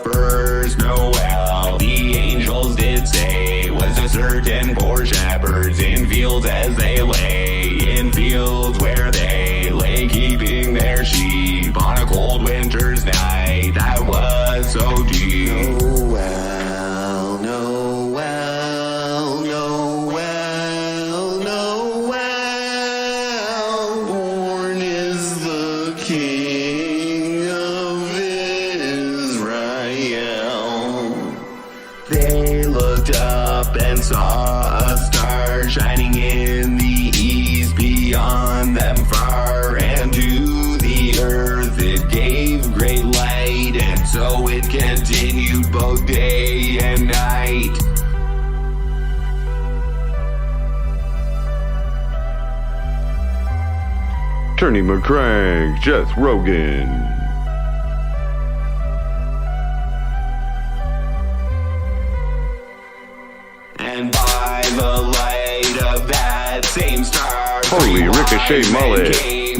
first Noel, the angels did say, was a certain poor shepherds in fields as they lay, in fields where they lay keeping their sheep on a cold winter's night that was so deep. Noel, Noel, Noel, Noel, born is the King of Israel. They looked up and saw a star shining in the east beyond them far, and to the earth it gave great light, and so it continued both day and night. Tony McCrank, Jeth Rogan. And by the light of that same star, Holy ricochet mullet,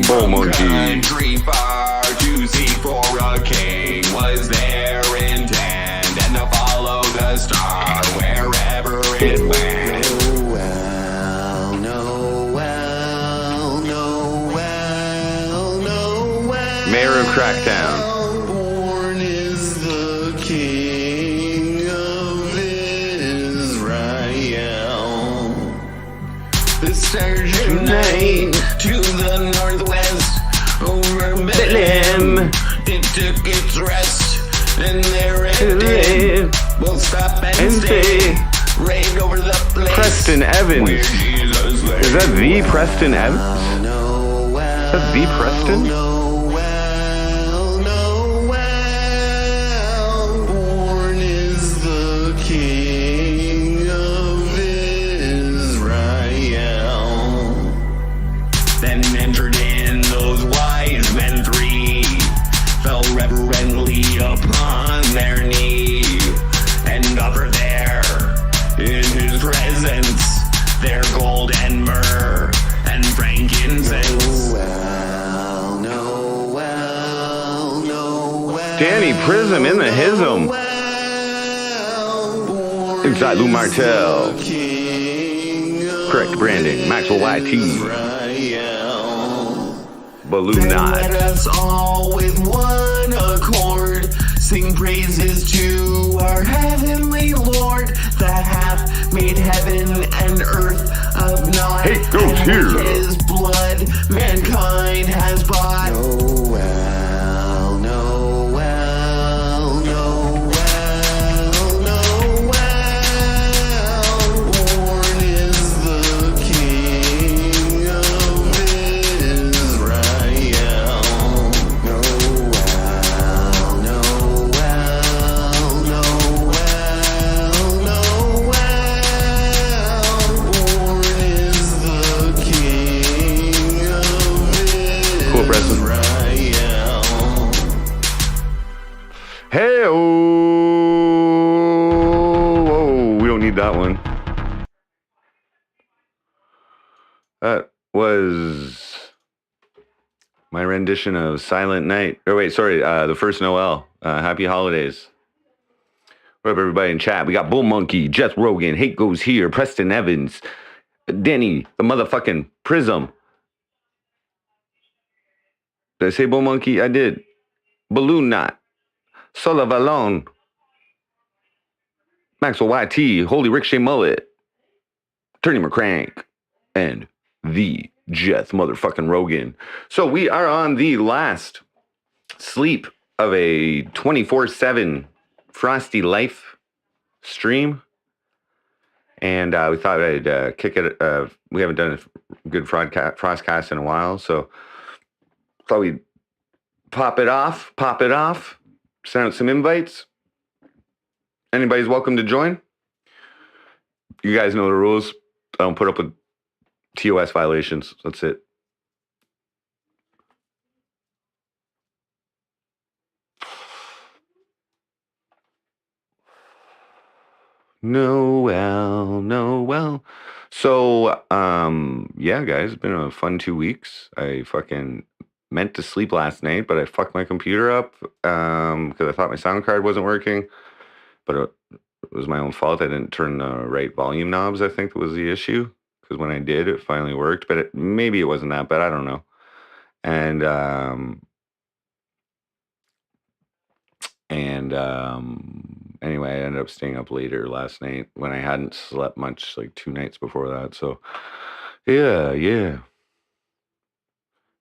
bull monkey. Country far to seek for a king was their intent, and to follow the star wherever it went. Noel, Noel, Noel, Noel. Mayor of Cracktown. Born is the King of Israel. The stars unite to the northwest over Bethlehem. It took its rest, and there it did. We'll stop and stay. Rain over the place. Preston Evans. Where Jesus lay. Is that the Preston Evans? Noel, Is that the Preston? Noel, Noel, born is the King of Israel. Then entered in those wise men three, fell reverently upon their knee, and offered there in his presence their gold and myrrh and frankincense. Noel, Noel, Noel. Danny Prism in the hism. Noel, Inside Lou Martell. King of Correct branding. Maxwell YT. Israel. Balloon Then Knot. let us all with one accord sing praises to our heavenly Lord that hath made heaven and earth of naught. Hate goes and here. with his blood mankind has bought. Noel, Noel, Noel, Noel, born is the King of Israel. Noel, Noel, Noel, Noel, born is the King of Cool, Preston. Israel. Hey, oh, we don't need that one. That was my rendition of Silent Night. Oh, wait, sorry, the first Noel. Happy holidays. What up, everybody in chat? We got Bull Monkey, Jeth Rogan, Hate Goes Here, Preston Evans, Denny, the motherfucking Prism. Did I say Bull Monkey? I did. Balloon Knot. Solavalon, Maxwell YT, Holy Ricochet Mullet, Tony McCrank, and the Jeth motherfucking Rogan. So we are on the last sleep of a 24/7 Frosty Life stream. And we thought I'd kick it. We haven't done a good FrostCAST in a while, so thought we'd pop it off, send out some invites. Anybody's welcome to join. You guys know the rules. I don't put up with TOS violations. That's it. Noel. So, yeah, guys, it's been a fun 2 weeks. I fucking meant to sleep last night, but I fucked my computer up because I thought my sound card wasn't working. But it was my own fault. I didn't turn the right volume knobs, I think, was the issue. Because when I did, it finally worked. But maybe it wasn't that bad. I don't know. And anyway, I ended up staying up later last night when I hadn't slept much, like 2 nights before that. So, yeah.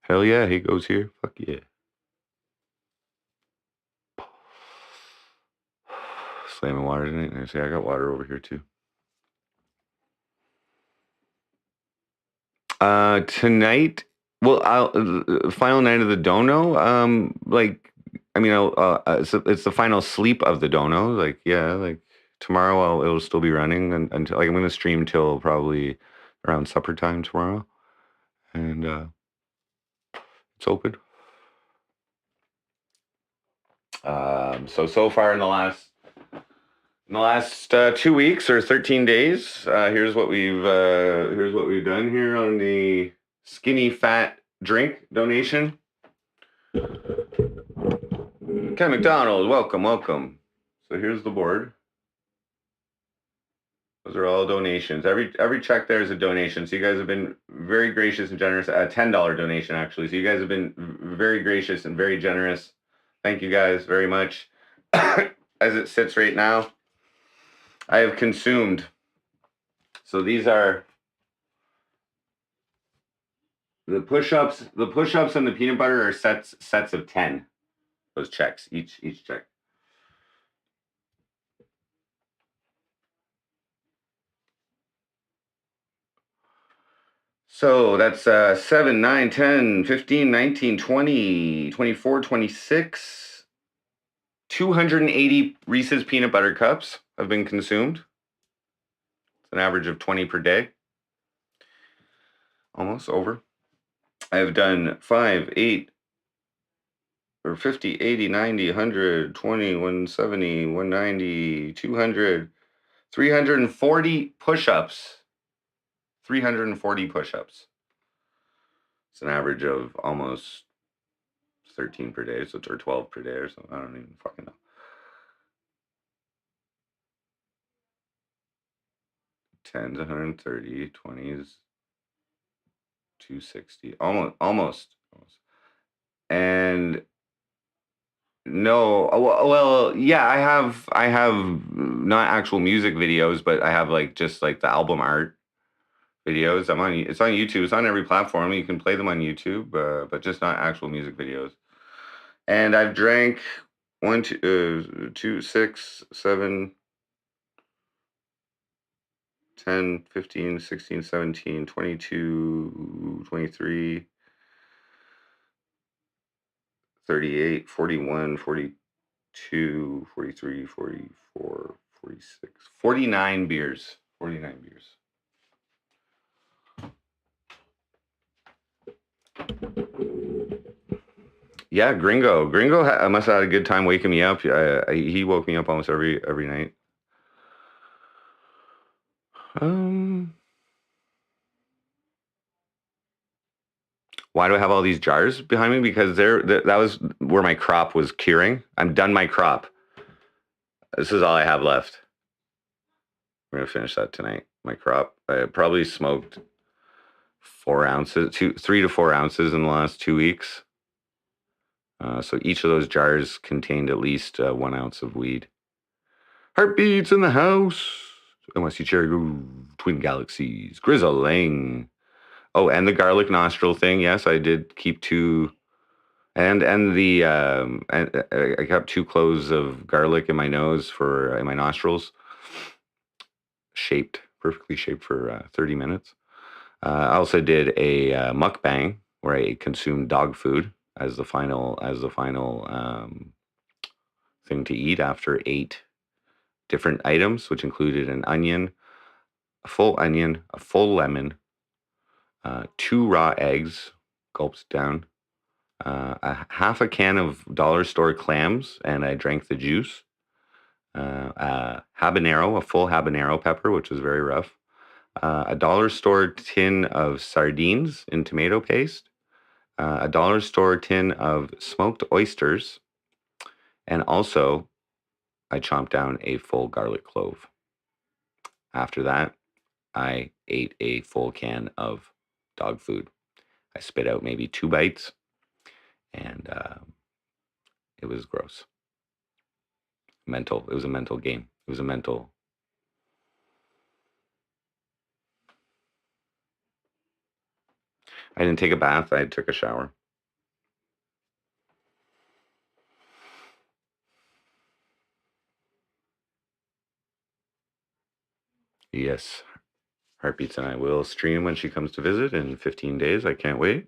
Hell yeah, he goes here. Fuck yeah. Slamming water tonight. I see I got water over here too. Tonight, well, final night of the dono. It's the final sleep of the dono. Like, yeah, like tomorrow it'll still be running until like I'm gonna stream till probably around supper time tomorrow, and it's open. So far in the last 2 weeks or 13 days, here's what we've done here on the skinny fat drink donation. Ken McDonald, welcome. So here's the board. Those are all donations. Every check there is a donation. So you guys have been very gracious and generous. A $10 donation actually. So you guys have been very gracious and very generous. Thank you guys very much. As it sits right now, I have consumed. So these are the push-ups. The push-ups and the peanut butter are sets of 10. Those checks, each check. So that's 7, 9, 10, 15, 19, 20, 24, 26. 280 Reese's peanut butter cups have been consumed. It's an average of 20 per day. Almost over. I have done 5, 8, or 50, 80, 90, 100, 20, 170, 190, 200, 340 push-ups. 340 push-ups. It's an average of almost 13 per day, or 12 per day or something. I don't even fucking know. 10s, 130, 20s, 260, almost. And no, well, yeah, I have not actual music videos, but I have like just like the album art videos. It's on YouTube. It's on every platform. You can play them on YouTube, but just not actual music videos. And I've drank 1, 2, 6, 7, 10, 15, 16, 17, 22, 23, 38, 41, 42, 43, 44, 46, 49 beers. 49 beers. Yeah, Gringo must have had a good time waking me up. He woke me up almost every night. Why do I have all these jars behind me? Because that was where my crop was curing. I'm done my crop. This is all I have left. We're gonna finish that tonight. My crop. I probably smoked 4 ounces, 3 to 4 ounces in the last 2 weeks. So each of those jars contained at least 1 ounce of weed. Heartbeats in the house. NYC Cherry Groove, Twin Galaxies, Grizzling. Oh, and the garlic nostril thing. Yes, I did keep 2, and I kept 2 cloves of garlic in my nose in my nostrils, perfectly shaped for 30 minutes. I also did a mukbang where I consumed dog food as the final thing to eat after 8 different items, which included an onion, a full lemon, 2 raw eggs, gulped down, a half a can of dollar store clams, and I drank the juice. A full habanero pepper, which was very rough. A dollar store tin of sardines in tomato paste, a dollar store tin of smoked oysters, and also I chomped down a full garlic clove. After that, I ate a full can of dog food. I spit out maybe 2 bites, and it was gross. It was a mental game. It was a mental. I didn't take a bath. I took a shower. Yes, Heartbeats and I will stream when she comes to visit in 15 days. I can't wait.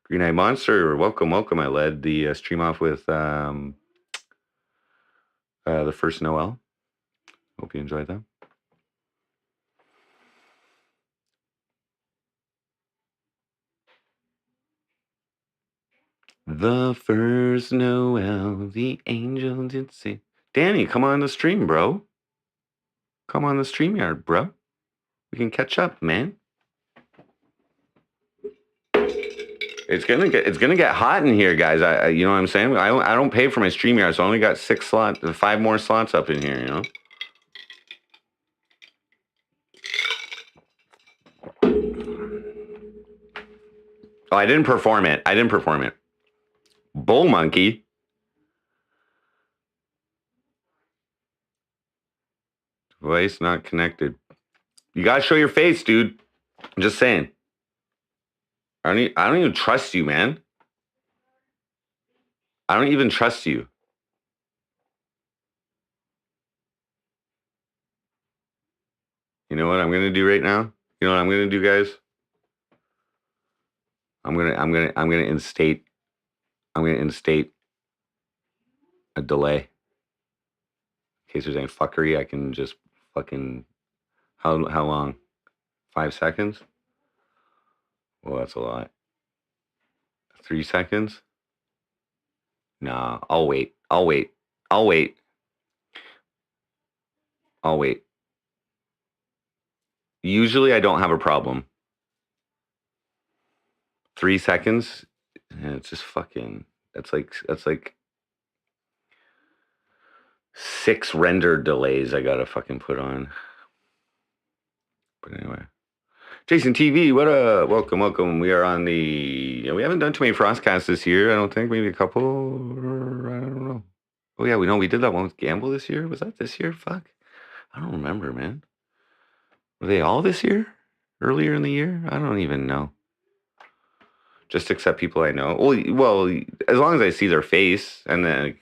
Green Eye Monster, welcome. I led the stream off with the first Noel. Hope you enjoyed that. The first Noel, the angel did say. Danny, come on the stream, bro. Come on the StreamYard, bro. We can catch up, man. It's gonna get hot in here, guys. You know what I'm saying? I don't pay for my StreamYard, so I only got 5 more slots up in here. You know. Oh, I didn't perform it. Bull monkey. Device not connected. You gotta show your face, dude. I'm just saying. I don't even trust you, man. I don't even trust you. You know what I'm gonna do right now? You know what I'm gonna do, guys? I'm gonna instate a delay. In case there's any fuckery, I can just fucking how long? 5 seconds? Well, that's a lot. 3 seconds? Nah, I'll wait. Usually I don't have a problem. 3 seconds? And it's just fucking that's like 6 render delays I gotta fucking put on. But anyway. Jason TV, what up? Welcome. We are on the. We haven't done too many FrostCasts this year. I don't think. Maybe a couple. I don't know. Oh yeah, we did that one with Gamble this year. Was that this year? Fuck, I don't remember, man. Were they all this year? Earlier in the year? I don't even know. Just accept people I know. Well, as long as I see their face, and then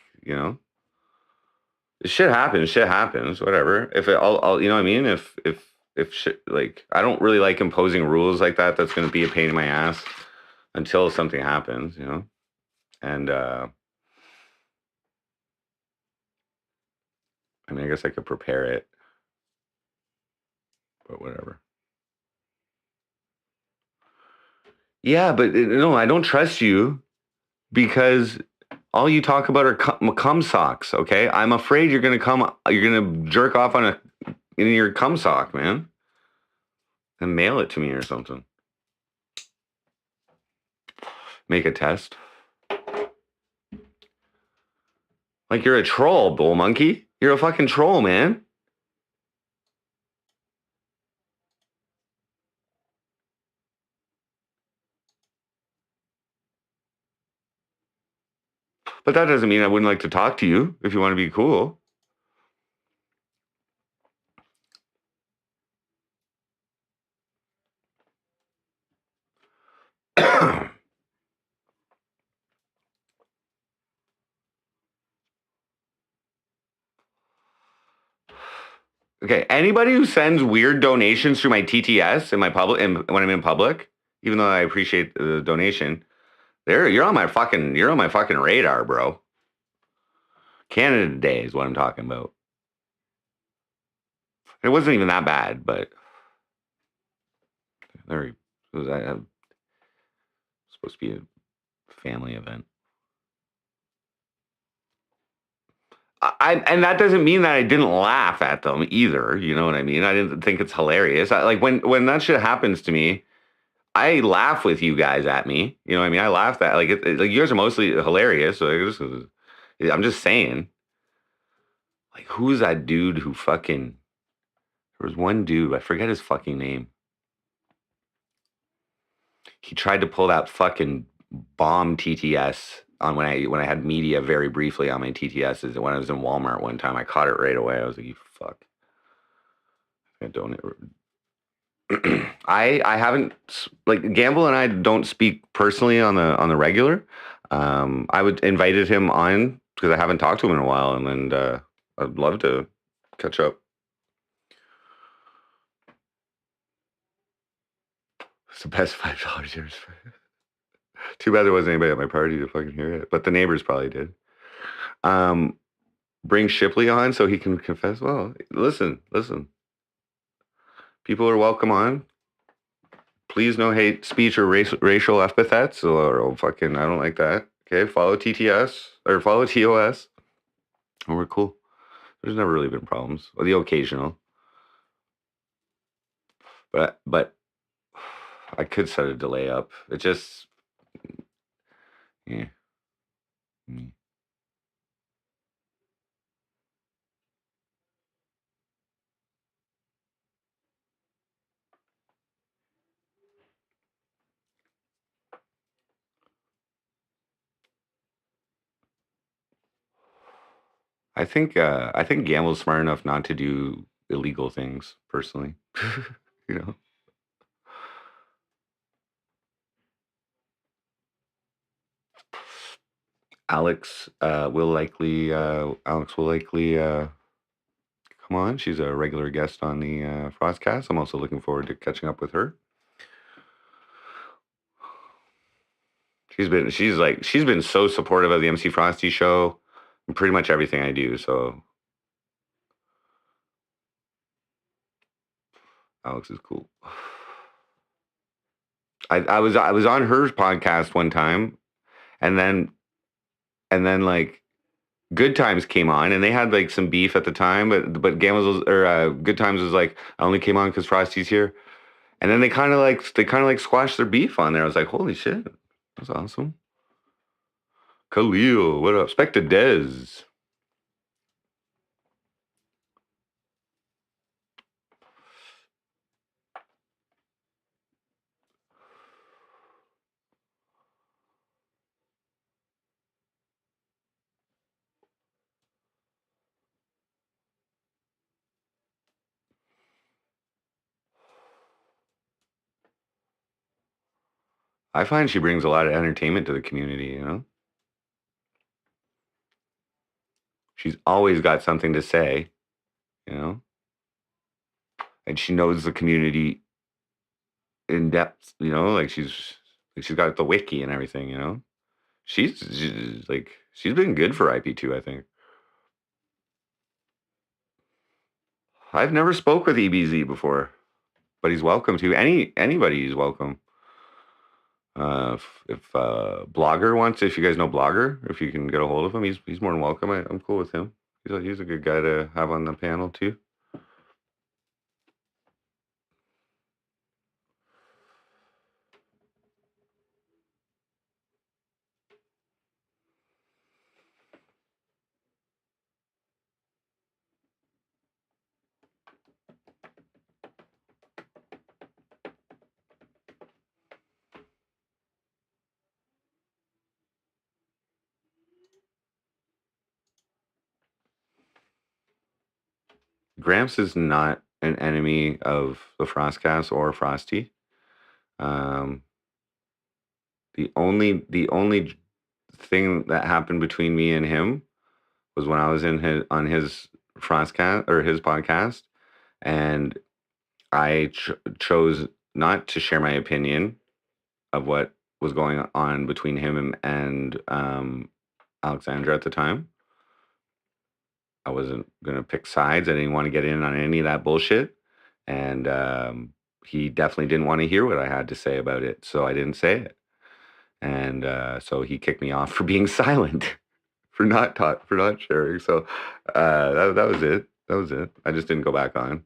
shit happens. Whatever. If I'll you know what I mean. If shit, like, I don't really like imposing rules like that. That's going to be a pain in my ass until something happens, And I mean, I guess I could prepare it, but whatever. Yeah, but no, I don't trust you because all you talk about are cum socks. Okay, I'm afraid you're gonna jerk off in your cum sock, man, and mail it to me or something. Make a test. Like, you're a troll, bull monkey. You're a fucking troll, man. But that doesn't mean I wouldn't like to talk to you if you want to be cool. Okay, anybody who sends weird donations through my TTS in my public, when I'm in public, even though I appreciate the donation, you're on my fucking radar, bro. Canada Day is what I'm talking about. It wasn't even that bad, but it was supposed to be a family event. And that doesn't mean that I didn't laugh at them either. You know what I mean? I didn't think it's hilarious. Like when that shit happens to me, I laugh with you guys at me. You know what I mean? I laugh at like like you guys are mostly hilarious. So I'm just saying, like, who's that dude who fucking? There was one dude, I forget his fucking name. He tried to pull that fucking bomb TTS on when I had media very briefly on my TTSs. When I was in Walmart one time, I caught it right away. I was like, "You fuck." I don't. I haven't like Gamble and I don't speak personally on the regular. I would invited him on because I haven't talked to him in a while, and I'd love to catch up. It's the best $5 yours. Too bad there wasn't anybody at my party to fucking hear it, but the neighbors probably did. Bring Shipley on so he can confess. Well, listen. People are welcome on. Please no hate speech or racial epithets or fucking, I don't like that. Okay, follow TTS or follow TOS. And we're cool. There's never really been problems. Or the occasional. But I could set a delay up. It just, yeah. I think Gamble's smart enough not to do illegal things personally. You know. Alex will likely come on. She's a regular guest on the FrostCAST. I'm also looking forward to catching up with her. She's been so supportive of the MC Frosty show and pretty much everything I do. So Alex is cool. I was on her podcast one time, and then like Good Times came on, and they had like some beef at the time, but Good Times was like, I only came on because Frosty's here, and then they kind of like squashed their beef on there. I was like, holy shit, that's awesome. Khalil, what up? Spectre Dez. I find she brings a lot of entertainment to the community, you know? She's always got something to say, you know? And she knows the community in depth, you know? Like she's got the wiki and everything, you know? She's been good for IP2, I think. I've never spoke with EBZ before, but he's welcome to. Anybody is welcome. If Blogger wants, if you guys know Blogger, if you can get a hold of him, he's more than welcome. I'm cool with him. He's a good guy to have on the panel too. Gramps is not an enemy of the FrostCast or Frosty. The only thing that happened between me and him was when I was on his FrostCast or his podcast, and I chose not to share my opinion of what was going on between him and Alexandra at the time. I wasn't going to pick sides. I didn't want to get in on any of that bullshit. And he definitely didn't want to hear what I had to say about it. So I didn't say it. And so he kicked me off for being silent, for not sharing. So that was it. That was it. I just didn't go back on.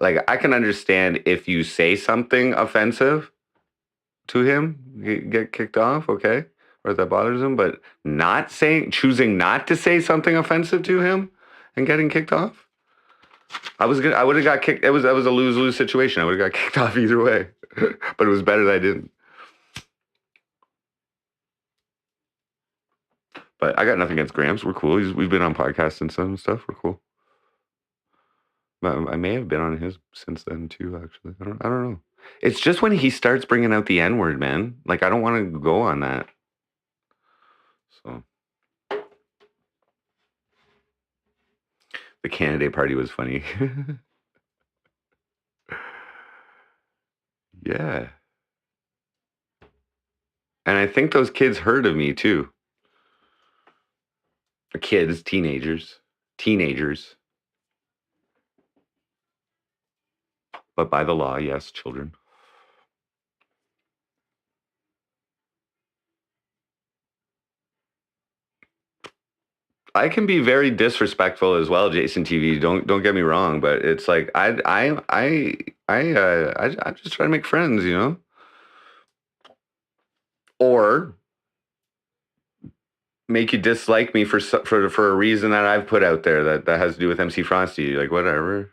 Like, I can understand if you say something offensive, to him get kicked off, okay, or that bothers him, but choosing not to say something offensive to him and getting kicked off. I would have got kicked. That was a lose-lose situation. I would have got kicked off either way, but it was better that I didn't. But I got nothing against Gramps. We're cool. We've been on podcasts and some stuff. We're cool. I may have been on his since then too. Actually, I don't know. It's just when he starts bringing out the N-word, man. Like, I don't want to go on that. So the candidate party was funny. Yeah. And I think those kids heard of me too. Kids, teenagers. But by the law, yes, children. I can be very disrespectful as well, Jason TV. Don't get me wrong, but it's like I just try to make friends, you know, or make you dislike me for a reason that I've put out there that has to do with MC Frosty. Like, whatever.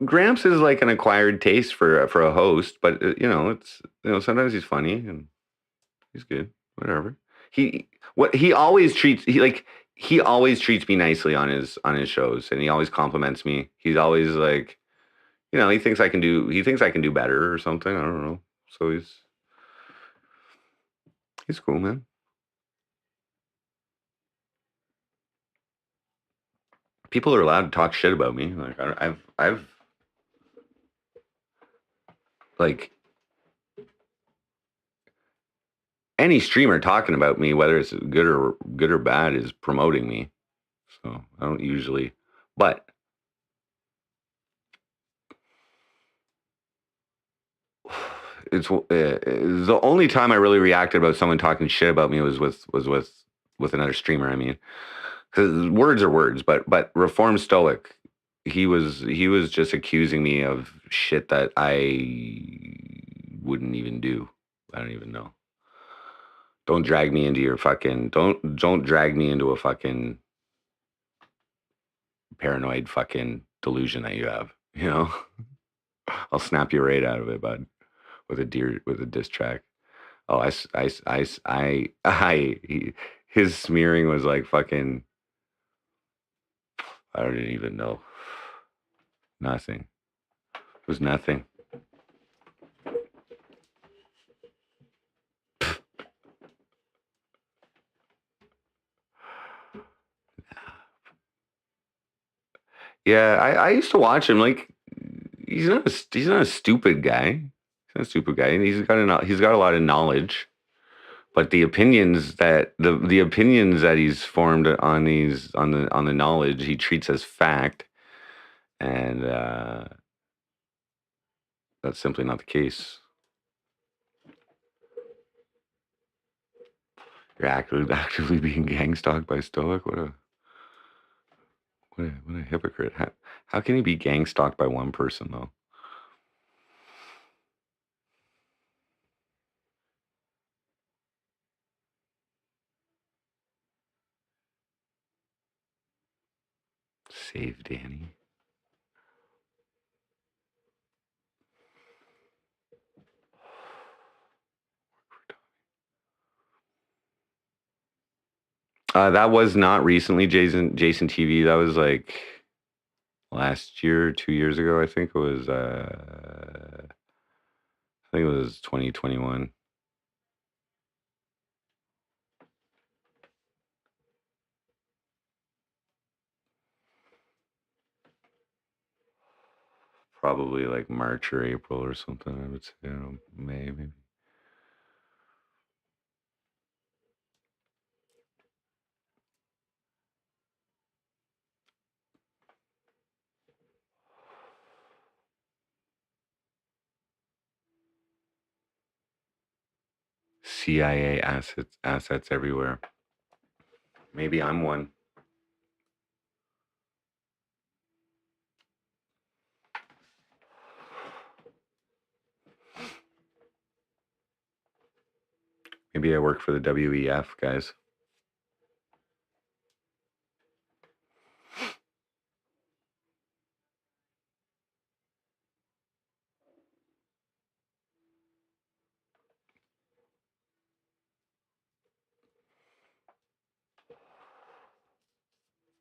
Gramps is like an acquired taste for a host, but you know, it's, you know, sometimes he's funny and he's good. Whatever. He always treats me nicely on his shows, and he always compliments me. He's always like, you know, he thinks I can do better or something. I don't know. So he's cool, man. People are allowed to talk shit about me. Like, I've like any streamer talking about me, whether it's good or bad, is promoting me. So I don't usually, but it's the only time I really reacted about someone talking shit about me was with another streamer. I mean, because words are words, but Reform Stoic, he was just accusing me of shit that I wouldn't even do. I don't even know. Don't drag me into your fucking don't drag me into a fucking paranoid fucking delusion that you have. You know, I'll snap you right out of it, bud, with a diss track. Oh, his smearing was like fucking. I don't even know. Nothing. It was nothing. Yeah, I used to watch him. Like, he's not a stupid guy. He's not a stupid guy, and he's got a lot of knowledge. But the opinions that the opinions that he's formed on the knowledge he treats as fact, and that's simply not the case. You're actively being gang stalked by Stoic. What a hypocrite. How can he be gang stalked by one person though? Save Danny. That was not recently, Jason TV. That was like last year, 2 years ago. I think it was. I think it was 2021. Probably like March or April or something. I would say, May maybe. CIA assets everywhere. Maybe I'm one. Maybe I work for the WEF, guys.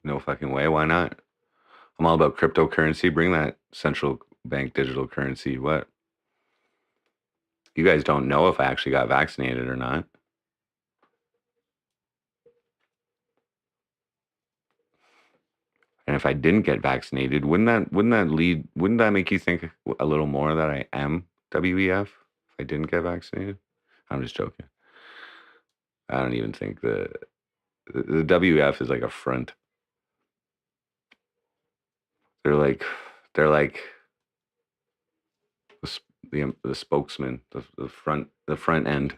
No fucking way. Why not? I'm all about cryptocurrency. Bring that central bank digital currency. What? You guys don't know if I actually got vaccinated or not. And if I didn't get vaccinated, wouldn't that make you think a little more that I am WEF if I didn't get vaccinated? I'm just joking. I don't even think the WEF is like a front. They're like the spokesman, the front end.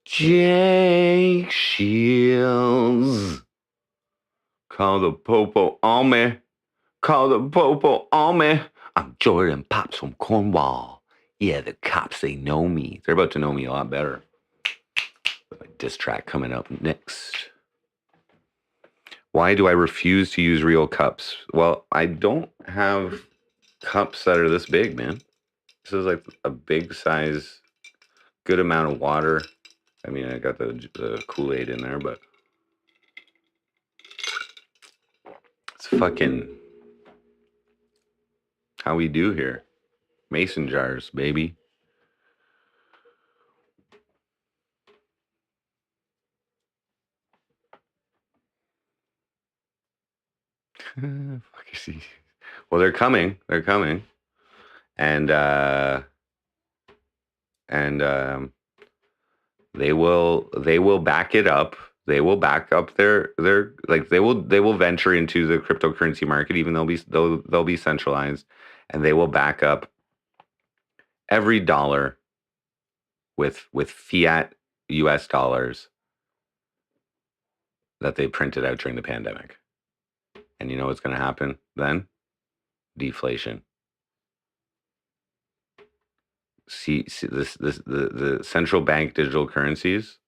Jake Shields. Call the popo on me. Call the popo on me. I'm Jordan Pops from Cornwall. Yeah, the cops, they know me. They're about to know me a lot better. A diss track coming up next. Why do I refuse to use real cups? Well, I don't have cups that are this big, man. This is like a big size, good amount of water. I mean, I got the Kool-Aid in there, but it's fucking how we do here. Mason jars, baby. Fuck you see. Well, they're coming. They're coming. And they will back it up. They will back up their like they will venture into the cryptocurrency market, even though they'll be centralized, and they will back up every dollar with fiat US dollars that they printed out during the pandemic. And you know what's going to happen then? Deflation. See the central bank digital currencies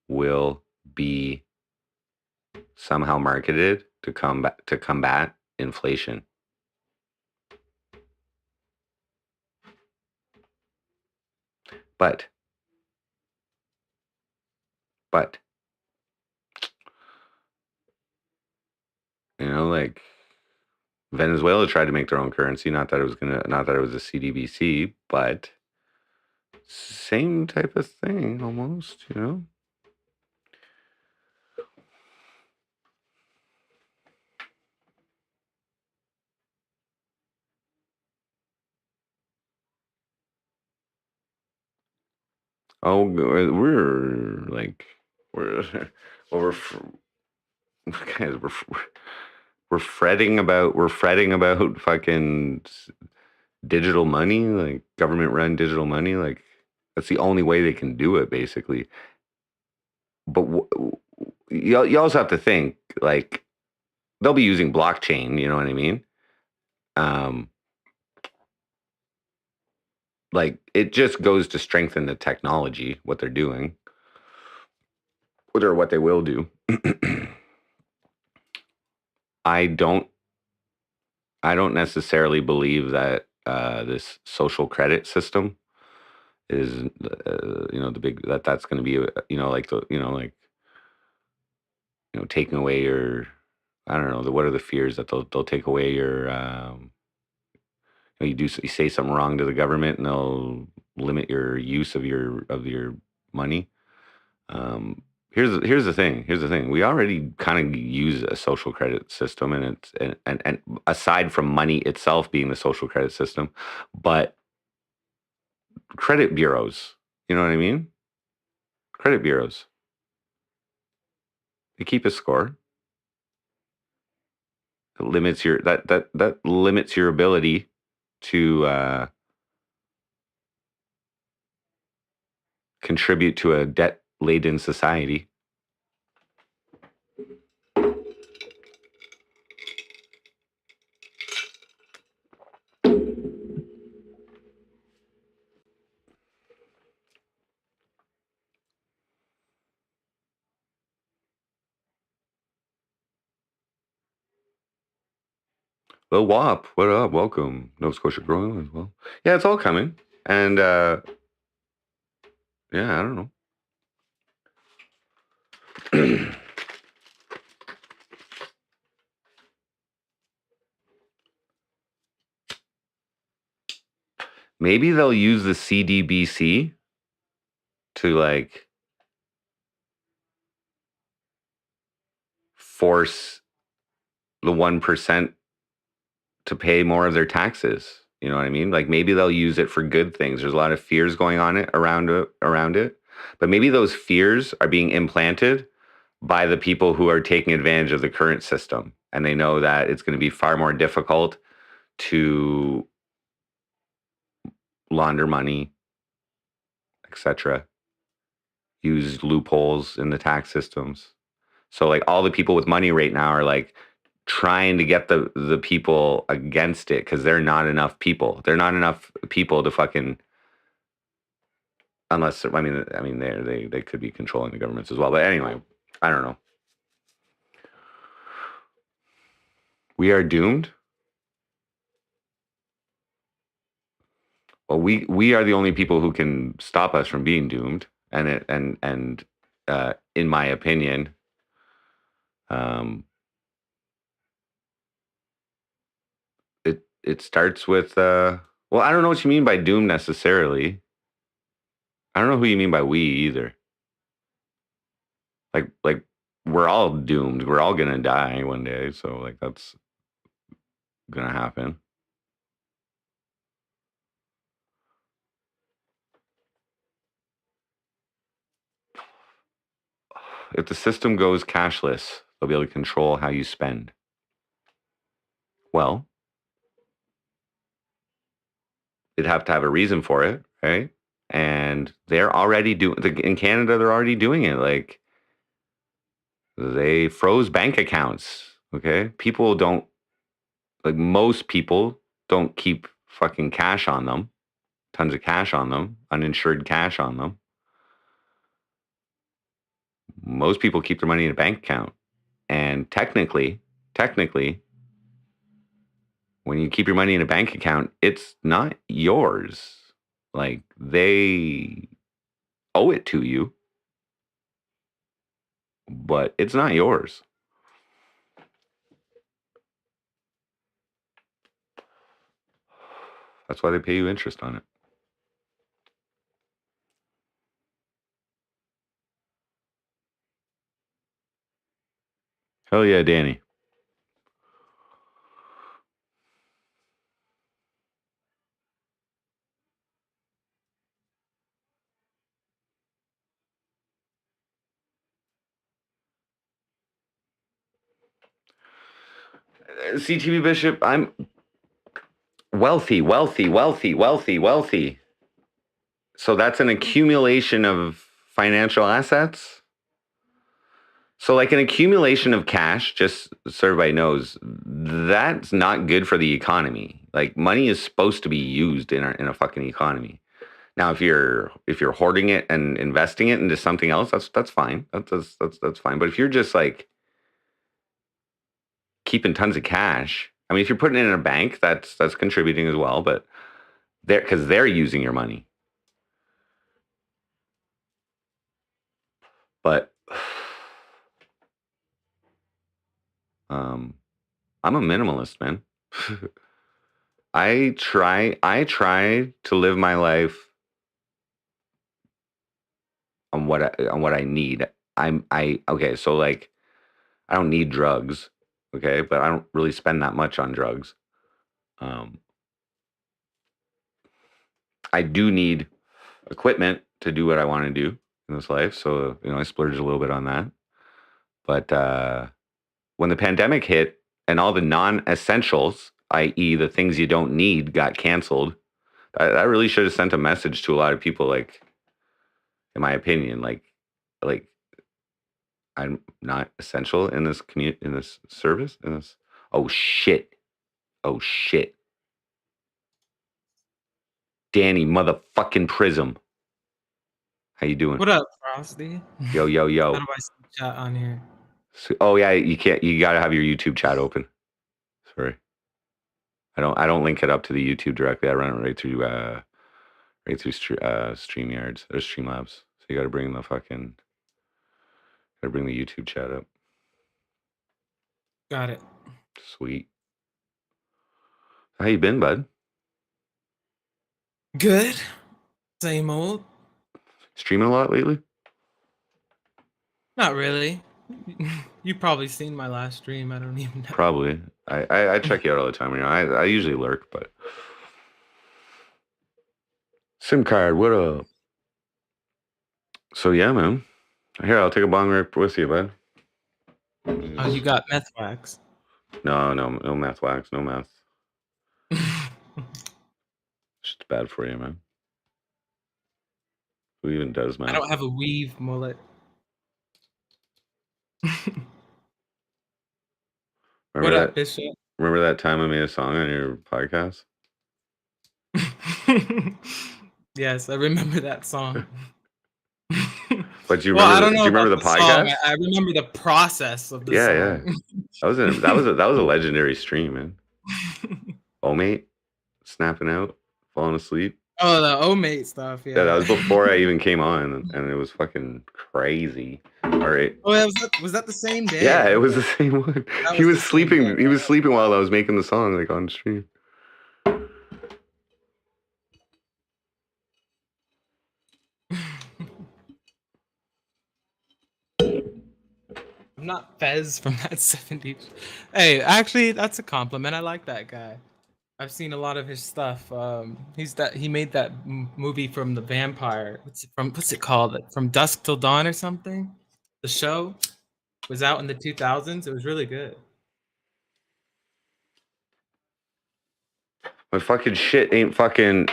will be somehow marketed to combat inflation. But you know, like Venezuela tried to make their own currency. Not that it was a CDBC, but same type of thing almost, you know. Oh, we're guys, we're fretting about fucking digital money, like government run digital money. Like that's the only way they can do it, basically. But you also have to think, like, they'll be using blockchain. You know what I mean? Like it just goes to strengthen the technology, what they're doing, or what they will do. I don't necessarily believe that this social credit system is the big that's going to be taking away your, I don't know, what are the fears that they'll take away your you say something wrong to the government and they'll limit your use of your money. Here's the thing. We already kind of use a social credit system, and it's and aside from money itself being the social credit system, but credit bureaus, You know what I mean? Credit bureaus. They keep a score. It limits your that limits your ability to contribute to a debt-laden society. Lil Wop, what up? Welcome. Nova Scotia growing as well. Yeah, it's all coming. And yeah, I don't know. Maybe they'll use the CDBC to like force the 1% to pay more of their taxes. You know what I mean? Like maybe they'll use it for good things. There's a lot of fears going on around it. But maybe those fears are being implanted by the people who are taking advantage of the current system. And they know that it's going to be far more difficult to launder money, etc. Use loopholes in the tax systems. So like all the people with money right now are like trying to get the people against it because they're not enough people. They're not enough people to fucking, unless I mean they could be controlling the governments as well. But anyway, I don't know. We are doomed. Well, we are the only people who can stop us from being doomed. And in my opinion, it starts with well, I don't know what you mean by doom necessarily. I don't know who you mean by we either. Like we're all doomed. We're all gonna die one day. So like that's gonna happen. If the system goes cashless, they'll be able to control how you spend. Well, they'd have to have a reason for it, right? And they're already doing in Canada. They're already doing it. Like they froze bank accounts. Okay, people don't like most people don't keep fucking cash on them, tons of cash on them, uninsured cash on them. Most people keep their money in a bank account, and technically, when you keep your money in a bank account, it's not yours. Like they owe it to you, but it's not yours. That's why they pay you interest on it. Hell yeah, Danny. CTV Bishop, I'm wealthy. So that's an accumulation of financial assets. So like an accumulation of cash, just so everybody knows, that's not good for the economy. Like money is supposed to be used in a fucking economy. Now, if you're hoarding it and investing it into something else, that's fine. That's fine. But if you're just like keeping tons of cash, I mean, if you're putting it in a bank, that's contributing as well. But they're using your money. But I'm a minimalist, man. I try to live my life on what I need. Okay, so like I don't need drugs, okay, but I don't really spend that much on drugs. I do need equipment to do what I want to do in this life. So, I splurged a little bit on that. But when the pandemic hit and all the non-essentials, i.e. the things you don't need, got canceled, that really should have sent a message to a lot of people, like, in my opinion, like I'm not essential in this in this service, in this. Oh shit. Danny motherfucking Prism. How you doing? What up, Frosty? Yo. How do I see chat on here? So, oh yeah, you can't. You gotta have your YouTube chat open. Sorry, I don't link it up to the YouTube directly. I run it right through StreamYards or Streamlabs. So you gotta bring the YouTube chat up. Got it. Sweet. How you been, bud? Good. Same old. Streaming a lot lately? Not really. You've probably seen my last stream. I don't even know. Probably. I check you out all the time. I usually lurk, but SIM card, what up? So yeah, man. Here, I'll take a bong rip with you, bud. Oh, you got meth wax. No meth wax, no meth. It's just bad for you, man. Who even does meth? I don't have a weave mullet. What up, Bishop? Remember that time I made a song on your podcast? Yes, I remember that song. But do you remember? I don't know. Do you remember the podcast? I remember the process of the song. Yeah. That was a legendary stream, man. Oh mate, snapping out, falling asleep. Oh, the O-Mate stuff. Yeah, that was before I even came on, and it was fucking crazy. All right. Oh, was that the same day? Yeah, it was the same one. He was sleeping. He was sleeping while I was making the song, like on stream. I'm not Fez from that 70s. Hey, actually, that's a compliment. I like that guy. I've seen a lot of his stuff. He made that movie from the vampire. What's it called? From Dusk Till Dawn or something? The show was out in the 2000s. It was really good. My fucking shit ain't fucking.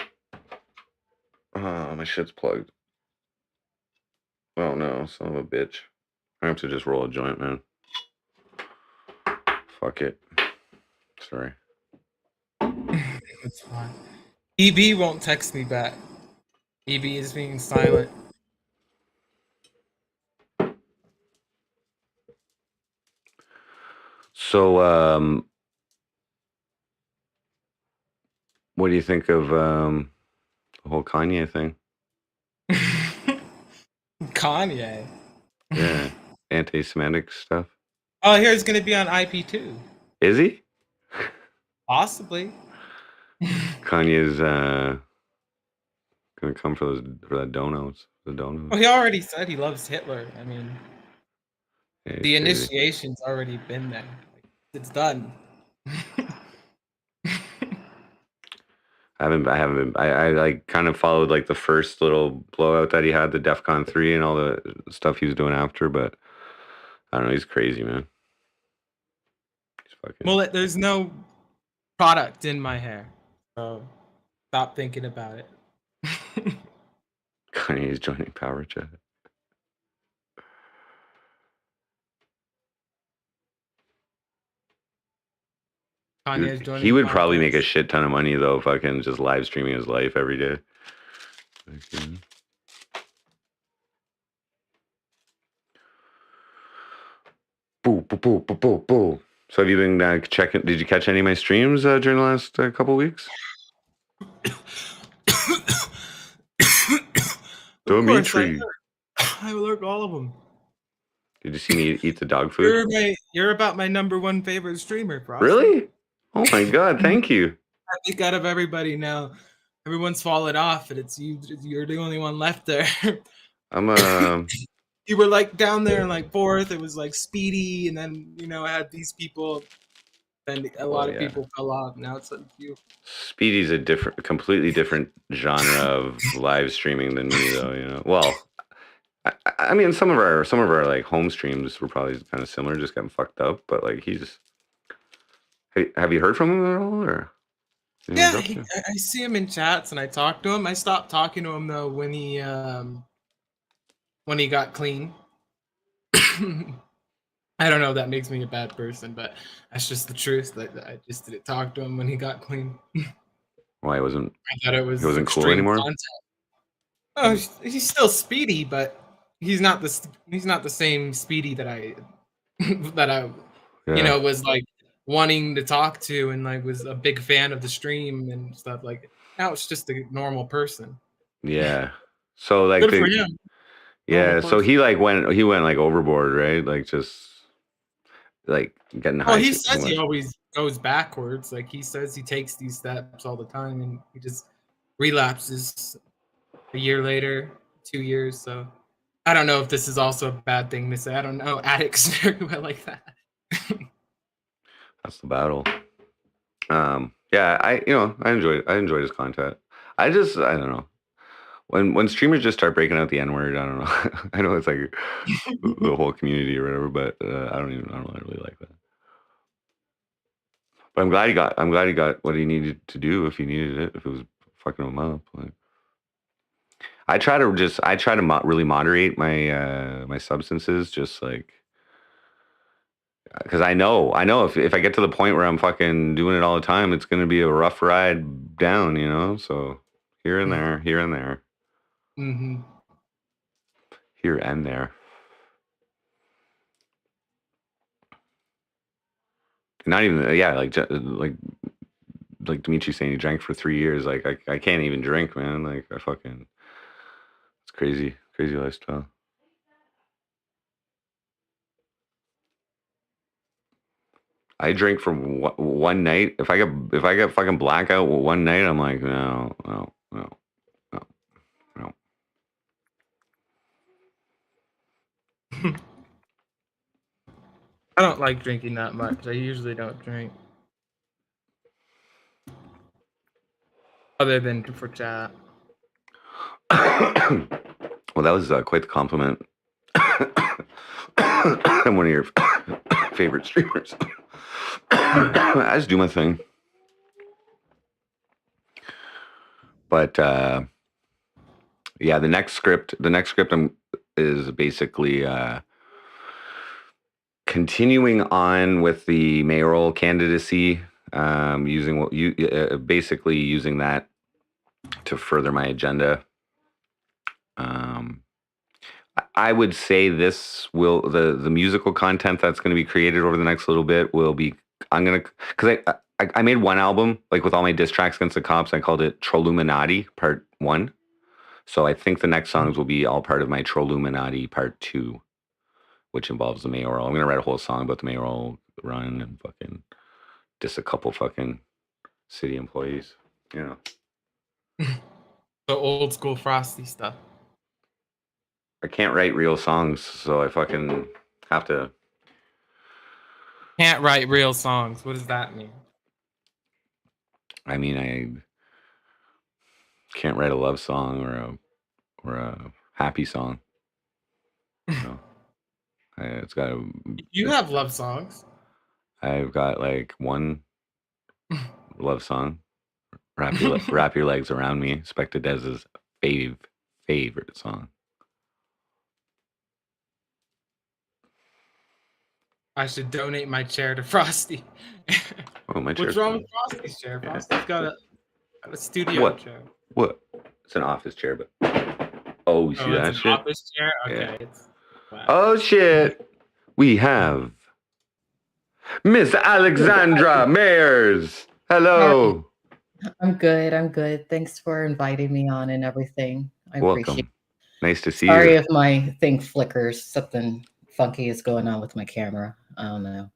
Oh, my shit's plugged. Oh no, son of a bitch. I have to just roll a joint, man. Fuck it. Sorry. That's fine. EB won't text me back. EB is being silent. So, what do you think of the whole Kanye thing? Kanye? Yeah, anti-Semitic stuff. Oh, here's gonna be on IP2. Is he? Possibly. Kanye's gonna come for the donuts. The donuts. Well, he already said he loves Hitler. I mean, yeah, the initiation's already been there. It's done. I like kind of followed like the first little blowout that he had, the DEFCON 3 and all the stuff he was doing after, but I don't know, he's crazy, man. He's fucking... Well, there's no product in my hair, so stop thinking about it. Kanye's joining Power Chat. He would probably make a shit ton of money though, fucking just live streaming his life every day. Okay. Boo. So have you been checking? Did you catch any of my streams during the last couple weeks? Dimitri, I lurk all of them. Did you see me eat the dog food? You're about my #1 favorite streamer, bro. Really? Oh my god, thank you. I think out of everybody now, everyone's fallen off, and it's you. You're the only one left there. I'm You were like down there in like 4th. It was like Speedy, and then I had these people. Then a lot of people fell off. Now it's you. Speedy's a completely different genre of live streaming than me, though. You know, well, I mean, some of our like home streams were probably kind of similar, just getting fucked up. But like, he's. Hey, have you heard from him at all, or? Yeah, I see him in chats and I talk to him. I stopped talking to him though when he got clean. I don't know if that makes me a bad person, but that's just the truth. That I just didn't talk to him when he got clean. Why wasn't? I thought it was he wasn't cool anymore. Content. Oh, he's still Speedy, but he's not the same Speedy that I was like wanting to talk to and like was a big fan of the stream and stuff. Like now it's just a normal person. Yeah. So like good for him. Yeah, so he went like overboard, right? Like just like getting high. Oh, he says he always goes backwards. Like he says he takes these steps all the time and he just relapses a year later, 2 years. So I don't know if this is also a bad thing to say. I don't know. Addicts very well like that. That's the battle. Yeah, I enjoyed his content. I don't know. When streamers just start breaking out the N-word, I don't know. I know it's like the whole community or whatever, but I don't really like that. But I'm glad he got what he needed to do if he needed it, if it was fucking him up. Like, I try to really moderate my my substances, just like, because I know if I get to the point where I'm fucking doing it all the time, it's gonna be a rough ride down, you know. So here and there. Mm-hmm. Here and there. Not even like Dimitri saying he drank for 3 years. Like I can't even drink, man. Like it's crazy lifestyle. I drink for one night. If I get fucking blackout one night, I'm like, no. I don't like drinking that much. I usually don't drink. Other than for chat. Well, that was quite the compliment. I'm one of your favorite streamers. I just do my thing. But yeah, the next script is basically continuing on with the mayoral candidacy, basically using that to further my agenda. I would say this will the musical content that's going to be created over the next little bit will be because I made one album like with all my diss tracks against the cops. I called it Trolluminati Part 1. So I think the next songs will be all part of my Trolluminati Part 2, which involves the mayoral. I'm gonna write a whole song about the mayoral run and fucking diss a couple fucking city employees. You know. The old school Frosty stuff. I can't write real songs, so I fucking have to. Can't write real songs. What does that mean? I mean, I can't write a love song or a happy song. You know? It's got to. You have love songs. I've got like one love song. Wrap your legs around me. Spectre Dez's favorite song. I should donate my chair to Frosty. Oh, my chair. What's wrong with Frosty's chair? Frosty's got a studio chair. What? It's an office chair, but oh, you see that it's shit? An office chair. Okay. Yeah. Wow. Oh shit! We have Miss Alexandra Mayers. Hello. I'm good. Thanks for inviting me on and everything. I appreciate it. Nice to see you. Sorry if my thing flickers. Something funky is going on with my camera. I don't know.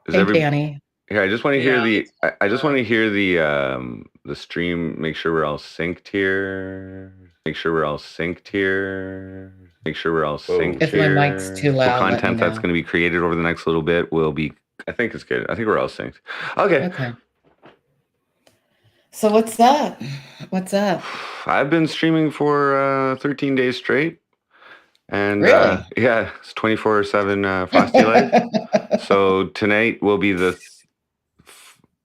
Hey, Danny. Here, I just want to hear the stream. Make sure we're all synced here. If my mic's too loud, the content that's going to be created over the next little bit will be it's good. I think we're all synced. Okay. Okay. So what's up? What's up? I've been streaming for 13 days straight. And Really? yeah, it's 24/7 Frosty life. So tonight will be the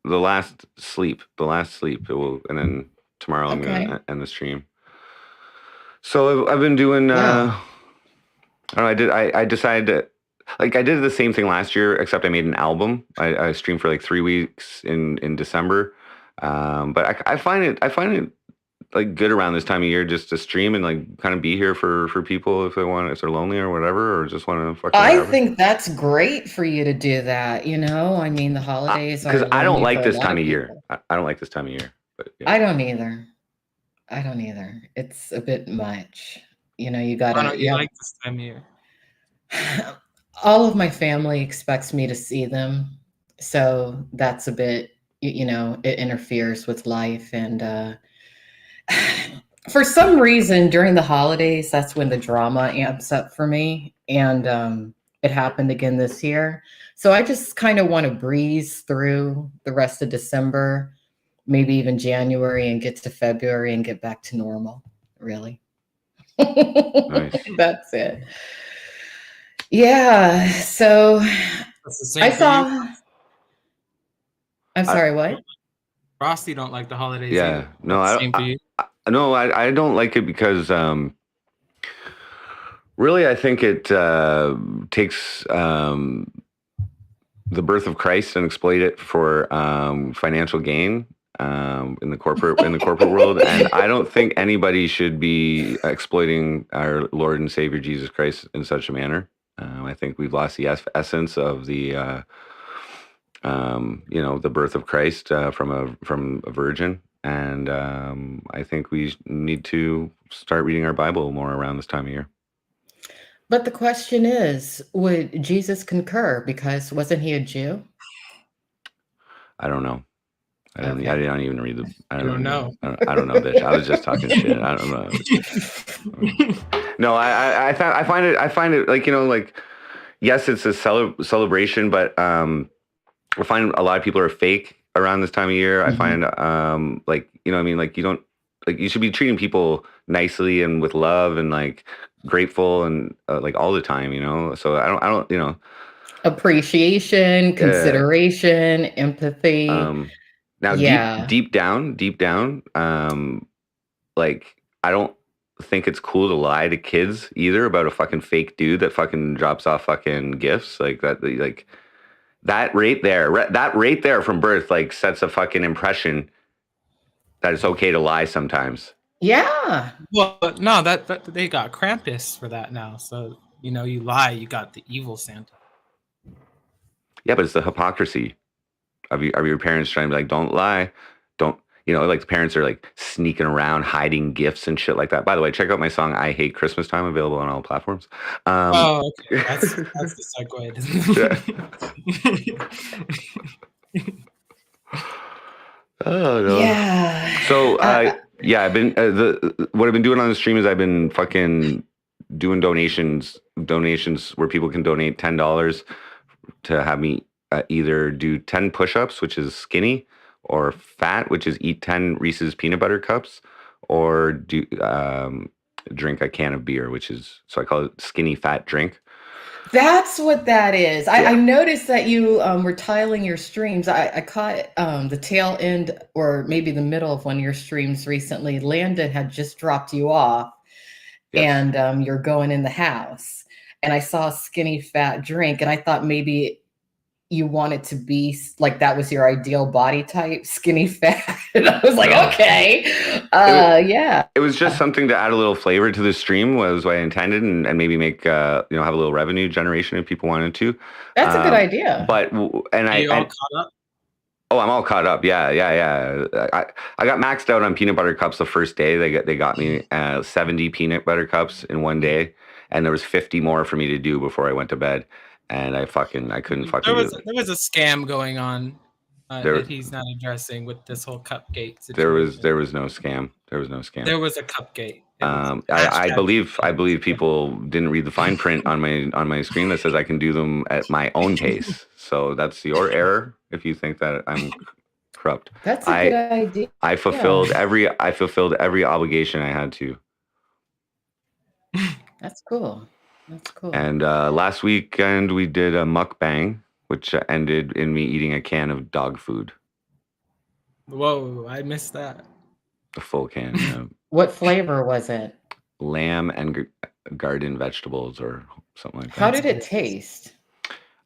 last sleep. The last sleep. It will, and then tomorrow I'm gonna end the stream. So I've been doing. Wow. I don't know. I decided to, like, I did the same thing last year, except I made an album. I streamed for like 3 weeks in December. But I find it like good around this time of year just to stream and like kind of be here for people if they want, if they're lonely or whatever, or just want to fucking I whatever. think that's great for you to do that. You know, I mean, the holidays Because are I don't lonely like for a this lot time of year. people. I don't like this time of year. But yeah. I don't either. It's a bit much. You know, you Why gotta. don't you like this time of year? All of my family expects me to see them, so that's a bit. You know, it interferes with life, and for some reason during the holidays, that's when the drama amps up for me, and it happened again this year. So I just kind of want to breeze through the rest of December, maybe even January, and get to February and get back to normal. Really. Nice. That's it. Yeah. So That's the same I for saw. you? I'm sorry. What? Frosty don't like the holidays. Yeah. Either. No, That's the same for you. I don't like it because really I think it takes the birth of Christ and exploit it for financial gain in the corporate world, and I don't think anybody should be exploiting our Lord and Savior Jesus Christ in such a manner. I think we've lost the essence of the the birth of Christ from a virgin, and I think we need to start reading our Bible more around this time of year. But the question is, would Jesus concur? Because wasn't he a Jew? I don't know. I didn't even read the. I don't know. I don't know, bitch. I was just talking shit. I don't know. No, I find it like, like, yes, it's a celebration, but I find a lot of people are fake around this time of year. I find like, you don't, like, you should be treating people nicely and with love and like grateful and like all the time, So I don't, appreciation, consideration, empathy. Now, deep down, like, I don't think it's cool to lie to kids either about a fucking fake dude that fucking drops off fucking gifts like that. Like that right there from birth, like, sets a fucking impression that it's okay to lie sometimes. Yeah. Well, no, that they got Krampus for that now. So you lie, you got the evil Santa. Yeah, but it's the hypocrisy of your parents trying to be like, don't lie, don't, like the parents are like sneaking around hiding gifts and shit like that. By the way, check out my song "I Hate Christmas Time," available on all platforms. Oh, okay, that's the segue. Oh no. Yeah. So yeah, I've been what I've been doing on the stream is I've been fucking doing donations where people can donate $10 to have me either do 10 push-ups, which is skinny, or fat, which is eat 10 Reese's peanut butter cups, or do drink a can of beer, which is, so I call it skinny fat drink. That's what that is. I noticed that you were tiling your streams. I caught the tail end or maybe the middle of one of your streams recently. Landon had just dropped you off, and you're going in the house. And I saw a skinny fat drink, and I thought maybe you wanted to be like, that was your ideal body type, skinny fat. And I was like, okay. Yeah. It was just something to add a little flavor to the stream, was what I intended, and maybe make, have a little revenue generation if people wanted to. That's a good idea. But, and Are you all caught up? Oh, I'm all caught up. Yeah. I got maxed out on peanut butter cups the first day. They got me 70 peanut butter cups in one day, and there was 50 more for me to do before I went to bed. And I couldn't fucking do it. There was a scam going on that he's not addressing with this whole cupcake situation. There was no scam. There was no scam. There was a cupcake. I believe people didn't read the fine print on my screen that says I can do them at my own pace. So that's your error if you think that I'm corrupt. That's a good idea. I fulfilled every obligation I had to. That's cool. That's cool. And last weekend we did a mukbang, which ended in me eating a can of dog food. Whoa, I missed that. A full can. Yeah. What flavor was it? Lamb and garden vegetables or something like that. How did it taste?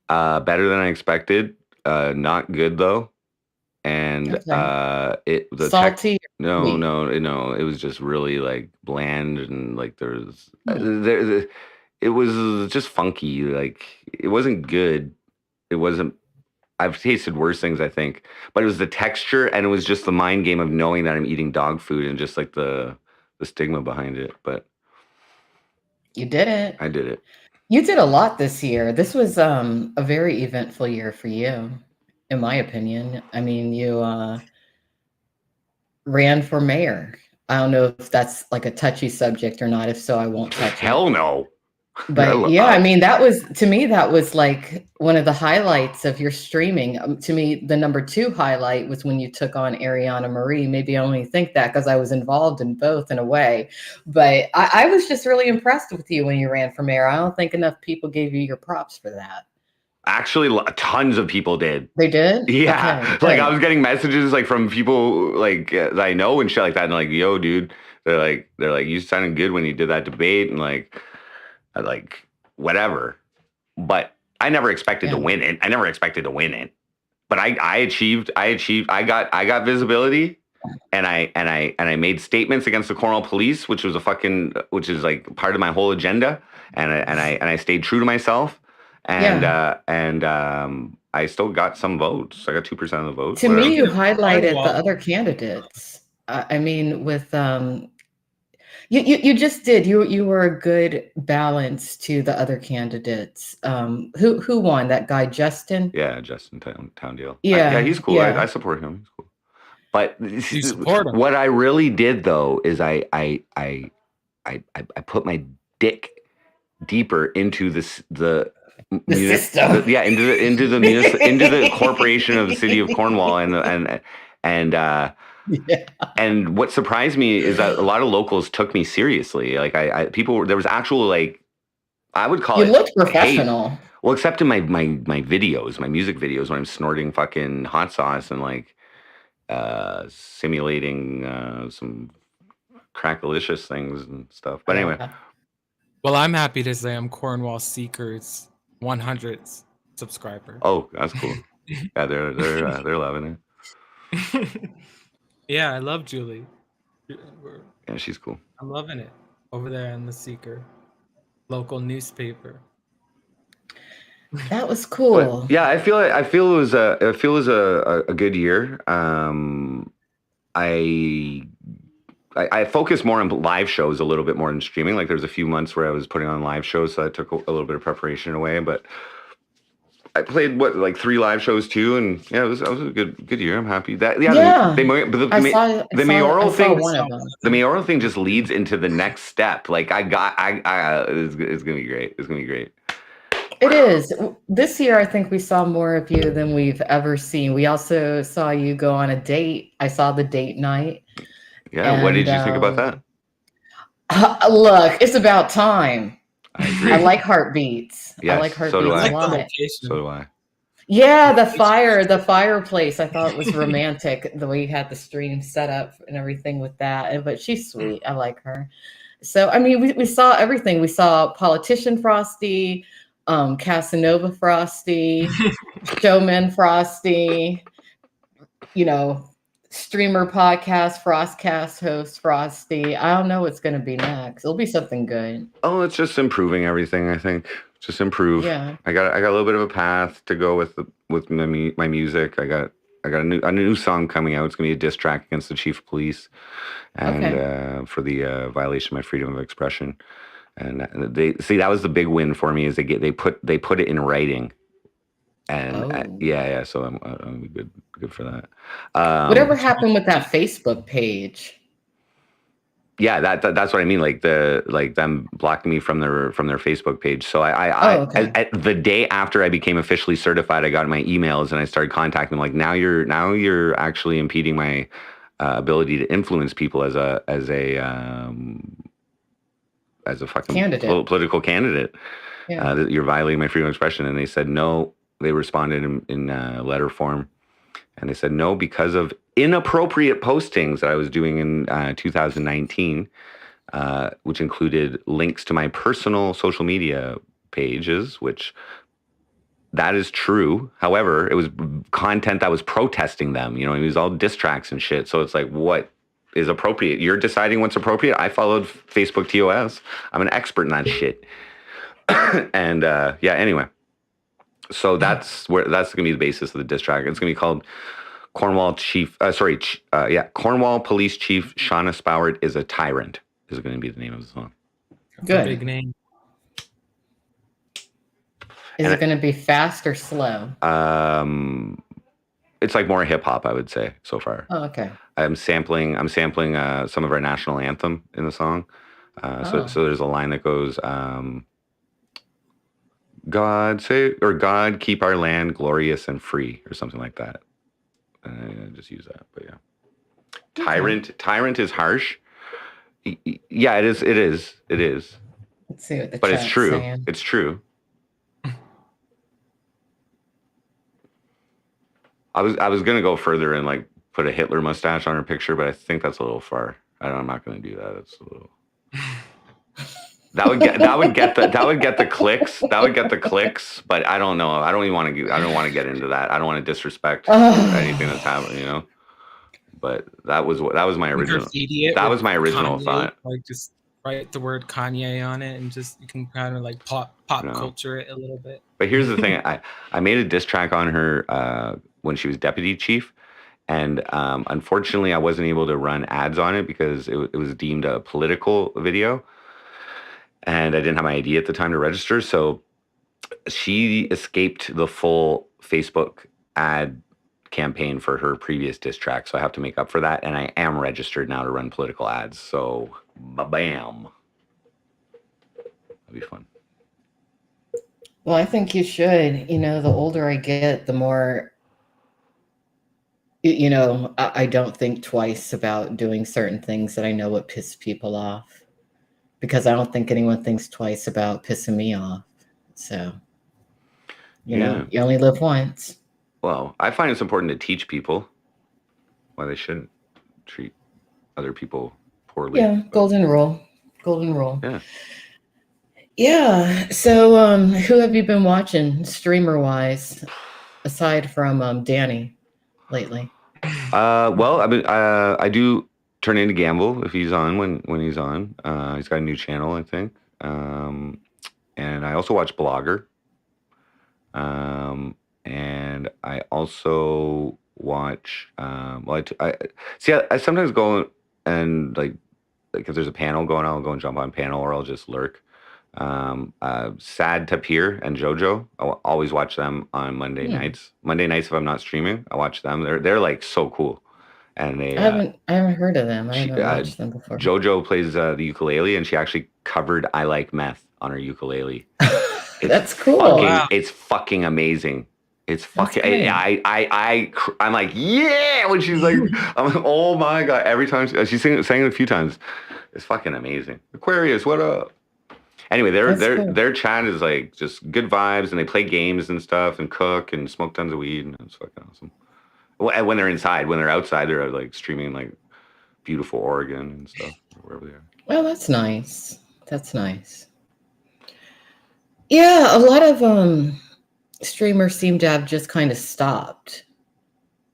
Better than I expected. Not good though. And Okay. Salty. No. It was just really like bland and like it was just funky. Like it wasn't good. It wasn't. I've tasted worse things, I think, but it was the texture and it was just the mind game of knowing that I'm eating dog food and just like the stigma behind it. But you did it. I did it. You did a lot this year. This was a very eventful year for you, in my opinion. I mean, you ran for mayor. I don't know if that's like a touchy subject or not. If so, I won't touch it. Hell no. But yeah, I mean, that was like one of the highlights of your streaming. To me, the number 2 highlight was when you took on Ariana Marie. Maybe I only think that because I was involved in both in a way. But I was just really impressed with you when you ran for mayor. I don't think enough people gave you your props for that. Actually, tons of people did. They did? Yeah. Okay, like I was getting messages like from people like that I know and shit like that. And like, yo, dude, they're like, you sounded good when you did that debate. And like whatever, but I never expected to win it. But I got visibility and I made statements against the Cornwall police, which is like part of my whole agenda. And I stayed true to myself and I still got some votes. I got 2% of the votes. To me, you highlighted the other candidates. I mean, with you just did. You were a good balance to the other candidates. Who won? That guy Justin? Yeah, Justin Towndale. Yeah, he's cool. Yeah. I support him. He's cool. But You support him. What I really did though is I put my dick deeper into the system. Into the corporation of the city of Cornwall and and what surprised me is that a lot of locals took me seriously. Like there was actual like I would call it. You looked professional. Hate. Well, except in my videos, my music videos when I'm snorting fucking hot sauce and like simulating some crackalicious things and stuff. But anyway. Well, I'm happy to say I'm Cornwall Seekers 100th subscriber. Oh, that's cool. Yeah, they're loving it. Yeah, I love Julie. Yeah, she's cool. I'm loving it over there in the Seeker local newspaper. That was cool. But, yeah, I feel it was a good year. I focused more on live shows a little bit more than streaming. Like there's a few months where I was putting on live shows, so that took a little bit of preparation away. But I played 3 live shows too, and yeah, it was a good year. I'm happy that the mayoral thing just leads into the next step. Like it's gonna be great. It's gonna be great. It is. This year, I think we saw more of you than we've ever seen. We also saw you go on a date. I saw the date night. Yeah, and what did you think about that? Look, it's about time. I agree. I like heartbeats. Yes, I like heartbeats so do I. a lot. So do I. Yeah, the fireplace. I thought it was romantic the way you had the stream set up and everything with that. But she's sweet. I like her. So I mean, we saw everything. We saw politician Frosty, Casanova Frosty, showman Frosty. Streamer podcast, FrostCAST host Frosty. I don't know what's going to be next. It'll be something good. Oh, it's just improving everything. I think just improve. Yeah. I got a little bit of a path to go with my music. I got a new song coming out. It's going to be a diss track against the chief of police, and for the violation of my freedom of expression. And that was the big win for me is they put it in writing. And yeah. So I'm good for that. Whatever happened with that Facebook page? Yeah, that's what I mean. Like them blocking me from their Facebook page. So I the day after I became officially certified, I got my emails and I started contacting them. Like now you're actually impeding my ability to influence people as a fucking Candidate. political candidate. Yeah. You're violating my freedom of expression. And they said no. They responded in letter form. And they said no because of inappropriate postings that I was doing in 2019, which included links to my personal social media pages, which that is true. However, it was content that was protesting them. You know, it was all diss tracks and shit. So it's like, what is appropriate? You're deciding what's appropriate. I followed Facebook TOS. I'm an expert in that shit. And yeah, anyway. So that's going to be the basis of the diss track. It's going to be called Cornwall Police Chief Shauna Spowart is a Tyrant is going to be the name of the song. Good. Big name. Is it going to be fast or slow? It's like more hip hop, I would say, so far. Oh, okay. I'm sampling some of our national anthem in the song. So there's a line that goes, God keep our land glorious and free, or something like that. Just use that, but yeah. Tyrant is harsh. Yeah, it is. Let's see what the But it's chat's true. saying. It's true. I was gonna go further and like put a Hitler mustache on her picture, but I think that's a little far. I'm not gonna do that. It's a little. That would get the clicks. That would get the clicks. But I don't know. I don't want to get into that. I don't want to disrespect anything that's happening. You know. But that was my original. That was my original Kanye, thought. Like just write the word Kanye on it, and just you can kind of like pop culture it a little bit. But here's the thing: I made a diss track on her when she was deputy chief, and unfortunately, I wasn't able to run ads on it because it was deemed a political video. And I didn't have my ID at the time to register. So she escaped the full Facebook ad campaign for her previous diss track. So I have to make up for that. And I am registered now to run political ads. So bam. That'll be fun. Well, I think you should. You know, the older I get, the more, you know, I don't think twice about doing certain things that I know would piss people off. Because I don't think anyone thinks twice about pissing me off. So, you know, you only live once. Well, I find it's important to teach people why they shouldn't treat other people poorly. Yeah, golden rule. Yeah. Yeah. So, who have you been watching streamer-wise, aside from Danny, lately? Well, I do turn into Gamble if he's on when he's on. He's got a new channel, I think. And I also watch Blogger. And I also watch. I sometimes go and like if there's a panel going, I'll go and jump on panel, or I'll just lurk. Sad Tapir and JoJo. I always watch them on Monday nights. Monday nights if I'm not streaming, I watch them. They're like so cool. And they I haven't heard of them. I haven't watched them before. JoJo plays the ukulele, and she actually covered "I Like Meth" on her ukulele. That's cool. It's fucking amazing. It's fucking. I'm like, yeah. When she's like, I'm like, oh my god. Every time she's sang it a few times. It's fucking amazing. Aquarius, what up? Anyway, their chat is like just good vibes, and they play games and stuff, and cook and smoke tons of weed, and it's fucking awesome. When they're inside, when they're outside, they're like streaming like beautiful Oregon and stuff, wherever they are. Well, that's nice. That's nice. Yeah, a lot of streamers seem to have just kind of stopped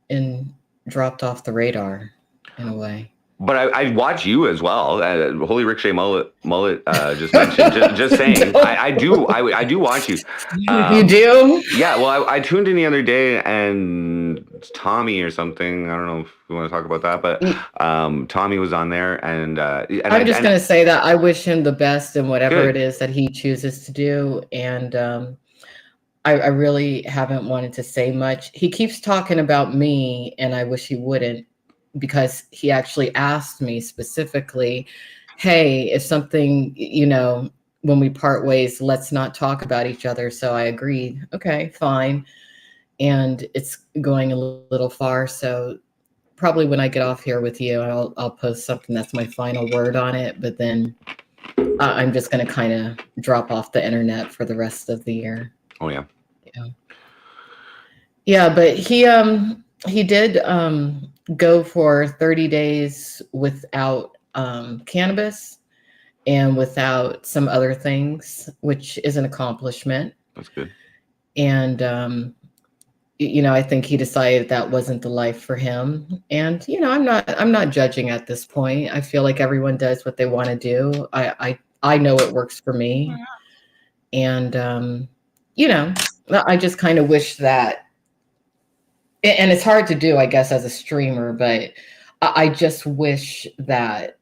and dropped off the radar in a way. But I watch you as well. Holy Ricochet Mullet just mentioned. just saying, I do watch you. You do? Yeah. Well, I tuned in the other day, and Tommy or something. I don't know if you want to talk about that, but Tommy was on there, and I'm just going to say that I wish him the best in whatever it is that he chooses to do, and I really haven't wanted to say much. He keeps talking about me, and I wish he wouldn't. because he actually asked me specifically, hey, if something, when we part ways, let's not talk about each other. So I agreed. Okay, fine. And it's going a little far. So probably when I get off here with you, I'll post something that's my final word on it. But then I'm just going to kind of drop off the internet for the rest of the year. Oh yeah. Yeah, but he did go for 30 days without cannabis and without some other things, which is an accomplishment. That's good. And I think he decided that wasn't the life for him. And I'm not judging at this point. I feel like everyone does what they want to do. I know it works for me. And I just kind of wish that, and it's hard to do, I guess, as a streamer, but I just wish that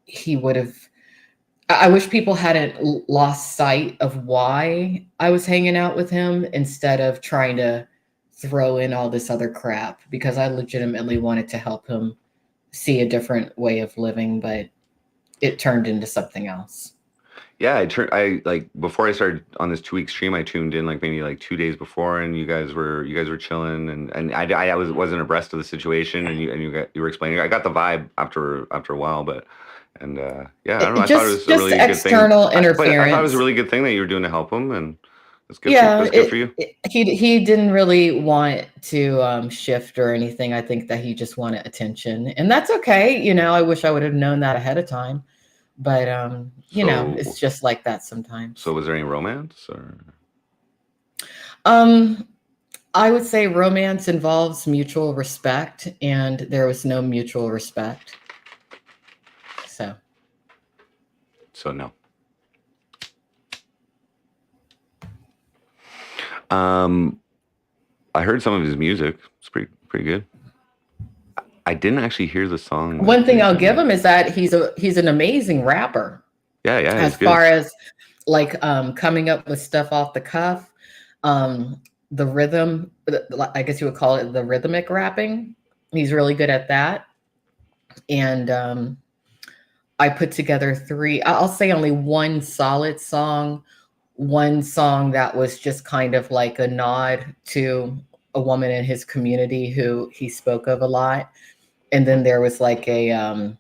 he would have, I wish people hadn't lost sight of why I was hanging out with him instead of trying to throw in all this other crap, because I legitimately wanted to help him see a different way of living, but it turned into something else. Yeah, I like before I started on this 2-week stream, I tuned in like maybe like 2 days before, and you guys were chilling, and I wasn't abreast of the situation, and you were explaining. I got the vibe after a while, yeah, I don't know. I thought it was a really good thing. External interference. I thought it was a really good thing that you were doing to help him, and that's good. Yeah, that's good for you. He didn't really want to shift or anything. I think that he just wanted attention, and that's okay. I wish I would have known that ahead of time. But, it's just like that sometimes. So was there any romance or? I would say romance involves mutual respect, and there was no mutual respect. So no. I heard some of his music. It's pretty good. I didn't actually hear the song. One thing I'll give him is that he's an amazing rapper. Yeah. As far as like coming up with stuff off the cuff, the rhythm, I guess you would call it the rhythmic rapping. He's really good at that. And I put together 3, I'll say only one solid song, one song that was just kind of like a nod to a woman in his community who he spoke of a lot. And then there was like a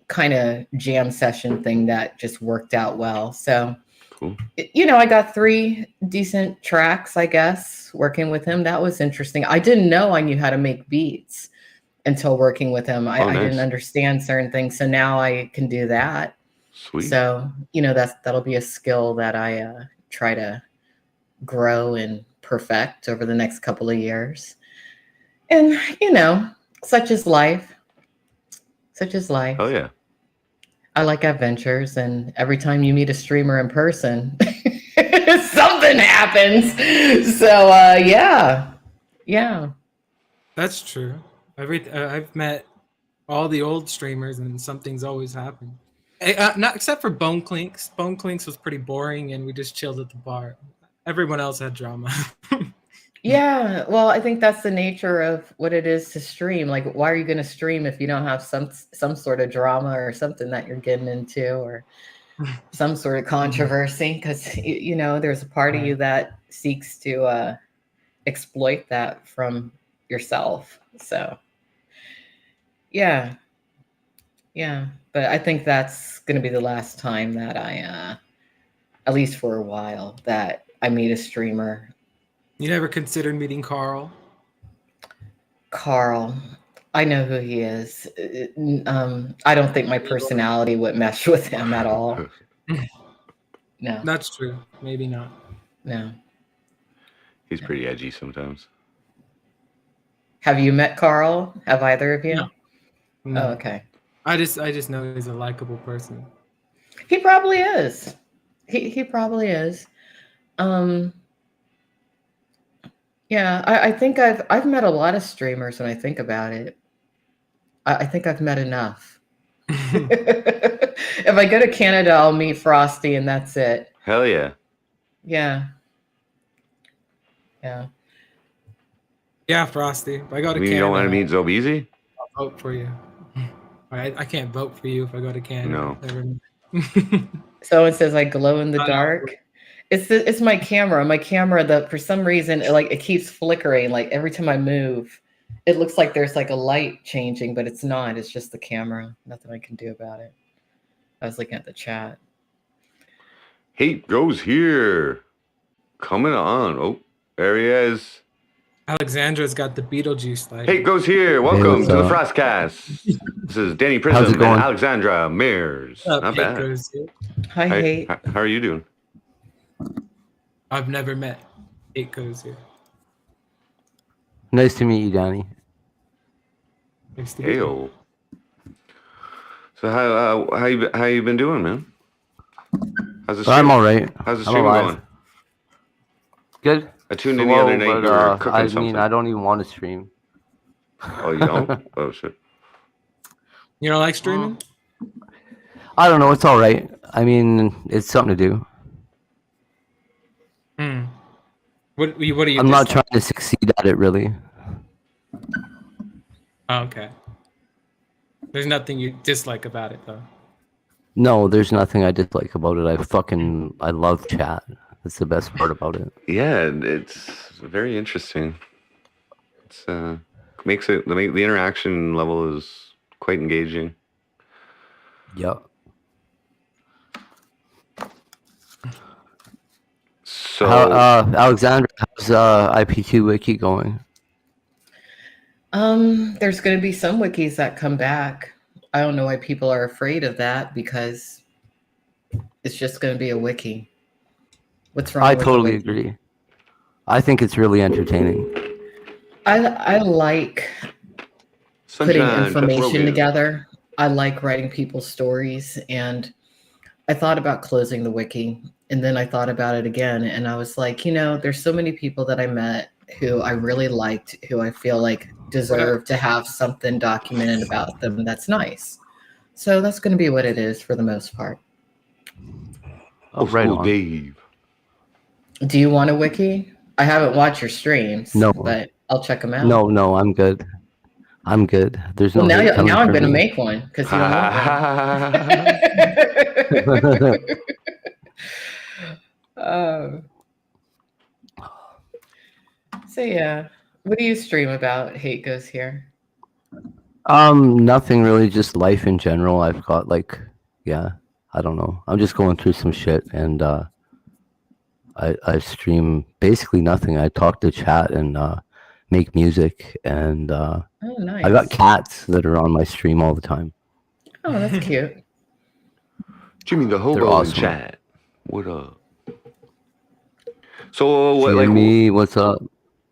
kind of jam session thing that just worked out well. So, cool. I got 3 decent tracks, I guess, working with him. That was interesting. I didn't know I knew how to make beats until working with him. I didn't understand certain things. So now I can do that. Sweet. So, that'll be a skill that I try to grow and perfect over the next couple of years. And, such is life. Oh yeah. I like adventures, and every time you meet a streamer in person, something happens. So yeah. That's true. I've met all the old streamers, and something's always happened. Not except for Bone Clinks. Bone Clinks was pretty boring, and we just chilled at the bar. Everyone else had drama. Yeah, well, I think that's the nature of what it is to stream. Like, why are you going to stream if you don't have some sort of drama or something that you're getting into, or some sort of controversy? Because there's a part of you that seeks to exploit that from yourself. So, yeah. But I think that's going to be the last time that I, at least for a while, that I meet a streamer. You never considered meeting Carl? Carl, I know who he is. I don't think my personality would mesh with him at all. No. That's true. Maybe not. No. He's pretty edgy sometimes. Have you met Carl? Have either of you? No. Oh, okay. I just know he's a likable person. He probably is. He probably is. Yeah, I think I've met a lot of streamers when I think about it. I think I've met enough. If I go to Canada, I'll meet Frosty, and that's it. Hell yeah. Yeah. Yeah, Frosty. If I go to You mean you don't want to Canada, meet Zobeezy? I'll vote for you. I can't vote for you if I go to Canada. No. Someone says I glow in the I know. dark. It's my camera. My camera, for some reason, it keeps flickering. Like every time I move, it looks like there's like a light changing, but it's not. It's just the camera. Nothing I can do about it. I was looking at the chat. Hate goes here. Coming on. Oh, there he is. Alexandra's got the Beetlejuice light. Hate goes here. Welcome what's to the up? FrostCAST. This is Danny How's Prism it and going? Alexandra Mears. What's up, Not Hate bad. Goes Here? Hi, Hate. How are you doing? I've never met Hate Goes Here. Nice to meet you, Danny. Nice to meet you. Hail. So how you been doing, man? How's the stream? I'm all right. How's the I'm stream alive. going? Good. I tuned in the other night. But, You were cooking I something. mean, I don't even want to stream. Oh, you don't? Oh shit. You don't like streaming? I don't know. It's all right. I mean, it's something to do. What do you? I'm not dislike? trying to succeed at it, really. Oh, okay. There's nothing you dislike about it, though. No, there's nothing I dislike about it. I love chat. That's the best part about it. Yeah, it's very interesting. It's makes it the interaction level is quite engaging. Yep. So Alexandra, how's IP2 Wiki going? There's going to be some wikis that come back. I don't know why people are afraid of that because it's just going to be a wiki. What's wrong? I with totally the wiki? agree. I think it's really entertaining. I like putting Sunshine, information Rogan. together. I like writing people's stories, and I thought about closing the wiki, and then I thought about it again, and I was like, there's so many people that I met who I really liked, who I feel like deserve to have something documented about them that's nice. So that's going to be what it is for the most part. Oh, right School on. Dave. Do you want a wiki? I haven't watched your streams, No. but I'll check them out. No, I'm good. I'm good. There's no. Well, hate coming now I'm from going to me. make one because you don't want one. So yeah, what do you stream about? Hate Goes Here. Nothing really, just life in general. I've got I don't know. I'm just going through some shit, and I stream basically nothing. I talk to chat and make music, and Oh, nice. I got cats that are on my stream all the time. Oh, that's cute. Jimmy the They're hobo awesome. in chat. What up? So what? Jimmy, what's up?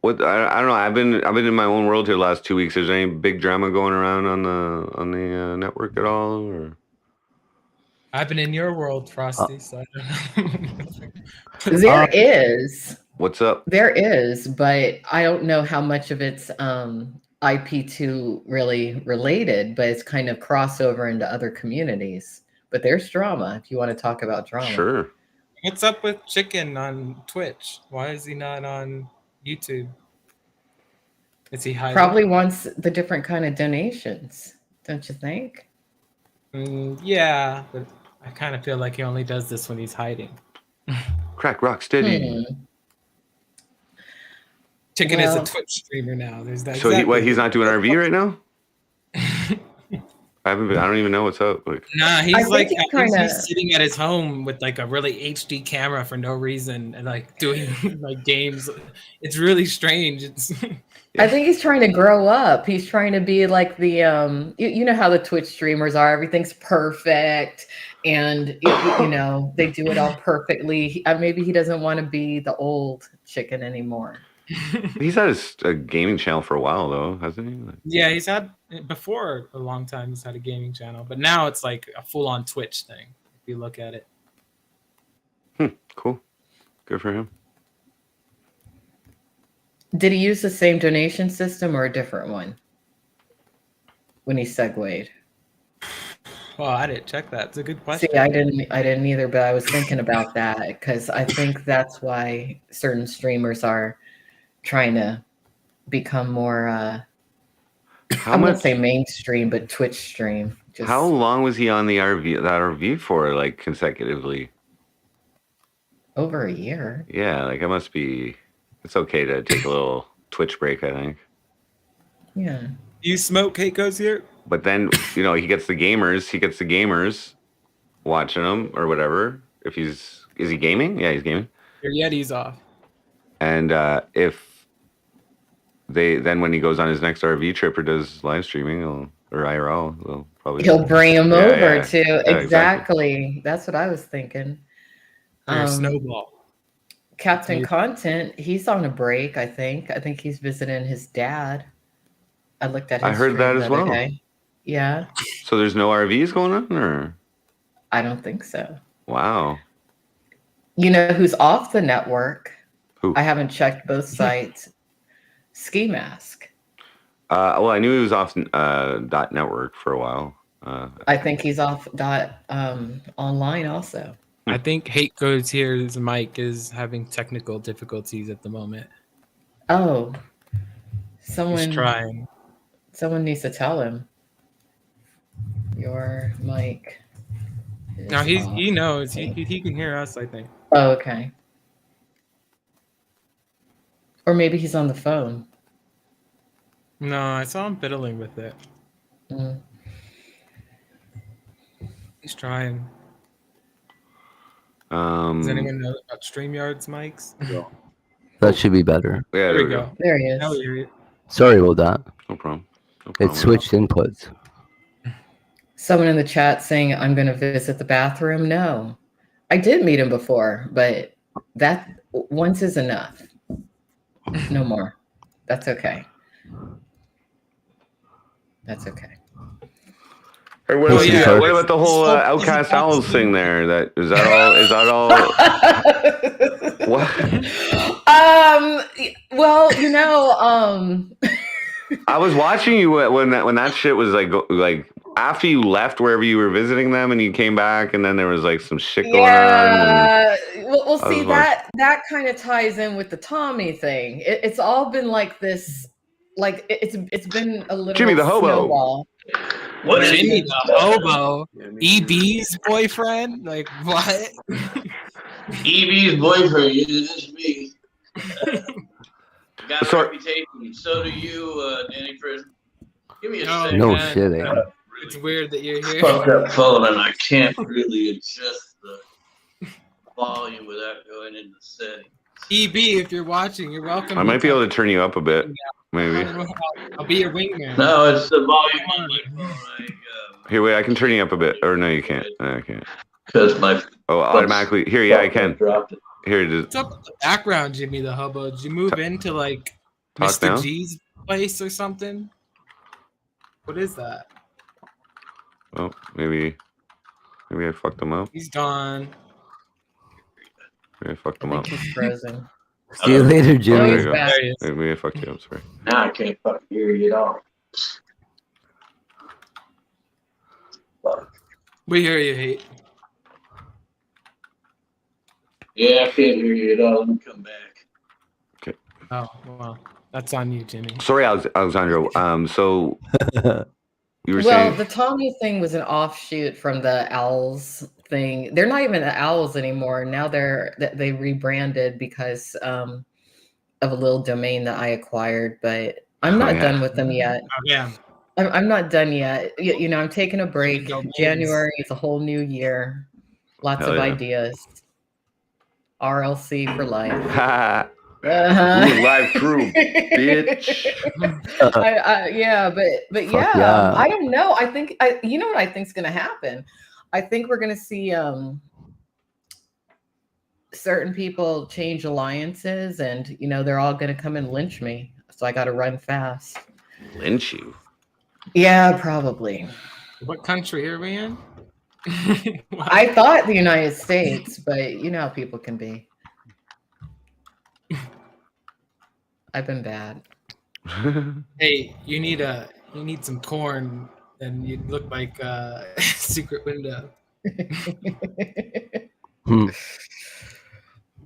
What? I don't know. I've been in my own world here the last 2 weeks. Is there any big drama going around on the network at all? Or I've been in your world, Frosty, so I don't know. There is. what's up? There is, but I don't know how much of it's IP2 really related, but it's kind of crossover into other communities. But there's drama if you want to talk about drama. Sure. What's up with Chicken on Twitch? Why is he not on YouTube? Is he hiding? Probably wants the different kind of donations, don't you think? Yeah, but I kind of feel like he only does this when he's hiding. Crack rock steady. Chicken is a Well- Twitch streamer now. There's that. So he's not doing RV right now? I don't even know what's up. Like, Nah, I he's think like he he's kinda- sitting at his home with like a really HD camera for no reason and like doing like games. It's really strange. It's I think he's trying to grow up. He's trying to be like the you know how the Twitch streamers are. Everything's perfect, and they do it all perfectly. Maybe he doesn't want to be the old Chicken anymore. he's had a gaming channel for a while though, hasn't he? Like, yeah, he's had before a long time. He's had a gaming channel, but now it's like a full-on Twitch thing. If you look at it, cool. Good for him. Did he use the same donation system or a different one when he segued? well, I didn't check that. It's a good question. See, I didn't either, but I was thinking about that because I think that's why certain streamers are trying to become more. How I wouldn't much? say mainstream, but Twitch stream. Just How long was he on the RV for, like, consecutively? over a year. Yeah, like it must be. It's okay to take a little Twitch break, I think. Yeah. You smoke Keiko's here? But then he gets the gamers. He gets the gamers watching him or whatever. If is he gaming? Yeah, he's gaming. Your Yeti's off. And if then when he goes on his next RV trip or does live streaming or IRL, they'll probably He'll bring him Yeah, over yeah. too. Yeah, exactly. That's what I was thinking. Or Snowball. Captain Yeah. Content, he's on a break, I think. I think he's visiting his dad. I looked at his I heard stream that the as other well. day. Yeah, So there's no RVs going on, or I don't think so. wow. You know who's off the network? Who? I haven't checked both sites. Ski Mask. Well, I knew he was off dot network for a while. I think he's off online also. I think Hate Goes Here's mic is having technical difficulties at the moment. Oh, He's someone trying. needs to tell him. Your mic. Now is off. he knows. He can hear us, I think. Oh, okay. Or maybe he's on the phone. No, I saw him fiddling with it. Mm. He's trying. Um, Does anyone know about StreamYard's mics? That should be better. Yeah, There we go. There he is. Now we hear it. Sorry about that. No problem. No It problem. switched inputs. Someone in the chat saying, I'm going to visit the bathroom. No, I did meet him before, but that once is enough. No more. That's okay. That's okay. Hey, what, Oh, about yeah. what about the whole Outcast Owls thing there? Is that all? Is that all? What? Well, I was watching you when that shit was like after you left wherever you were visiting them and you came back and then there was like some shit going on. yeah. Well, I see was that kind of ties in with the Tommy thing. It's all been like this, like it's been a little Jimmy the hobo. snowball. What is Jimmy it? the hobo, EB's boyfriend. Like what? Evie's boyfriend. This is me. Got a Sorry. reputation. So do you, Danny Prison. Give me a No, second. No man. shit, eh? It's weird that you're here. Fuck that phone, and I can't really adjust the volume without going into settings. EB, if you're watching, you're welcome. I might be able to turn you up a bit, maybe. I'll be your wingman. No, it's the volume on my phone. Here, wait, I can turn you up a bit. Or no, you can't. No, I can't. Because my Oh, automatically. Here, yeah, I can. dropped it. Here it is. What's up with the background, Jimmy the hobo? Did you move into like Talk Mr. now? G's place or something? What is that? Oh, maybe I fucked them up. He's gone. Maybe I fucked I them up. think he's frozen. See you later, Oh, Jimmy. he's go. back. There he is. Maybe I fucked you up. Sorry. Now I can't fucking hear you at all. Fuck. We hear you, Hate. Yeah, I can't hear you at all. Let me come back. Oh, well, that's on you, Jimmy. Sorry, Alexandro. So you were Well, saying the Tommy thing was an offshoot from the Owls thing. They're not even the Owls anymore. Now they rebranded because of a little domain that I acquired, but I'm not done with them yet. Oh, yeah. I'm not done yet. I'm taking a break. Domains. January is a whole new year. Lots Hell of yeah. ideas. RLC for life. ha, Uh-huh. live crew, bitch. Yeah, but yeah, yeah. I don't know. I think you know what I think's gonna happen. I think we're gonna see certain people change alliances, and they're all gonna come and lynch me. So I got to run fast. Lynch you. Yeah, probably. What country are we in? I thought the United States, but you know how people can be. I've been bad. Hey, you need some corn, and you look like a secret window. Hmm.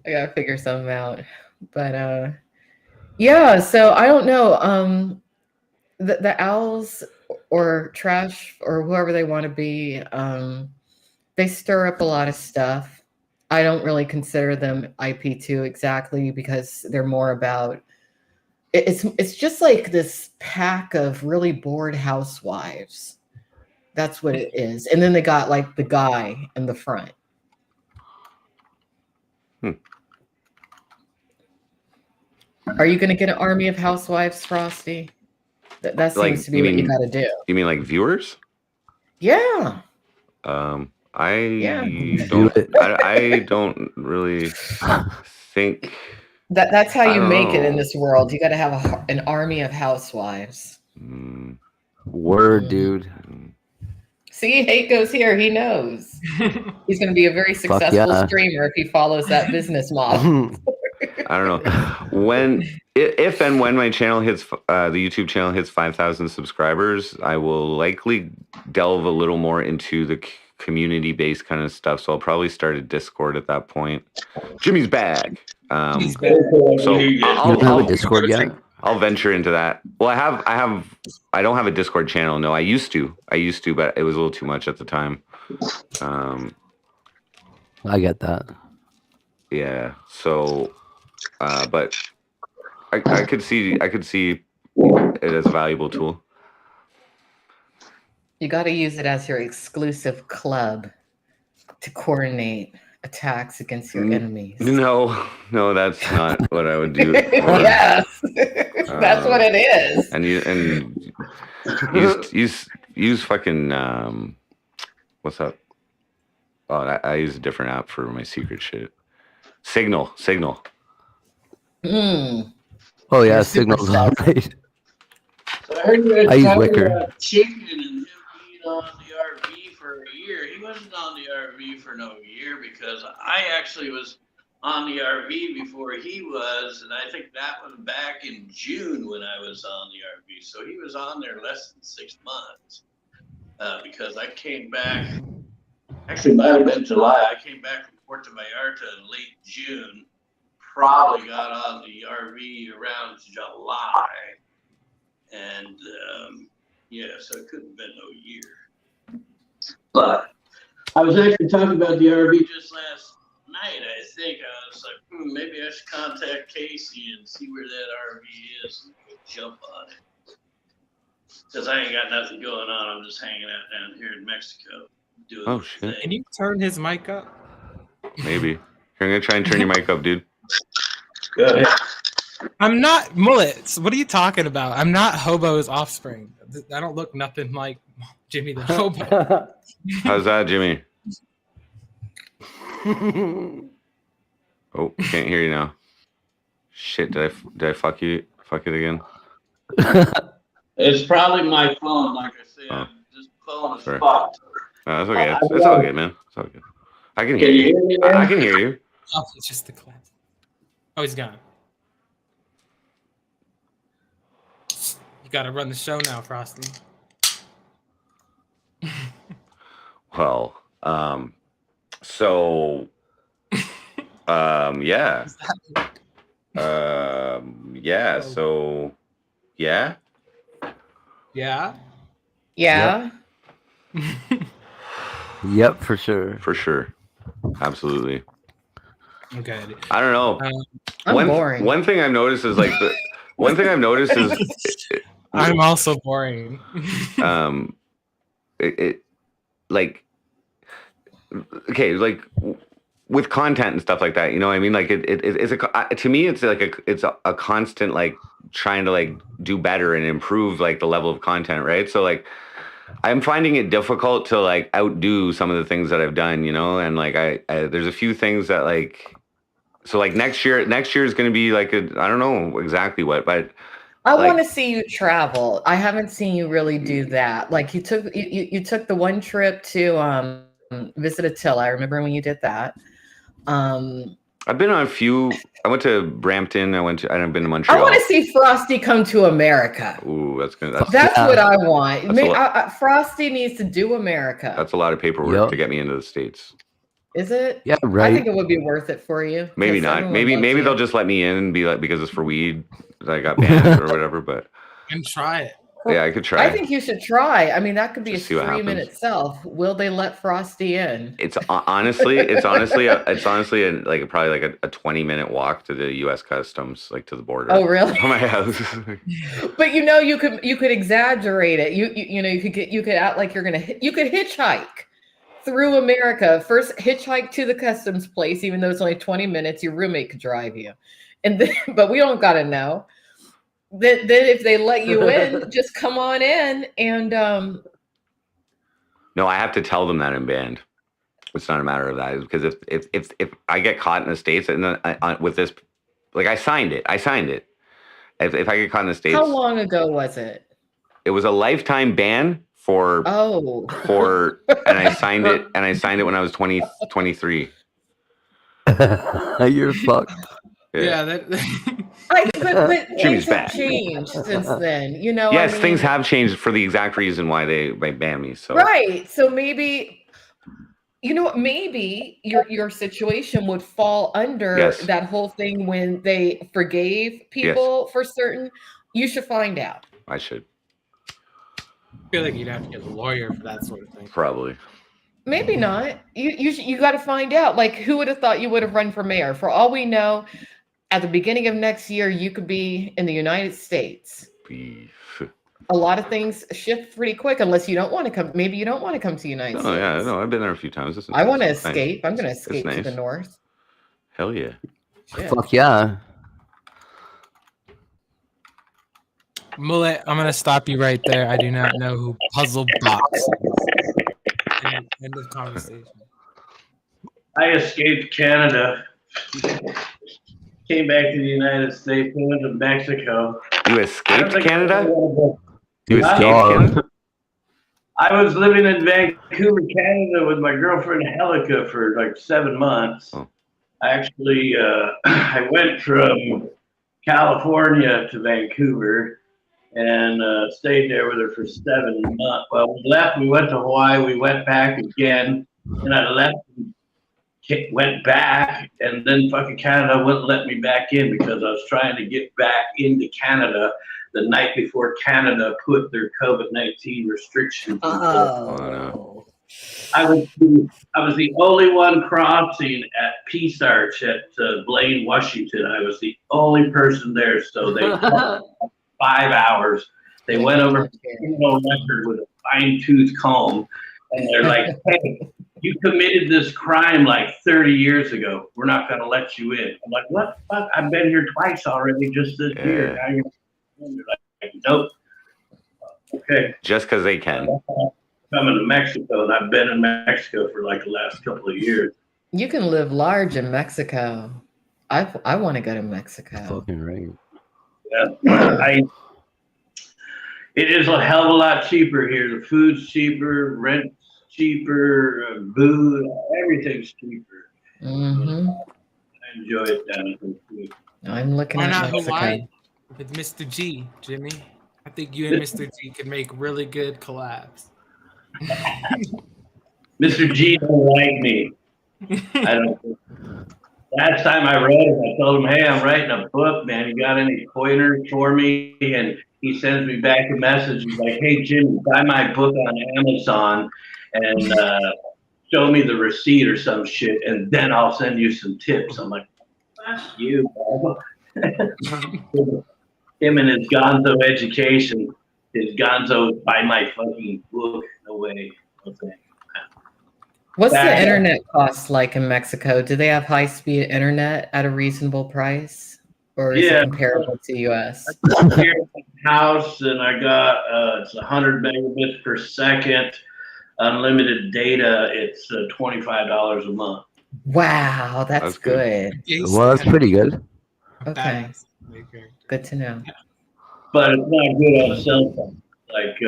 I gotta figure something out. But Yeah, so I don't know. The owls or trash or whoever they want to be, they stir up a lot of stuff. I don't really consider them IP2 exactly because they're more about it's just like this pack of really bored housewives. That's what it is. And then they got like the guy in the front. Are you going to get an army of housewives, Frosty? That seems to be what you got to do. You mean like viewers? Yeah. I Yeah. I don't really think That's how I you don't make it in know. this world. You got to have an army of housewives. Word, dude. See, Hate goes here. He knows. He's going to be a very Fuck successful yeah. streamer if he follows that business model. I don't know if and when my channel hits the YouTube channel hits 5,000 subscribers, I will likely delve a little more into the community based kind of stuff. So I'll probably start a Discord at that point. Jimmy's bag. He's back. So You don't have a Discord yet? I'll venture into that. Well, I don't have a Discord channel. No, I used to, but it was a little too much at the time. I get that. Yeah. So, but I could see it as a valuable tool. You got to use it as your exclusive club to coordinate attacks against your enemies. No, that's not what I would do. Yes, that's what it is. And use fucking what's up? Oh, I use a different app for my secret shit. Signal. Mm. Oh yeah, You're Signal's super all right. I heard you guys I use talking Wicker. about chicken and him being on the RV for a year. He wasn't on the RV for no year because I actually was on the RV before he was, and I think that was back in June when I was on the RV. So he was on there less than 6 months because I came back. Actually, it might have been July. I came back from Puerto Vallarta in late June. Probably got on the RV around July. And yeah, so it couldn't have been no year. But I was actually talking about the RV just last night. I think I was like, maybe I should contact Casey and see where that RV is and go jump on it. Because I ain't got nothing going on. I'm just hanging out down here in Mexico doing Oh, the shit. thing. Can you turn his mic up? Maybe. Here, I'm gonna try and turn your mic up, dude. Go ahead. I'm not Mullets. What are you talking about? I'm not Hobo's offspring. I don't look nothing like Jimmy the Hobo. How's that, Jimmy? Oh, can't hear you now. Shit, did I fuck it again? It's probably my phone. Like I say, Oh. this phone is Sorry. fucked. No, that's okay. It's all good, man. It's all good. I can hear Can you you. hear me, I man? can hear you. Oh, it's just the clap. Oh, he's gone. You gotta run the show now, Frosty. Well, so, yeah. Yeah, so, yeah. Yeah. Yeah. Yep, for sure. For sure. Absolutely. Okay. I don't know. I'm boring. One thing I've noticed is I'm also boring. it like okay, like with content and stuff like that, you know what I mean? Like it's to me it's like a constant like trying to like do better and improve like the level of content, right? So like I'm finding it difficult to like outdo some of the things that I've done, you know, and like I there's a few things that like, so like next year is going to be like I don't know exactly what, but I like, want to see you travel. I haven't seen you really do that. Like you took the one trip to visit Attila. I remember when you did that. I've been on a few. I went to Brampton. I've been to Montreal. I want to see Frosty come to America. Ooh, that's good. That's what I want. Frosty Frosty needs to do America. That's a lot of paperwork to get me into the States. Is it? Yeah, I right. think it would be worth it for you. Maybe 'cause not. everyone Maybe loves you. they'll just let me in and be like, because it's for weed, that I got banned or whatever. But And try it. yeah, I could try. I think you should try. I mean, that could be Just a see what stream in happens. itself. Will they let Frosty in? It's honestly like probably like a 20-minute walk to the U.S. Customs, like to the border. Oh, really? From my house. But you could exaggerate it. You could act like you could hitchhike through America. First hitchhike to the customs place, even though it's only 20 minutes. Your roommate could drive you, and then, but we don't gotta know. Then if they let you in, just come on in and No, I have to tell them that I'm banned. It's not a matter of that, because if I get caught in the States and then with this, like I signed it. If I get caught in the States, how long ago was it? it was a lifetime ban for and I signed it when I was 23. You're fucked. Yeah, that But Jimmy's things have back. changed since then. Yes, I mean, things have changed for the exact reason why they banned me. So right. So maybe maybe your situation would fall under Yes. that whole thing when they forgave people for certain. You should find out. I should I feel like you'd have to get a lawyer for that sort of thing. probably. Maybe not. You got to find out. Like, who would have thought you would have run for mayor? For all we know, at the beginning of next year, you could be in the United States. A lot of things shift pretty quick unless you don't want to come. Maybe you don't want to come to the United States. Oh yeah, no, I've been there a few times. I want to It's nice. escape. I'm going to escape nice. to the north. Hell yeah. Yeah. Fuck yeah. Mullet, I'm gonna stop you right there. I do not know who Puzzle Box is. End of conversation. I escaped Canada, came back to the United States, went to Mexico. You I escaped don't think Canada? You escaped Canada? I was living in Vancouver, Canada with my girlfriend Helica for like 7 months. Oh. Actually, I went from California to Vancouver and stayed there with her for 7 months. Well, we left, we went to Hawaii, we went back again, and I left, went back, and then fucking Canada wouldn't let me back in because I was trying to get back into Canada the night before Canada put their COVID-19 restrictions. Oh. I was the only one crossing at Peace Arch at Blaine, Washington. I was the only person there, so they 5 hours. They went over record with a fine-tooth comb, and they're like, "Hey, you committed this crime like 30 years ago. We're not going to let you in." I'm like, "What the fuck? I've been here twice already, just this year." Now you're like, "Nope." Okay. Just because they can. Coming to Mexico, and I've been in Mexico for like the last couple of years. You can live large in Mexico. I want to go to Mexico. Fucking right. Yeah, it is a hell of a lot cheaper here. The food's cheaper, rent's cheaper, food, everything's cheaper. Mm-hmm. I enjoy it down here. I'm looking Why at not Mexico. Hawaii with Mr. G, Jimmy? I think you and Mr. G could make really good collabs. Mr. G don't like me. I don't. Last time I read it, I told him, "Hey, I'm writing a book, man. You got any pointers for me?" And he sends me back a message. He's like, "Hey, Jimmy, buy my book on Amazon and show me the receipt or some shit, and then I'll send you some tips." I'm like, "Fuck you, bro." Him and his gonzo education, his gonzo buy my fucking book. No way. Okay. What's the internet cost like in Mexico? Do they have high-speed internet at a reasonable price, or is it comparable to US? Here at the house, and I got it's 100 megabits per second, unlimited data. It's $25 a month. Wow, that's good. Well, that's pretty good. Okay, good to know. But it's not good on cell phone. Like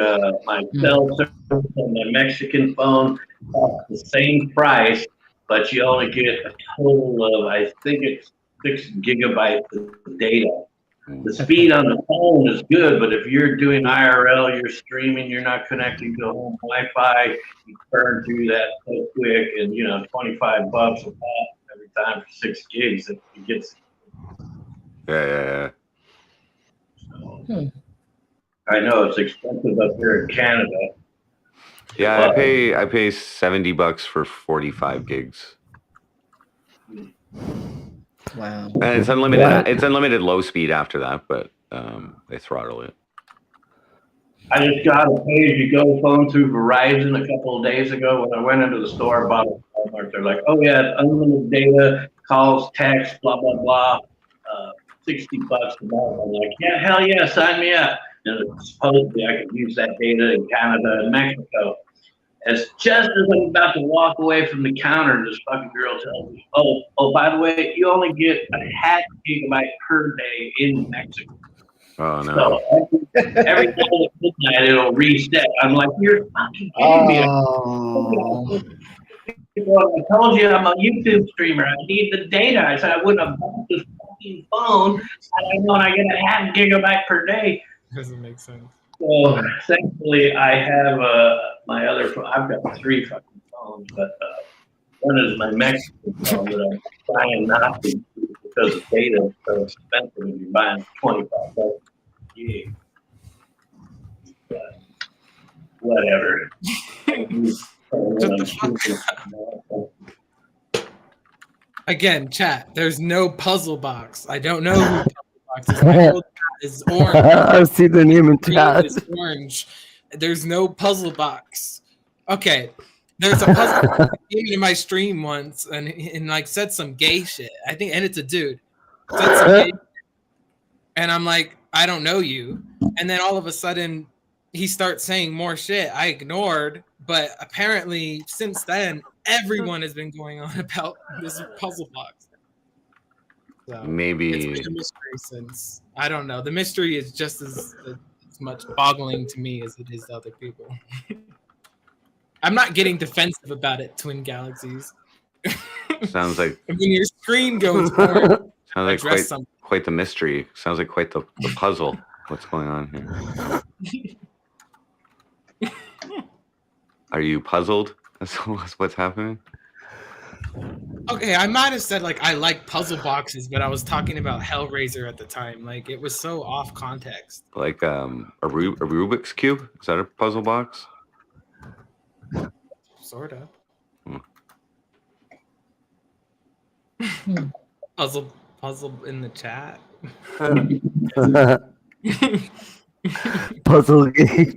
my cell service on my Mexican phone costs the same price, but you only get a total of, I think it's 6 gigabytes of data. The speed on the phone is good, but if you're doing IRL, you're streaming, you're not connecting to home Wi-Fi, you burn through that so quick, and $25 a pop every time for 6 gigs. It gets. Yeah. So, I know it's expensive up here in Canada. Yeah, I pay $70 for 45 gigs. Wow. And it's unlimited. It's unlimited low speed after that, but they throttle it. I just got a pay-as-you-go phone through Verizon a couple of days ago. When I went into the store, bought a Walmart. They're like, "Oh yeah, unlimited data, calls, text, blah blah blah, $60 a month." I'm like, "Yeah, hell yeah, sign me up." And supposedly I could use that data in Canada and Mexico. As just as I'm about to walk away from the counter, this fucking girl tells me, "Oh, by the way, you only get a half gigabyte per day in Mexico." Oh no! So every time at midnight it'll reset. I'm like, "You're fucking kidding me!" Oh. I told you I'm a YouTube streamer. I need the data. I said I wouldn't have bought this fucking phone had I known I get a half gigabyte per day. Doesn't make sense. So thankfully, I have my other phone. I've got 3 fucking phones, but one is my Mexican phone that I'm trying not to use because the data is so expensive when you're buying $25 a gig. But whatever. Again, chat. There's no puzzle box. I don't know who puzzle box is. My whole chat is orange. I see the name in chat. Is orange. There's no puzzle box. Okay, there's a puzzle box that came into my stream once and like said some gay shit. I think, and it's a dude. Said some gay shit. And I'm like, I don't know you. And then all of a sudden, he starts saying more shit. I ignored, but apparently since then, everyone has been going on about this puzzle box. So Maybe it's been a mystery since. I don't know. The mystery is just as much boggling to me as it is to other people. I'm not getting defensive about it, Twin Galaxies. sounds like when your screen goes orange, sounds like quite the mystery. Sounds like quite the puzzle. What's going on here? Are you puzzled? That's what's happening. Okay, I might have said like I like puzzle boxes, but I was talking about Hellraiser at the time. Like it was so off context. Like a Rubik's cube? Is that a puzzle box? Sort of. Puzzle in the chat. Puzzle game.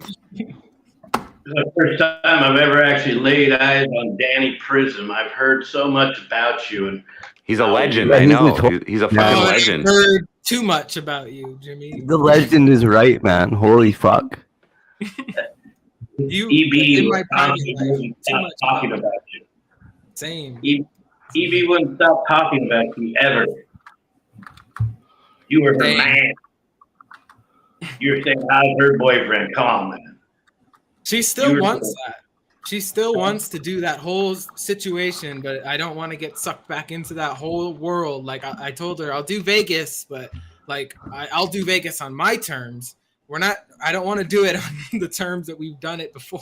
This is the first time I've ever actually laid eyes on Danny Prism. I've heard so much about you, and he's a legend. I know. He's a fucking legend. I've heard too much about you, Jimmy. The legend is right, man. Holy fuck. You, EB, in my private life, stop talking about you. Same. EB wouldn't stop talking about you ever. You were her man. You're saying, how's her boyfriend? Come on, man. She still wants that. She still wants to do that whole situation, but I don't want to get sucked back into that whole world. Like I told her, I'll do Vegas, but like I'll do Vegas on my terms. I don't want to do it on the terms that we've done it before.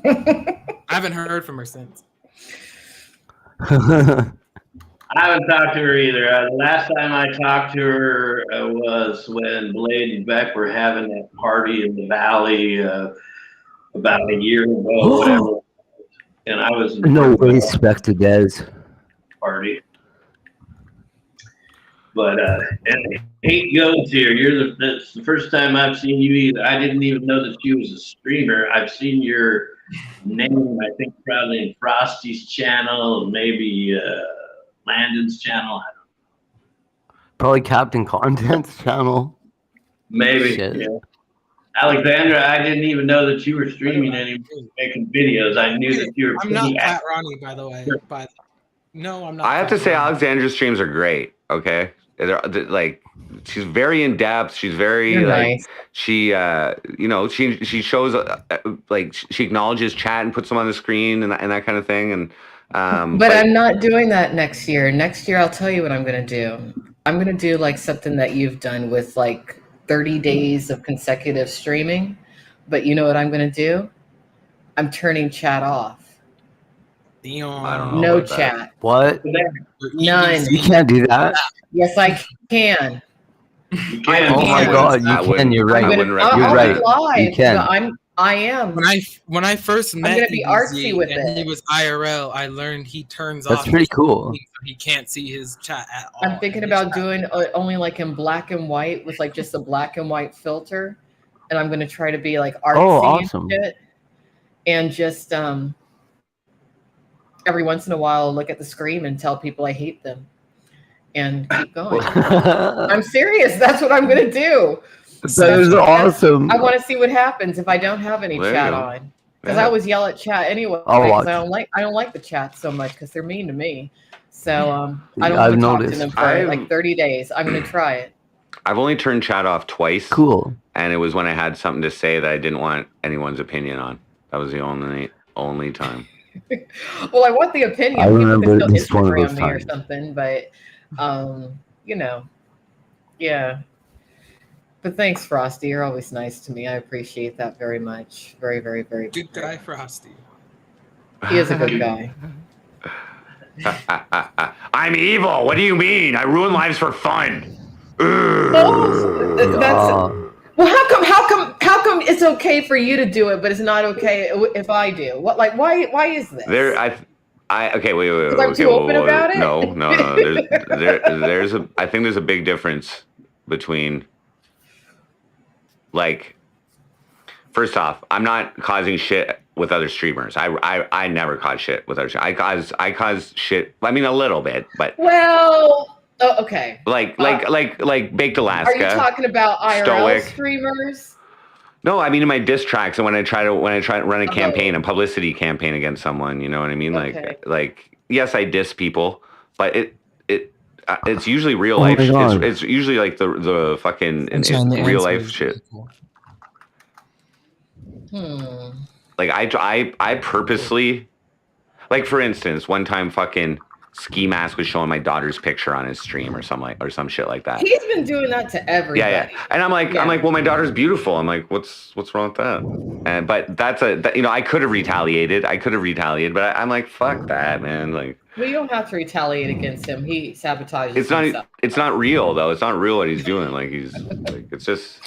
I haven't heard from her since. I haven't talked to her either. The last time I talked to her was when Blade and Beck were having that party in the valley about a year ago, whatever. And I was no respect to Dez party. But and hate goes here. That's the first time I've seen you either. I didn't even know that you was a streamer. I've seen your name, I think, probably in Frosty's channel, maybe Landon's channel. I don't know. Probably Captain Content's channel. Maybe. Shit. Yeah. Alexandra, I didn't even know that you were streaming anymore, making videos. I knew that you were. I'm not Pat Ronnie, by the way. But no, I'm not. I have to say, Alexandra's streams are great. Okay, they're like she's very in depth. She's very nice. She she shows like she acknowledges chat and puts them on the screen and that kind of thing. And But I'm not doing that next year. Next year, I'll tell you what I'm going to do. I'm going to do like something that you've done with like 30 days of consecutive streaming. But you know what I'm going to do? I'm turning chat off. Damn. I don't know No about that. chat. What? None. You can't do that. Yes, I can. You can. Oh my can. God, I you wouldn't- can. You're I right. wouldn't I'll recommend be that. live. You can. But I am. When I first met gonna be artsy EBZ with and it. he was IRL, I learned he turns That's off pretty his cool. screen so he can't see his chat at all. I'm thinking And his about chat- doing only like in black and white with like just a black and white filter, and I'm gonna try to be like artsy awesome. and shit, and just every once in a while look at the screen and tell people I hate them, and keep going. I'm serious. That's what I'm gonna do. That is awesome. I want to see what happens if I don't have any There you chat go. on, because Yeah. I always yell at chat anyway. I'll 'Cause watch. I don't like the chat so much because they're mean to me. So I don't I've want to talk to noticed. them for I've- like 30 days. I'm gonna try it. I've only turned chat off twice, Cool. and it was when I had something to say that I didn't want anyone's opinion on. That was the only time. Well, I want the opinion. I People can remember still at least one of those Instagram me or times. something, but you know, yeah. But thanks, Frosty. You're always nice to me. I appreciate that very much. Very, very, very Good guy, Frosty. He is a good guy. I'm evil. What do you mean? I ruin lives for fun. Oh, well, how come it's okay for you to do it, but it's not okay if I do? What, like, why is this? Okay, wait. 'Cause I'm too open about it? No. I think there's a big difference between, like, first off, I'm not causing shit with other streamers. I never cause shit with other streamers. I cause shit. I mean, a little bit, but Well, oh, okay. like Baked Alaska. Are you talking about IRL Stoic. streamers? No, I mean in my diss tracks, and when I try to run a campaign, Oh. a publicity campaign against someone, you know what I mean? Okay. Like yes, I diss people, but it's usually real Oh my life. God. It's usually like the fucking real life shit. Like I purposely, like, for instance, one time fucking Ski Mask was showing my daughter's picture on his stream or some shit like that. He's been doing that to everybody. Yeah. And I'm like, Yeah. well, my daughter's beautiful. I'm like, what's wrong with that? And but I could have retaliated. But I'm like, fuck that, man. Like, Well, you don't have to retaliate against him. He sabotages himself. it's not real though. It's not real what he's doing. Like he's just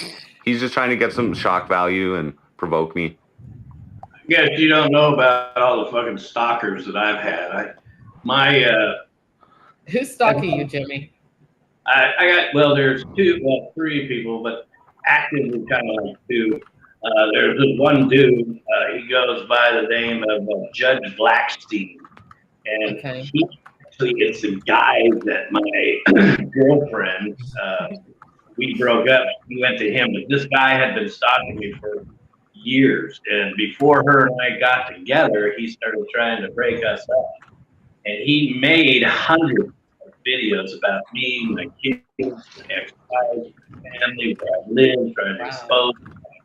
trying to get some shock value and provoke me. I guess you don't know about all the fucking stalkers that I've had. Who's stalking you, Jimmy? I got, there's three people, but actively kind of like two. There's this one dude, he goes by the name of Judge Blackstein. And Okay. he actually is the guy that my girlfriend, we broke up. We went to him, but this guy had been stalking me for years. And before her and I got together, he started trying to break us up. And he made hundreds of videos about me, my kids, my ex-wife, my family, where I live, trying to expose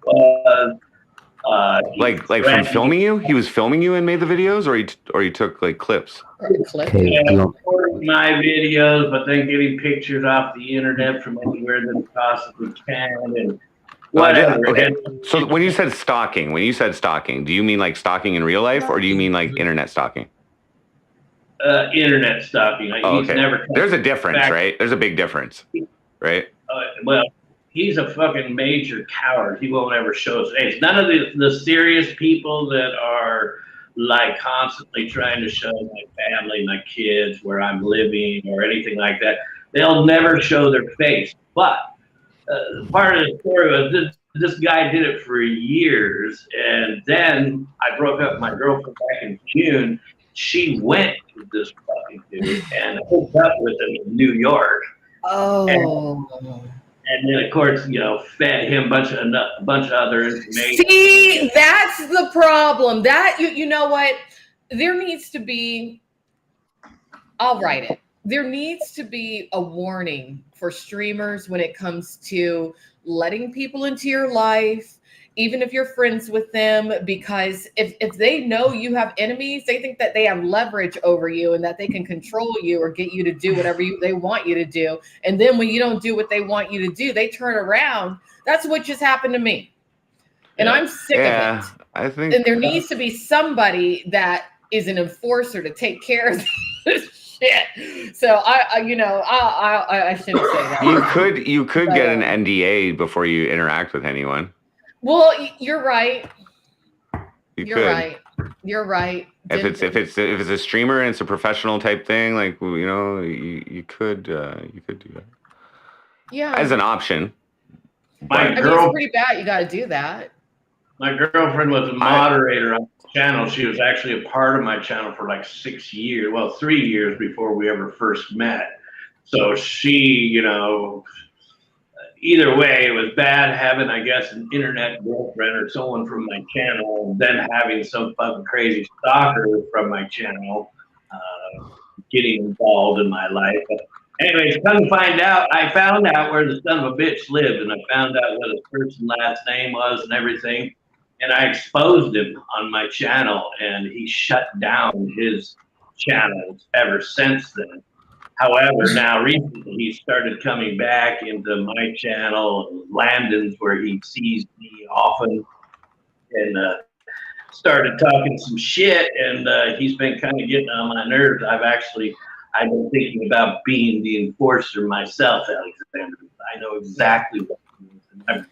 who I was. Like from filming you? He was filming you and made the videos, or he took like clips. Okay, Yeah, recording my videos, but then getting pictures off the internet from anywhere that he possibly can, and whatever. Okay. And So when you said stalking, do you mean like stalking in real life, or do you mean like internet stalking? internet stalking. Like, Oh, he's okay. never. There's a difference, back. right? There's a big difference, right? Well, he's a fucking major coward. He won't ever show his face. None of the serious people that are like constantly trying to show my family, my kids, where I'm living or anything like that, they'll never show their face. But part of the story was this guy did it for years, and then I broke up with my girlfriend back in June. She went with this fucking dude and hooked up with him in New York. Oh. And then, of course, fed him a bunch of other information. See, that's the problem. That you know what? There needs to be. I'll write it. There needs to be a warning for streamers when it comes to letting people into your life even if you're friends with them, because if they know you have enemies, they think that they have leverage over you and that they can control you or get you to do whatever they want you to do. And then when you don't do what they want you to do, they turn around. That's what just happened to me. And I'm sick of it. I think. And there needs to be somebody that is an enforcer to take care of this shit. So I shouldn't say that. You could get an NDA before you interact with anyone. Well, you're right. You're right. You're right. If it's a streamer and it's a professional type thing, like you could do that. Yeah. As an option. It's pretty bad. You got to do that. My girlfriend was a moderator on the channel. She was actually a part of my channel for like 6 years. Well, 3 years before we ever first met. So she, either way, it was bad having, I guess, an internet girlfriend or someone from my channel, then having some fucking crazy stalker from my channel getting involved in my life. But anyways, come to find out, I found out where the son of a bitch lived, and I found out what his first and last name was and everything. And I exposed him on my channel, and he shut down his channels ever since then. However, now recently he started coming back into my channel, Landon's, where he sees me often, and started talking some shit, and he's been kind of getting on my nerves. I've been thinking about being the enforcer myself, Alexander. I know exactly what it means.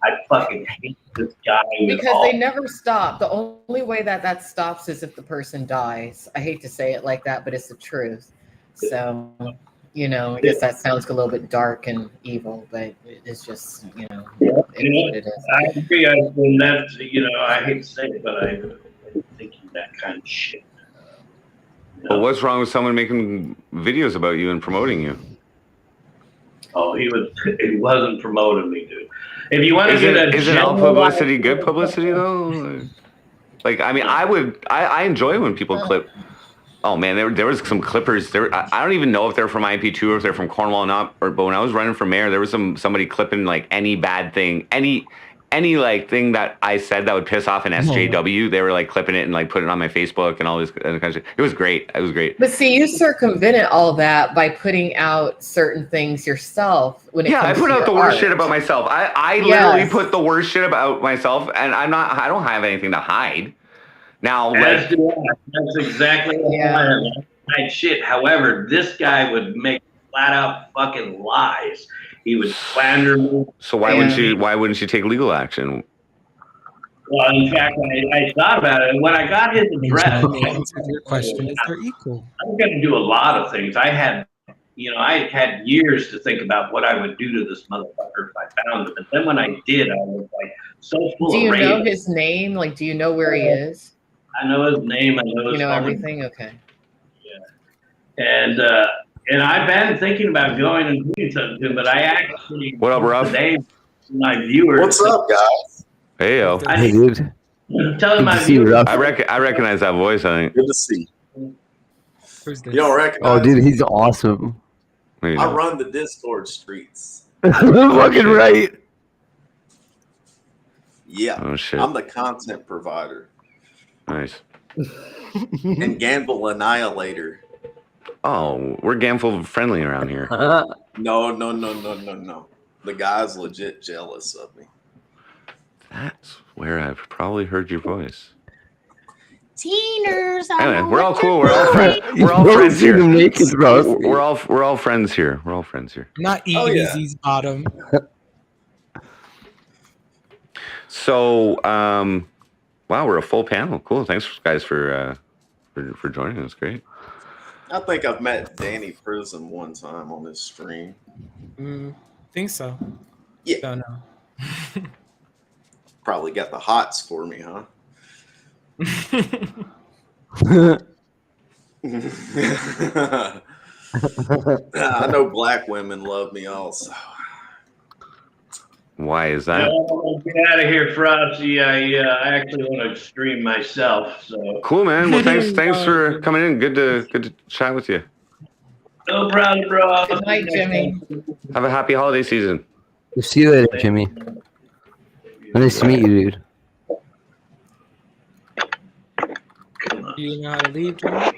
I fucking hate this guy. Because they never stop. The only way that stops is if the person dies. I hate to say it like that, but it's the truth. So, I guess that sounds a little bit dark and evil, but it's just, it is what it is. I agree. I hate to say it, but I'm thinking that kind of shit. Well, what's wrong with someone making videos about you and promoting you? Oh, he wasn't promoting me, dude. If you want to isn't all publicity good publicity though? Like, I mean, I enjoy when people clip. Oh man, there was some clippers there. I don't even know if they're from IP2 or if they're from Cornwall or not. But when I was running for mayor, there was somebody clipping like any bad thing, any like thing that I said that would piss off an SJW. They were like clipping it and like putting it on my Facebook and all this kind of shit. It was great. It was great. But see, you circumvented all that by putting out certain things yourself. I put out the worst shit about myself. I literally put the worst shit about myself, and I don't have anything to hide. Now, that's exactly what I hide shit. However, this guy would make flat out fucking lies. He would slander me. So why wouldn't you take legal action? Well, in fact, I thought about it, and when I got his address, your question is they're equal. I'm going to do a lot of things. I had years to think about what I would do to this motherfucker if I found him. And then when I did, I was like so full of rage. Do you know his name? Like, do you know where he is? I know his name. I know his everything. Okay. Yeah. And I've been thinking about going and doing something to him, but I actually what up, Rob? Today, my viewers. What's up, guys? Hey yo. Hey, dude. Tell my viewers. I recognize that voice. I think. Good to see. Who's this? You don't recognize? Oh, dude, he's awesome. I run the Discord streets. Fucking right. Yeah. Oh shit. I'm the content provider. Nice. And Gamble Annihilator. Oh, we're Gamble friendly around here. No. The guy's legit jealous of me. That's where I've probably heard your voice. Teeners. Anyway, we're all cool. We're all friends. We're all friends here. We're all friends here. We're all friends here. Not Easy's bottom. So, wow, we're a full panel. Cool. Thanks, guys, for joining us. Great. I think I've met Danny Prism one time on this stream. Think so. Yeah. Don't know. Probably got the hots for me, huh? I know black women love me also. Why is that? No, get out of here, Frosty. I actually want to stream myself. So cool, man. Well, thanks for coming in. Good to chat with you. No problem, bro. Good night, Jimmy. Have a happy holiday season. We'll see you later, Jimmy. Nice to meet you, dude. Do you know how to leave, John?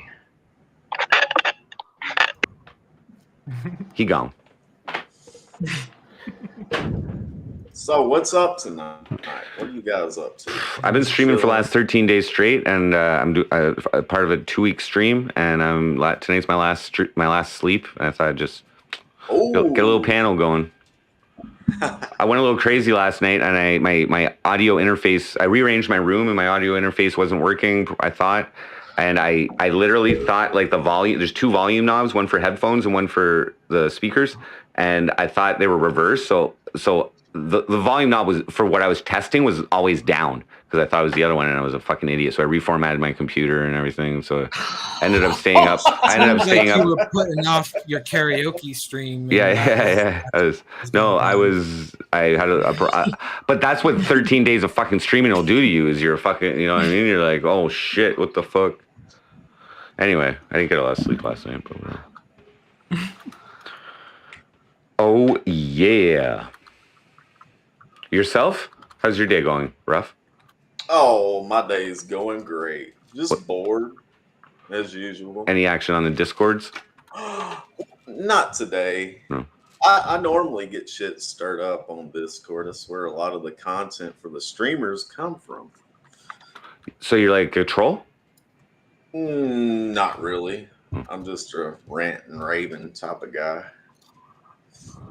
He gone. So what's up tonight? What are you guys up to? I've been streaming for the last 13 days straight, and I'm part of a 2-week stream, and tonight's my last sleep. And I thought I'd just get a little panel going. I went a little crazy last night, and my audio interface. I rearranged my room, and my audio interface wasn't working. I thought, and I literally thought like the volume. There's 2 volume knobs, one for headphones and one for the speakers, and I thought they were reversed. So the volume knob was for what I was testing was always down because I thought it was the other one, and I was a fucking idiot. So I reformatted my computer and everything. So I ended up staying up. You were putting off your karaoke stream. Yeah. But that's what 13 days of fucking streaming will do to you. Is you're fucking, you know what I mean? You're like, oh shit, what the fuck? Anyway, I didn't get a lot of sleep last night, but whatever. Oh yeah. Yourself? How's your day going? Rough? Oh, my day is going great. Just bored, as usual. Any action on the Discords? Not today. No. I normally get shit stirred up on Discord. That's where a lot of the content for the streamers come from. So you're like a troll? Not really. I'm just a rant and raving type of guy.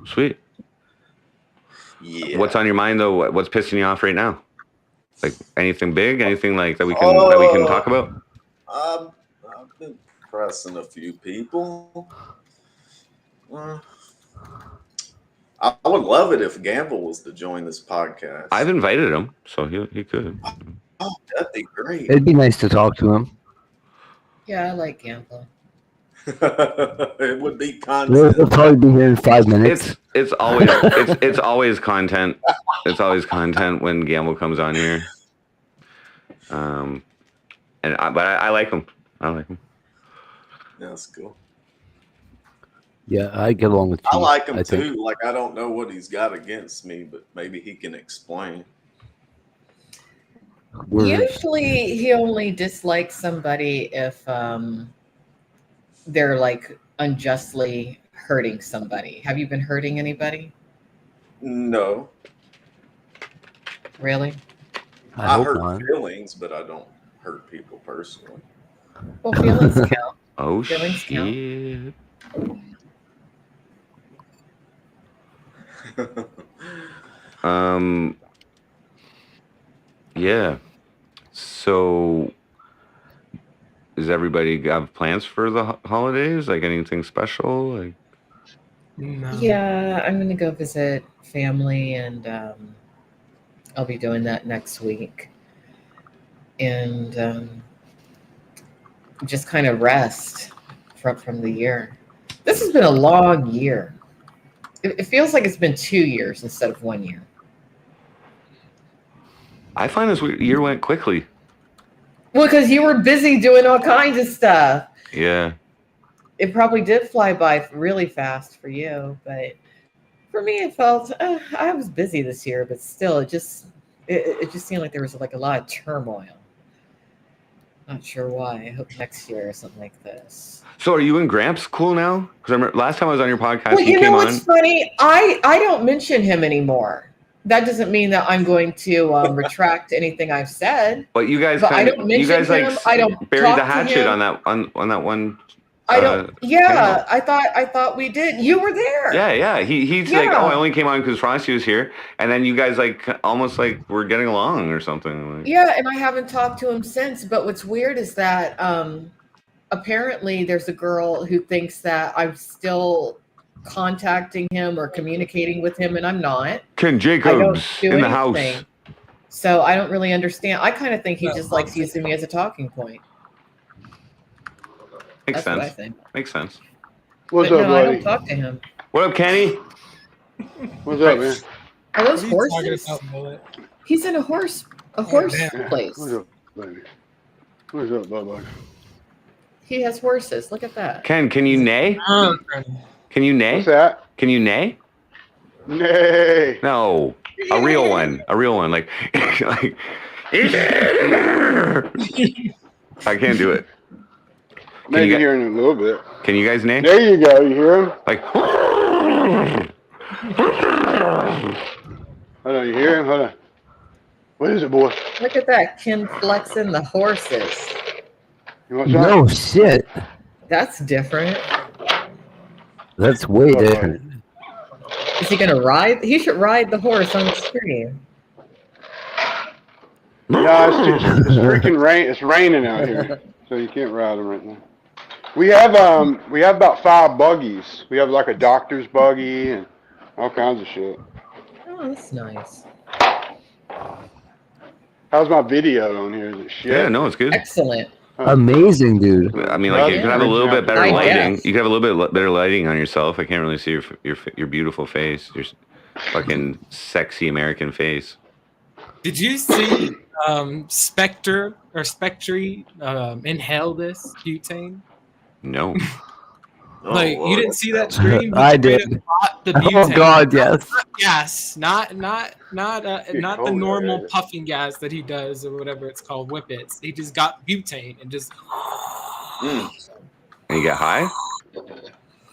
Sweet. Yeah. What's on your mind though? What's pissing you off right now? Like anything big? Anything like that we can talk about? I've been pressing a few people. I would love it if Gamble was to join this podcast. I've invited him, so he could. Oh, that'd be great. It'd be nice to talk to him. Yeah, I like Gamble. It would be content. We'll probably be here in 5 minutes. It's always it's always content. It's always content when Gamble comes on here. But I like him. I like him. Yeah, that's cool. Yeah, I get along with Chief. I like him I too. think. Like I don't know what he's got against me, but maybe he can explain. Usually he only dislikes somebody if they're like unjustly hurting somebody. Have you been hurting anybody? No. Really? I hope hurt not. feelings, but I don't hurt people personally. Well, feelings count. Oh Feelings count. shit! Yeah. So, does everybody have plans for the holidays? Like anything special? Like, No. Yeah, I'm going to go visit family, and I'll be doing that next week. And just kind of rest from the year. This has been a long year. It feels like it's been 2 years instead of 1 year. I find this year went quickly. Well, because you were busy doing all kinds of stuff. Yeah. It probably did fly by really fast for you, but for me, it felt I was busy this year, but still, it just seemed like there was like a lot of turmoil. Not sure why. I hope next year or something like this. So, are you and Gramps cool now? Because I remember last time I was on your podcast, Well, he you came know on. what's funny? I don't mention him anymore. That doesn't mean that I'm going to retract anything I've said. But you guys, But I don't mention him. I don't buried talk the to hatchet him. on that one. I don't. Yeah, panel. I thought we did. You were there. Yeah. He's like, Yeah. oh, I only came on because Frosty was here, and then you guys like almost like were getting along or something. Like, Yeah, and I haven't talked to him since. But what's weird is that apparently there's a girl who thinks that I'm still contacting him or communicating with him, and I'm not. Ken I Jacobs don't do in the anything. house. So I don't really understand. I kind of think he just likes using me as a talking point. Makes That's what I sense. think. Makes sense. What's But up, no, I don't buddy? talk to him. What up, Kenny? What's up, man? Are those What are you talking horses? about, Mullet? He's in a horse damn. place. What's up, baby? What's up, Bubba? He has horses. Look at that. Ken, can you neigh? Oh, Can you neigh? What's that? Can you neigh? Nay. No. A real one. Like, like I can't do it. Maybe hearing it a little bit. Can you guys name? There you go. You hear him? Like, Hold on. You hear him? Hold on. What is it, boy? Look at that, Ken flexing the horses. You want some? No shit. That's different. That's way Oh, different. Is he gonna ride? He should ride the horse on the screen. No, it's freaking rain. It's raining out here, so you can't ride them right now. We have about 5 buggies. We have like a doctor's buggy and all kinds of shit. Oh, that's nice. How's my video on here? Is it shit? yeah, no, it's good. Excellent. Amazing, dude. I mean, like, you could have a little bit better I lighting. guess. You could have a little bit better lighting on yourself. I can't really see your beautiful face. Your fucking sexy American face. Did you see Spectre inhale this butane? No. Like Lord. you didn't see that screen? I did. The Oh butane. God, yes. Gas, not the cold normal already. puffing gas that he does or whatever it's called, whippets. He just got butane and just. Mm. And you get high?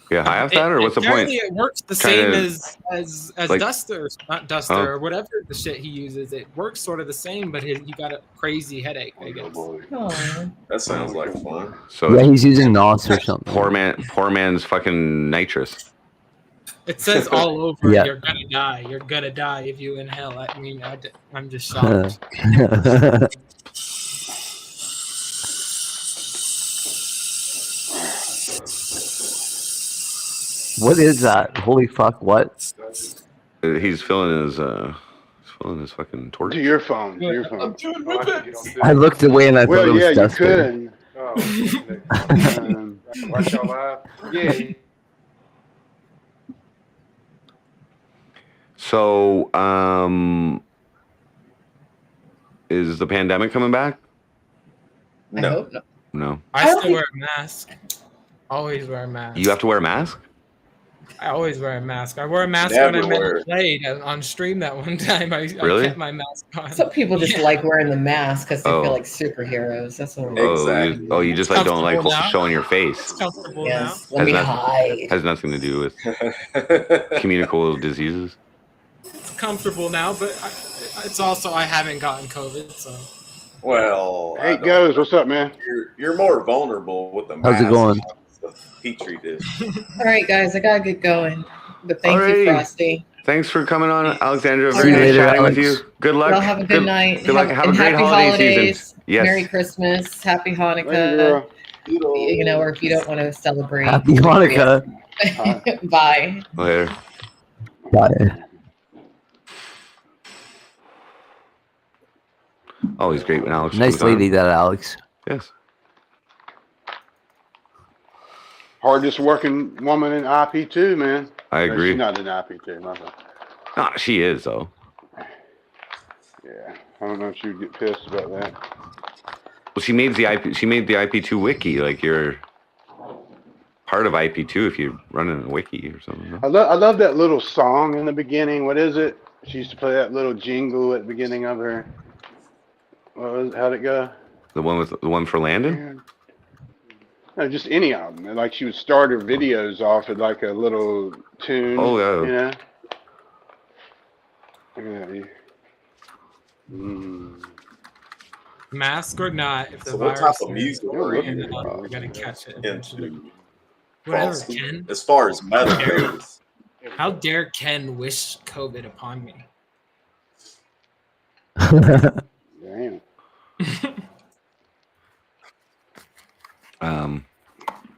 You get high off that, or what's the point? Apparently it works the Trying same to- as like- Duster, not Duster, Oh. or whatever the shit he uses. It works sort of the same, but he got a crazy headache, I guess. Oh, That sounds like fun. So Yeah, he's using NOS or something. poor man's fucking nitrous. It says all over, Yeah. you're gonna die. You're gonna die if you inhale. I mean, I'm just shocked. What is that? Holy fuck! What? He's filling his fucking torch. To your phone. To your phone. I'm doing whippets. I looked away and I thought Well, it was yeah, you Dustin. could. Watch y'all live. Yeah. So, is the pandemic coming back? I No. hope not. No. I don't still think- wear a mask. Always wear a mask. You have to wear a mask? I always wear a mask. I wore a mask Never when I wear met it. Blade on stream that one time. I Really? kept my mask on. Some people just Yeah. like wearing the mask because they Oh. feel like superheroes. That's what. Exactly. You just like don't like Comfortable now. showing your It's face. comfortable Yes. Let me Has hide. Has nothing to do with communicable diseases. now. It's comfortable now, but it's also I haven't gotten COVID, so. Well, Hey, goes. What's up, man? you're more vulnerable with the How's it mask going? than the petri dish. All right, guys, I gotta get going. But thank Alrighty. you, Frosty. Thanks for coming on, Alexandra. See Very you nice later, chatting with Alex. you. Good luck. Y'all have a good night. Good luck. Have a and great happy holiday holidays. season. Yes. Merry Christmas. Happy Later, Hanukkah. girl. You know, or if you don't want to celebrate. Happy Hanukkah. Bye. Later. Bye. Always great when Alex Nice comes on. lady, that Alex. Yes. Hardest working woman in IP2, man. I No, agree. she's not in IP2. My bad. Ah, she is though. Yeah, I don't know if she would get pissed about that. Well, she made the IP2 wiki. Like you're part of IP2 if you're running a wiki or something. No? I love that little song in the beginning. What is it? She used to play that little jingle at the beginning of her. How'd it go? The one for Landon. No, just any album. Like she would start her videos off with like a little tune. Oh, yeah. You know? Look at that. Mm. Mask or not, if the So what virus type of is music You're are in you and out, we're gonna catch it eventually. into? Whatever, Frosty? Ken. As far as metal goes, How dare Ken wish COVID upon me? Damn.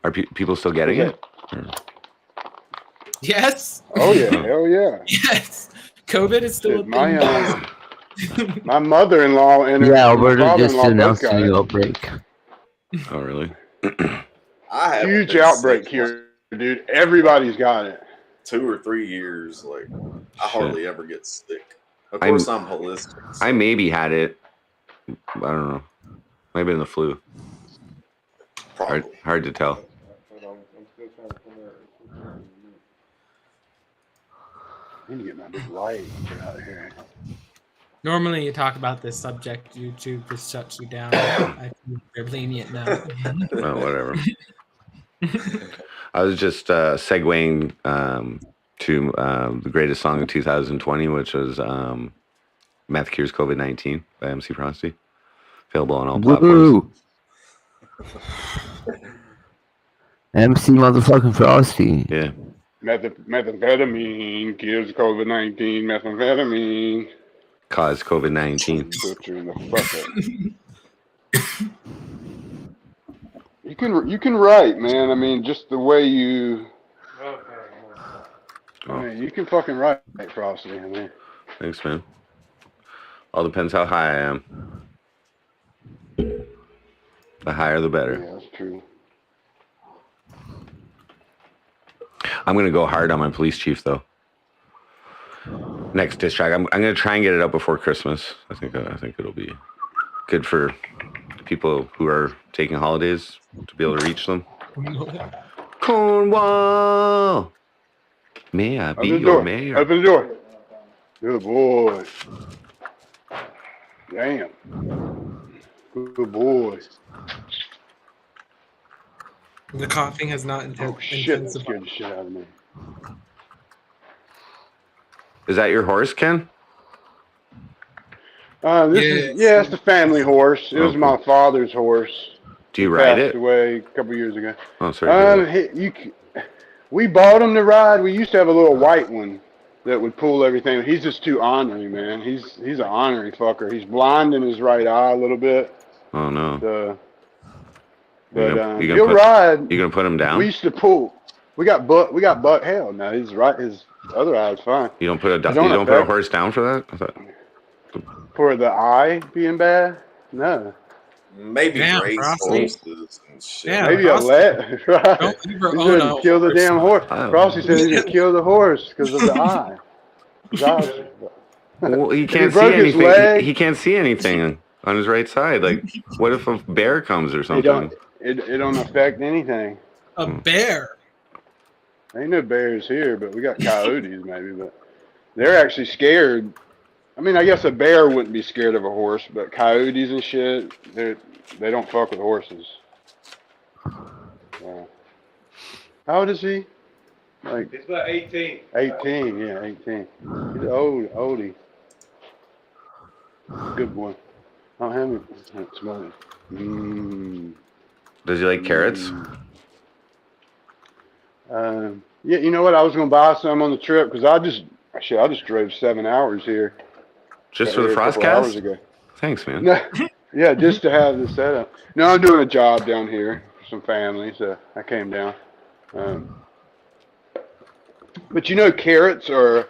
Are people still getting it? Yes. Oh yeah, hell yeah. Yes. COVID is still a Shit, thing. guys. my mother-in-law and her Yeah, and my Alberta just father-in-law both announced a got new it. outbreak. Oh, really? I have Huge outbreak here, dude. Everybody's got it. 2 or 3 years. Like I Shit. hardly ever get sick. Of I'm- course, I'm holistic. I maybe had it. I don't know. Might have been the flu. Probably. Hard to tell. need to get my big light out here. Normally, you talk about this subject, YouTube just shuts you down. I think they're lenient now. Well, whatever. I was just segueing to the greatest song of 2020, which was Meth Cure's COVID-19 by MC Frosty. Available on all platforms. MC motherfucking Frosty. Yeah. Methamphetamine kills COVID-19. Methamphetamine. Cause COVID-19. Butchering the fuck up. You can write, man. I mean, just the way you. I mean, you can fucking write, Frosty. I mean. Thanks, man. All depends how high I am. The higher, the better. Yeah, that's true. I'm gonna go hard on my police chief, though. Next diss track. I'm gonna try and get it up before Christmas. I think it'll be good for people who are taking holidays to be able to reach them. Cornwall, may I be your mayor? Open the door. Good boy. Damn. Good boy. The coughing has not Oh shit! That intensified. scared the shit out of me. Is that your horse, Ken? It's the family horse. It was my father's horse. Do you ride it? Passed away a couple years ago. Oh, sorry. We bought him to ride. We used to have a little white one that would pull everything. He's just too ornery, man. He's an ornery fucker. He's blind in his right eye a little bit. Oh no. He'll ride. You gonna put him down? We used to pull. We got butt. Hell no, he's right. His other eye's fine. You don't put a horse down for that? For the eye being bad? No. Maybe race horses and shit. Yeah, Maybe a leg. Right. Don't ever He's own gonna a kill the horse. damn horse. Oh. Frosty said he's gonna kill the horse because of the eye. His eyes. Well, he He can't see broke his anything. leg. He can't see anything on his right side. Like, what if a bear comes or something? It don't affect anything. A bear. Ain't no bears here, but we got coyotes maybe. But they're actually scared. I mean, I guess a bear wouldn't be scared of a horse, but coyotes and shit, they don't fuck with horses. How old is he? Like It's about 18. 18, yeah, 18. He's an oldie. Good boy. I don't have any smoking. Does he like carrots? Yeah, you know what? I was gonna buy some on the trip because I just drove 7 hours here. Just for the Got here a couple hours FrostCAST? ago. Thanks, man. No, yeah, just to have the setup. No, I'm doing a job down here for some family, so I came down. But you know, carrots are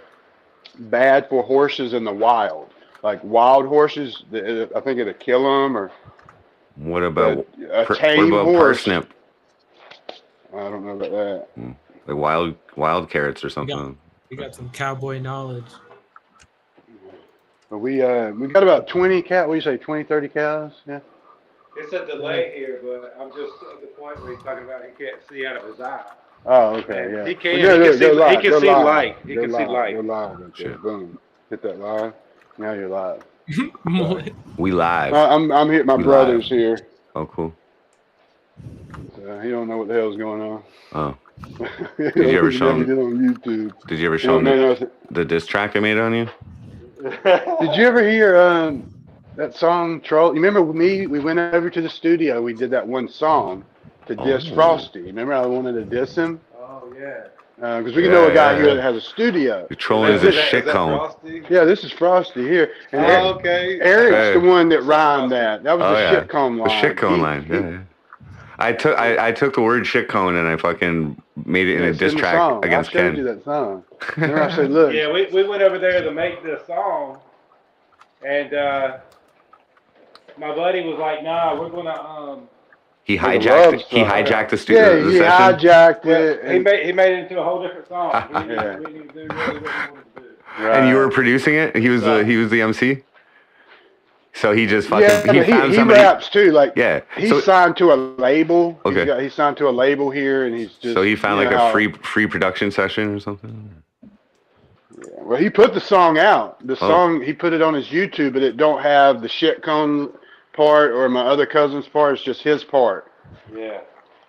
bad for horses in the wild. Like wild horses, I think it'll kill them. Or What about a tame horse? parsnip? I don't know about that. Like wild carrots or something. You got some cowboy knowledge. But we got about 20 cows. What do you say, 20, 30 cows? Yeah. It's a delay here, but I'm just at the point where he's talking about he can't see out of his eye. Oh, okay, yeah. He can. He can see light. He can see light. You're live. Okay, boom. Hit that live. Now you're live. We live. I'm here. My We brother's here. Oh, cool. So he don't know what the hell's going on. Oh. Did you ever show him? Did on YouTube. Did you ever show him the diss track I made on you? Did you ever hear that song Troll? You remember me? We went over to the studio. We did that one song to diss Frosty. Remember I wanted to diss him? Oh, yeah. Because we know a guy here that has a studio. You're trolling as a shit cone. Yeah, this is Frosty here. And okay. Eric's the one that rhymed that. That was the shit cone line. The shit cone line. Yeah. I took the word shit cone and I fucking made it in a diss track against Ken. I showed you that song. Remember I said, look. Yeah, we went over there to make this song, and my buddy was like, "Nah, we're gonna." He hijacked the studio. Yeah, he hijacked it. He made it into a whole different song. We didn't do really what we wanted to do. Right. And you were producing it. He was the MC. So he just fucking he found somebody. raps too. Like he's signed to a label. Okay. He's signed to a label here, and he's just. So he found like a free production session or something. Yeah, Well, he put the song out. The Oh. song, he put it on his YouTube, but it don't have the shit cone part or my other cousin's part. It's just his part. Yeah.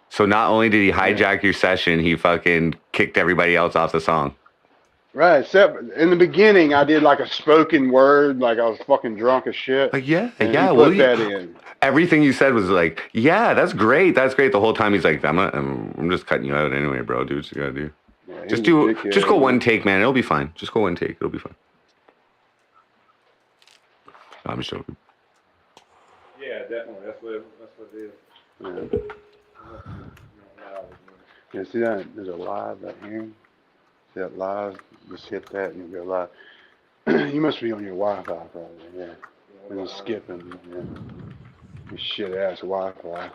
So not only did he hijack your session, he fucking kicked everybody else off the song. Right. Except in the beginning, I did like a spoken word, like I was fucking drunk as shit. Like, yeah, and yeah. He Well, put that in. everything you said was like, yeah, that's great. That's great. The whole time he's like, I'm just cutting you out anyway, bro. Do what you gotta do. Yeah, he Just was a dickhead, just go man. one take, man. It'll be fine. Just go one take. It'll be fine. No, I'm just joking. Yeah, definitely. That's what it is. Yeah, see that? There's a live right here. See that live? Just hit that and you'll go live. You must be on your Wi-Fi probably, yeah. And then skipping, yeah. Your shit-ass Wi-Fi.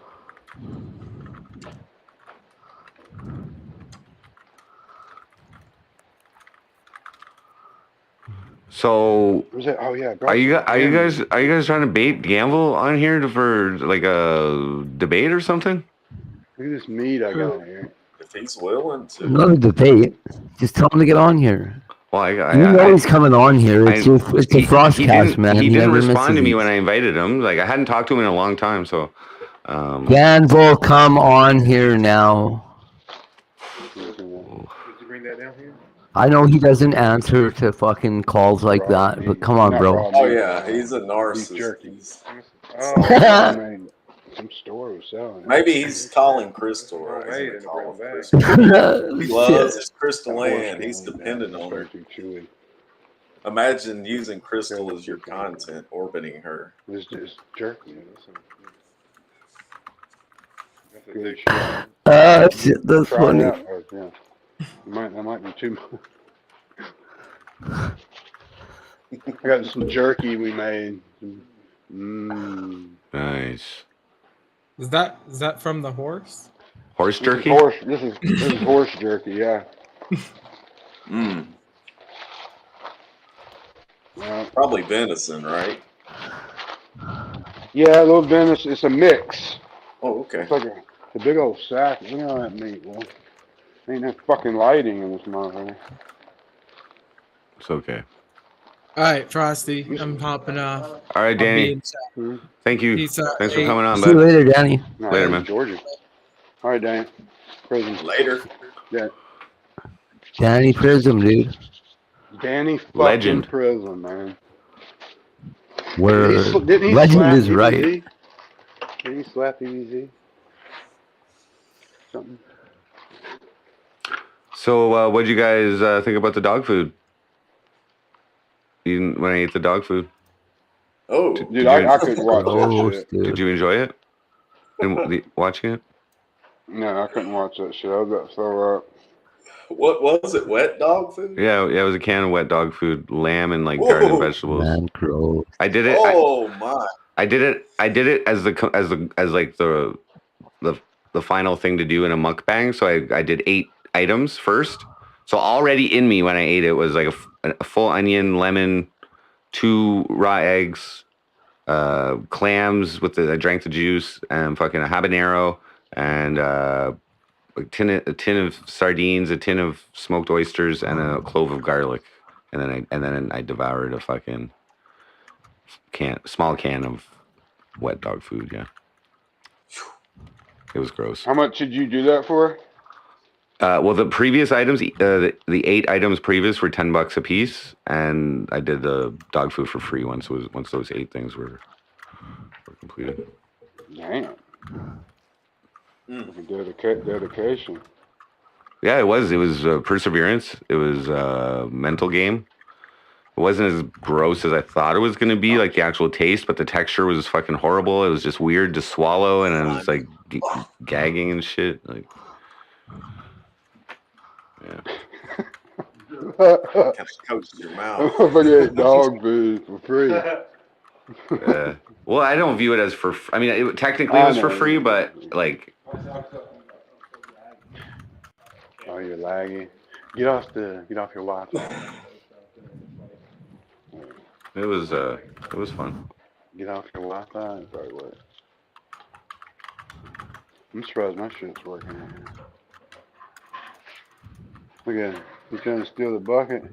So Where's that? Oh, yeah. are you guys trying to bait Gamble on here for like a debate or something? Look at this meat I got here. If he's willing to. Not a debate. Just tell him to get on here. Well, He's coming on here. It's a FrostCAST, man. He didn't never respond to misses me these. when I invited him. Like I hadn't talked to him in a long time, so. Gamble, come on here now. Did you bring that down here? I know he doesn't answer to fucking calls like that, but come on, bro. Oh yeah, he's a Beef narcissist. jerky. He's- Oh, I mean, some store was selling it. Maybe he's calling Crystal. Oh, Or wait, he's and calling bring it Crystal. He loves Shit. his Crystal Land. He's dependent on her. Too chewy. Imagine using Crystal as your content, orbiting her. It's just jerky. That's a Good dick. shit. Shit, that's Try funny. it out. Yeah. That might be too much. I got some jerky we made. Nice. Is that from the horse? Horse jerky? This is horse jerky, yeah. Mm. Yeah. Probably venison, right? Yeah, a little venison. It's a mix. Oh, okay. It's like a big old sack. Look at all that meat, boy. Ain't no fucking lighting in this motherfucker. It's okay. All right, Frosty, I'm hopping off. All right, I'll be Danny. in chat. Thank you. Peace out. Thanks for Hey. coming on, See you bud. later, Danny. No, Later, that's man. Georgia. All right, Dan. Prison. Later. Yeah. Danny Prism, dude. Danny fucking Legend. Prism, man. Word. Didn't he Legend slap is right. DBZ? Didn't he slap DBZ? Something. So, what'd you guys think about the dog food? When I ate the dog food, Oh, Dude, I couldn't watch that Gross, shit. did dude. you enjoy it? And watching it? No, I couldn't watch that shit. I was about to throw up. what was it? Wet dog food? Yeah, it was a can of wet dog food, lamb and like Whoa. garden vegetables. Man, gross. I did it. Oh my! I did it as the final thing to do in a mukbang. So I did 8 items first. So already in me when I ate it was like a full onion, lemon, 2 raw eggs, clams I drank the juice, and fucking a habanero, and a tin of sardines, a tin of smoked oysters, and a clove of garlic. And then I devoured a fucking small can of wet dog food. Yeah, it was gross. How much did you do that for? Well, the previous items, the 8 items previous were $10 a piece, and I did the dog food for free once those 8 things were completed. Damn. Dedication. Yeah, it was perseverance. It was a mental game. It wasn't as gross as I thought it was going to be, like the actual taste, but the texture was fucking horrible. It was just weird to swallow, and I was like gagging and shit. Like, yeah. Kind of coats your mouth. I ate dog food for free. Well, I don't view it as I mean, it technically was for free, but like, Oh, you're laggy. Get off your Wi-Fi. it was fun. Get off your Wi-Fi. That's probably what. I'm surprised my shit's working. Look at him. He's trying to steal the bucket.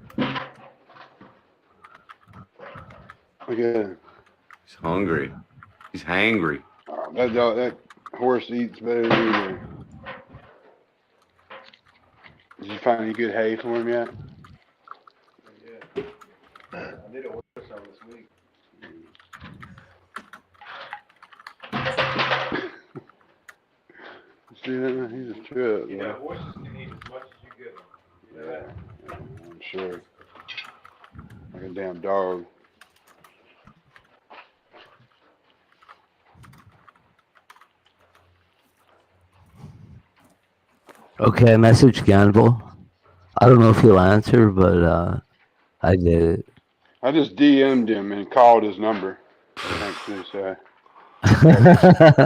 Look at him. He's hungry. He's hangry. Oh, that horse eats better than you do. Did you find any good hay for him yet? Yeah. I need to order some this week. See that? He's a trip. You Man. know, horses can eat as much as you give them. You know that? I'm sure. Like a damn dog. Okay, message Gamble. I don't know if he'll answer, but I did it. I just DM'd him and called his number. Thanks,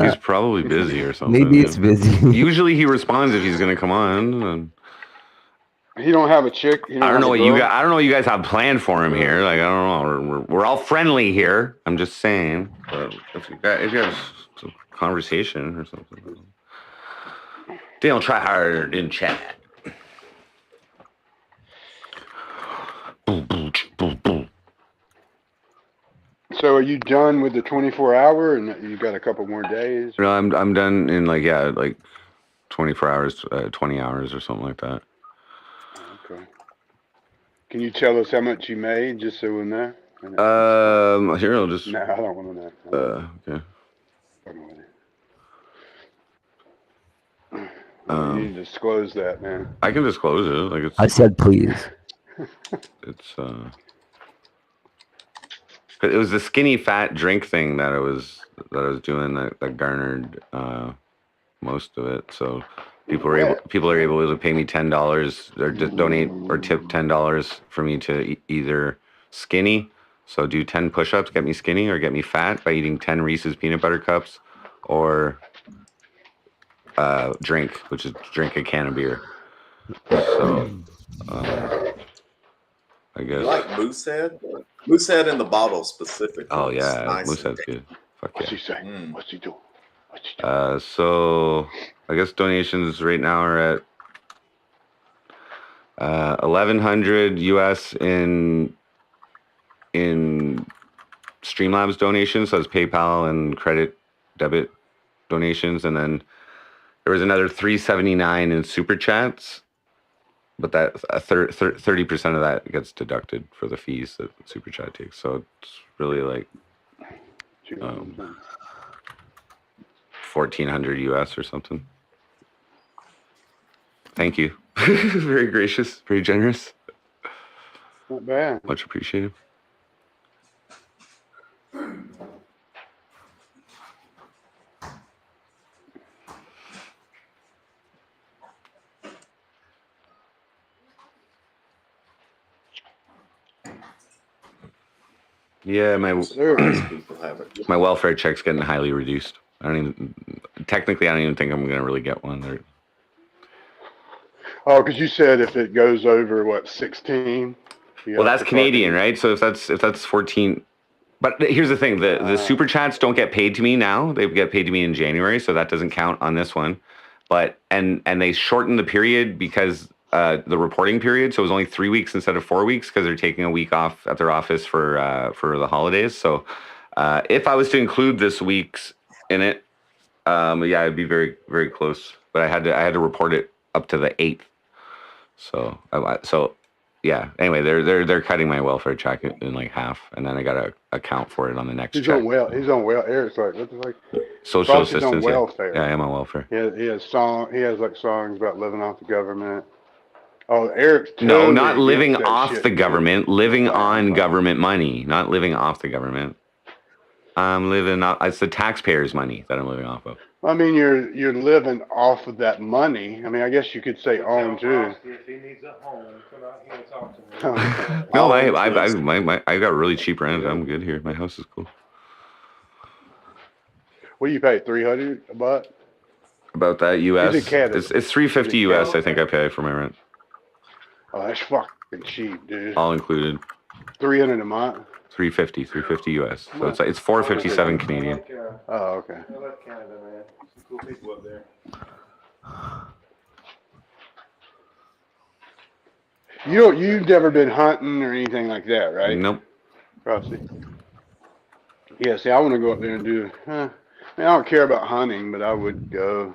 He's probably busy or something. Maybe it's busy. Usually he responds if he's gonna come on. And He don't have a chick. He I don't know what have a you girl? guys. I don't know what you guys have planned for him here. Like I don't know. We're all friendly here. I'm just saying. But if you have some conversation or something, they don't try hard in chat. Boom, boom, boom, boom. So are you done with the 24-hour, and you got a couple more days? No, I'm done in like 24 hours, 20 hours or something like that. Okay. Can you tell us how much you made, just so we know? Here I'll just. No, I don't want to know. Okay. You need to disclose that, man. I can disclose it. Like I said please. it's it was the skinny fat drink thing that I was doing that garnered most of it. So people are able to pay me $10 or just donate or tip $10 for me to either skinny. So do 10 push-ups, get me skinny, or get me fat by eating 10 Reese's peanut butter cups, or drink a can of beer. So I guess. You like Moosehead? Moosehead in the bottle specifically. Oh yeah, Nice Moosehead's good. Fuck What's yeah. he saying? Mm. What's he doing? What's he doing? So I guess donations right now are at 1,100 US in Streamlabs donations. So it's PayPal and credit debit donations, and then there was another 379 in super chats. But that 30% of that gets deducted for the fees that super chat takes. So it's really like 1,400 US or something. Thank you. Very gracious, very generous. Not bad. Much appreciated. Yeah, my People have it. my welfare check's getting highly reduced. I don't even think I'm gonna really get one. Oh, because you said if it goes over, what, 16? Well, that's Canadian, right? So if that's 14. But here's the thing: the super chats don't get paid to me now. They get paid to me in January, so that doesn't count on this one. But and they shortened the period because the reporting period, so it was only 3 weeks instead of 4 weeks because they're taking a week off at their office for the holidays. So if I was to include this week's in it, yeah, it'd be very, very close. But I had to report it up to the 8th. So yeah. Anyway, they're cutting my welfare check in like half, and then I gotta account for it on the next He's check. on well. Eric's like, what the fuck? Social Frosty's assistance. on welfare. Yeah, I am on welfare. He has like songs about living off the government. Oh, Eric's No, totally not living against that off shit, the dude. government, living on government money, not living off the government. I'm living off. It's the taxpayers' money that I'm living off of. I mean, you're living off of that money. I mean, I guess you could say own too. If he needs a home, come out here and talk to me. No, I got really cheap rent. I'm good here. My house is cool. What do you pay? $300 a month? About that US, Is it Canada? it's $350 US. I think I pay for my rent, Oh, that's fucking cheap, dude. all included. $300 a month. $350 US. So it's $457 Canadian. Oh, okay. I love Canada, man. Some cool people up there. You've never been hunting or anything like that, right? Nope. Frosty. Yeah, see, I want to go up there and do. I mean, I don't care about hunting, but I would go.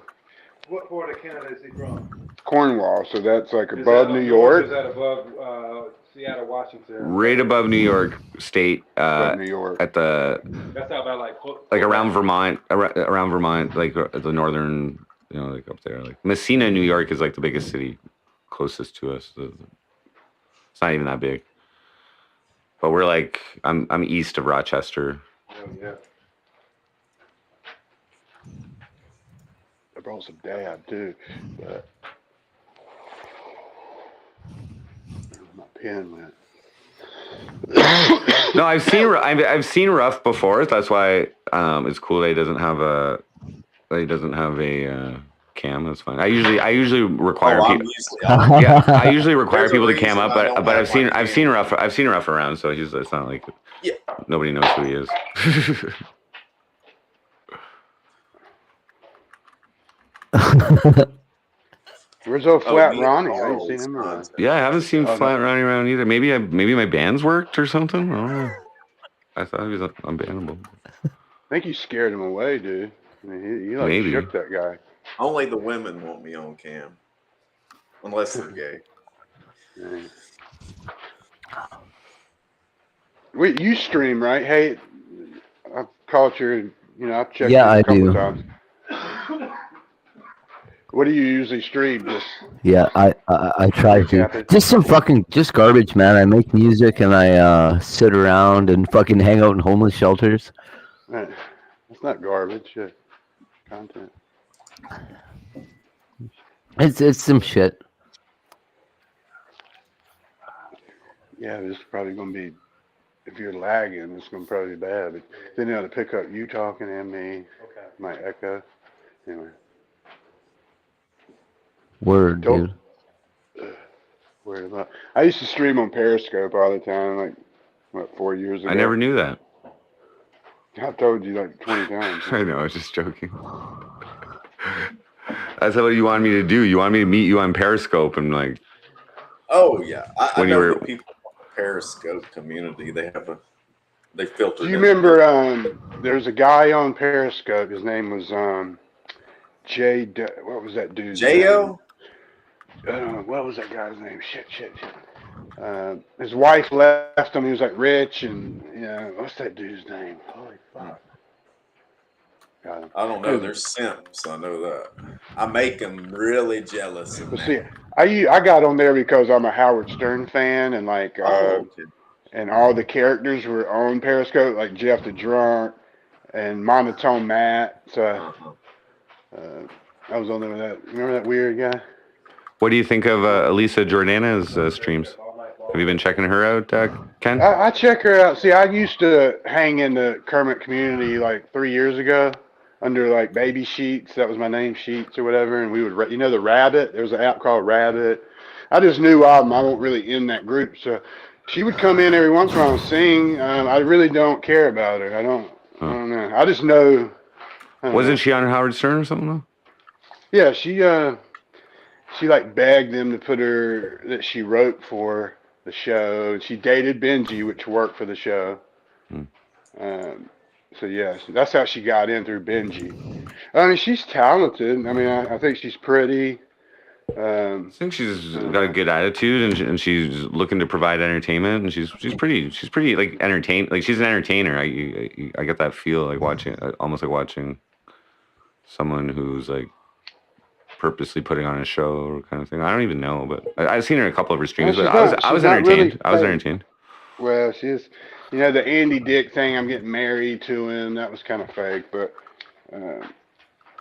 What part of Canada is he from? Cornwall, so that's like Is above that New up north or York. is that above Seattle, Washington? Right above New York State, Above New York. at the That's out by like around Vermont, around Vermont, like the northern, you know, like up there. Like Messina, New York is like the biggest city closest to us. It's not even that big. But we're like, I'm east of Rochester. Oh, yeah. I brought some dab too, but my pen went. No, I've seen Ruff before. That's why it's cool that he doesn't have a cam. That's fine. I usually require I'm people. usually out. Yeah, I usually require There's a people to cam reason up, I don't but have my I've seen cam. Ruff around, so it's not like Yeah. nobody knows who he is. Where's old Oh, Flat me and Ronnie? I ain't Carl's seen him around. content. Yeah, I haven't seen Oh, no. Flat Ronnie around either. Maybe my bands worked or something. I don't know. I thought he was unbannable. I think you scared him away, dude. I mean, he like Maybe. shook that guy. Only the women want me on cam, unless they're gay. Yeah. Wait, you stream, right? Hey, I've caught your, I've checked Yeah, you I a couple do. times. What do you usually stream? Just Yeah, I try to. Recap it. Just some just garbage, man. I make music and I sit around and fucking hang out in homeless shelters. It's not garbage. Content. It's some shit. Yeah, it's probably gonna be. If you're lagging, it's gonna probably be bad. But then you have to pick up you talking and me. Okay. Might echo. Anyway. Word, Don't- dude. Worried about. I used to stream on Periscope all the time, like 4 years ago. I never knew that. I've told you like 20 times. I know, I was just joking. That's what you wanted me to do. You wanted me to meet you on Periscope and like. Oh yeah, I When you know were- the people in the Periscope community. They filter. Do you remember? There's a guy on Periscope. His name was Jay. What was that dude's name? Jo? What was that guy's name? Shit. His wife left him. He was like rich, and what's that dude's name? Holy fuck! Got him. I don't know. They're simps. I know that. I make them really jealous. Of But me. see, I got on there because I'm a Howard Stern fan, and like, Okay. and all the characters were on Periscope, like Jeff the Drunk and Monotone Matt. So I was on there with that. Remember that weird guy? What do you think of Elisa Jordana's streams? Have you been checking her out, Ken? I check her out. See, I used to hang in the Kermit community like 3 years ago under like Baby Sheets. That was my name, Sheets or whatever. And we would, the Rabbit. There was an app called Rabbit. I just knew I wasn't really in that group. So she would come in every once in a while and sing. I really don't care about her. I don't know. I just know. Wasn't she on Howard Stern or something though? Yeah, she like begged them to put her that she wrote for the show. She dated Benji, which worked for the show. So yeah, that's how she got in through Benji. I mean, she's talented. I mean, I think she's pretty. I think she's got a good attitude and she's looking to provide entertainment and she's pretty like entertain, like she's an entertainer. I get that feel like almost like watching someone who's like purposely putting on a show kind of thing. I don't even know, but I've seen her in a couple of her streams. No, But I was she's not entertained. really I was famous. entertained. Well, she's, the Andy Dick thing. I'm getting married to him. That was kind of fake, but I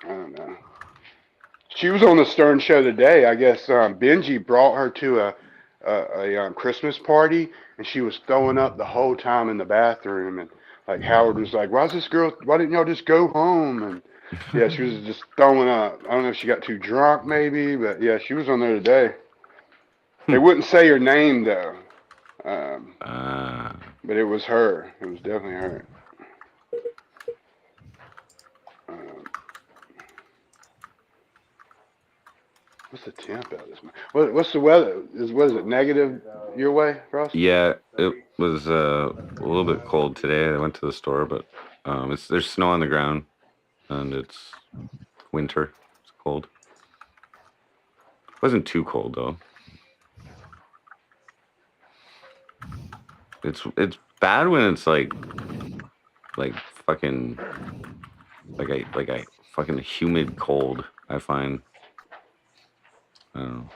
don't know. She was on the Stern Show today. I guess Benji brought her to a Christmas party, and she was throwing up the whole time in the bathroom. And like Howard was like, "Why didn't y'all just go home?" And yeah, she was just throwing up. I don't know if she got too drunk, maybe, but yeah, she was on there today. They wouldn't say her name though, but it was her. It was definitely her. What's the temp out this month? What's the weather? What is it, negative your way, Frost? Yeah, it was a little bit cold today. I went to the store, but There's snow on the ground, and it's winter. It's cold. It wasn't too cold though. It's bad when it's like fucking like a fucking humid cold. I find. I don't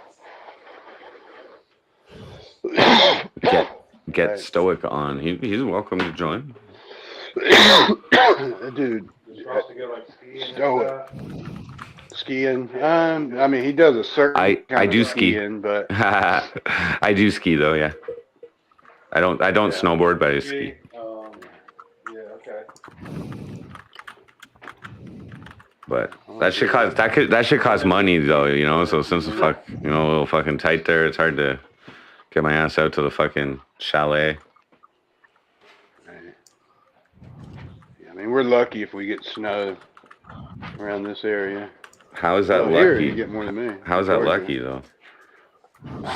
know. Get Right. Stoic on. He's welcome to join. Dude, Does Frosty go like skiing and Stoic. stuff? skiing. I mean, he does a certain I kind do of ski. skiing, but I do ski though. Yeah. I don't Yeah. snowboard, but I ski. Yeah, okay. But that should cost money though, you know. So since the fuck, you know, a little fucking tight there, it's hard to get my ass out to the fucking chalet. I mean, we're lucky if we get snow around this area. How is that Well, here lucky? you get more than me. How is that Georgia. lucky though?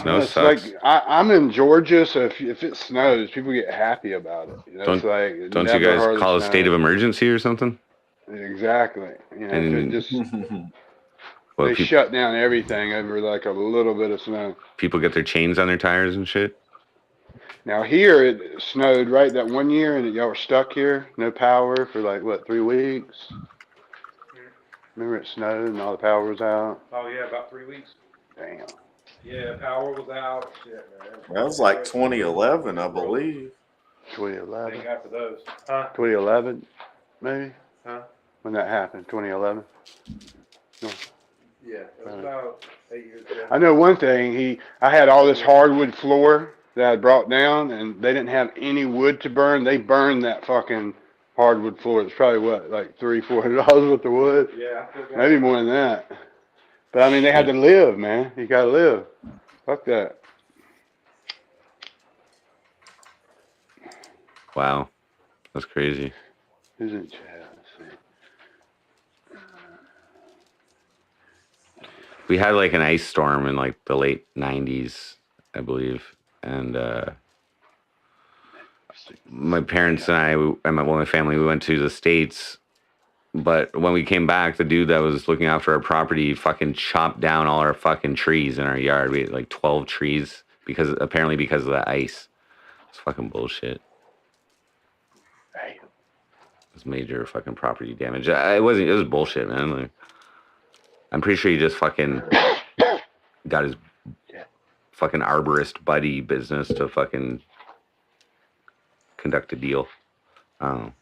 Snow It's sucks. like I'm in Georgia, so if it snows, people get happy about it. You know, Don't- it's like Don't you never guys hardly call a snows. state of emergency or something? Exactly. You know, And- if it just Well, they shut down everything over like a little bit of snow. people get their chains on their tires and shit. Now here it snowed right that one year, and y'all were stuck here, no power for like what 3 weeks. Remember it snowed and all the power was out. Oh yeah, about 3 weeks. Damn. Yeah, power was out. Shit, man. That was like 2011, I believe. 2011. Thank God for those. Huh? 2011, maybe. Huh? When that happened, 2011. Yeah, it was about 8 years ago. I know one thing. I had all this hardwood floor that I brought down, and they didn't have any wood to burn. They burned that fucking hardwood floor. It's probably what, like $300-400 worth of wood, Yeah, I still got maybe more than that. But I mean, they had to live, man. You gotta live. Fuck that. Wow, that's crazy. Who's in chat? Let's see. We had like an ice storm in like the late 90s, I believe, and my parents and I and my family, we went to the States. But when we came back, the dude that was looking after our property fucking chopped down all our fucking trees in our yard. We had like 12 trees because of the ice. It's fucking bullshit. Hey. It's major fucking property damage. It was bullshit, man. Like, I'm pretty sure he just fucking got his fucking arborist buddy business to fucking conduct a deal. I don't know.